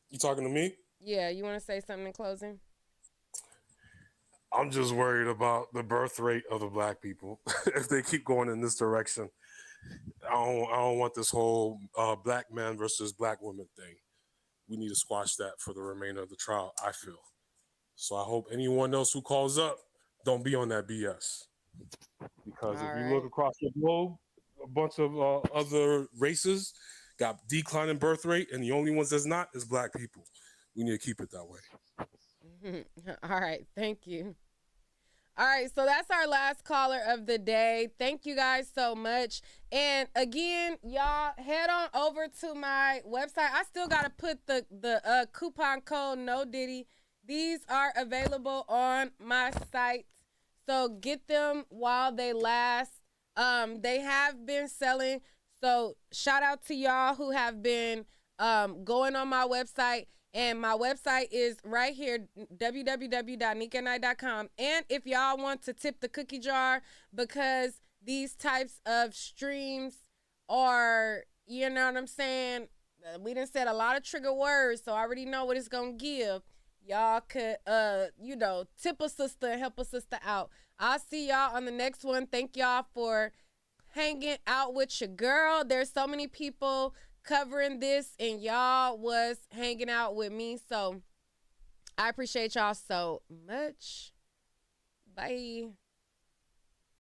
You talking to me? Yeah, you want to say something in closing? I'm just worried about the birth rate of the black people. If they keep going in this direction, I don't want this whole black man versus black woman thing. We need to squash that for the remainder of the trial, I feel. So I hope anyone else who calls up don't be on that BS. Because if you look across the globe, a bunch of other races got declining birth rate, and the only ones that's not is black people. We need to keep it that way. All right, thank you. All right, so that's our last caller of the day. Thank you guys so much. And again, y'all head on over to my website. I still got to put the coupon code No Diddy. These are available on my site. So get them while they last. They have been selling. So shout out to y'all who have been going on my website. And my website is right here, www.niquelaclaire.com. And if y'all want to tip the cookie jar, because these types of streams are, you know what I'm saying? We done said a lot of trigger words, so I already know what it's going to give. Y'all could, tip a sister and help a sister out. I'll see y'all on the next one. Thank y'all for hanging out with your girl. There's so many people covering this, and y'all was hanging out with me. So I appreciate y'all so much. Bye.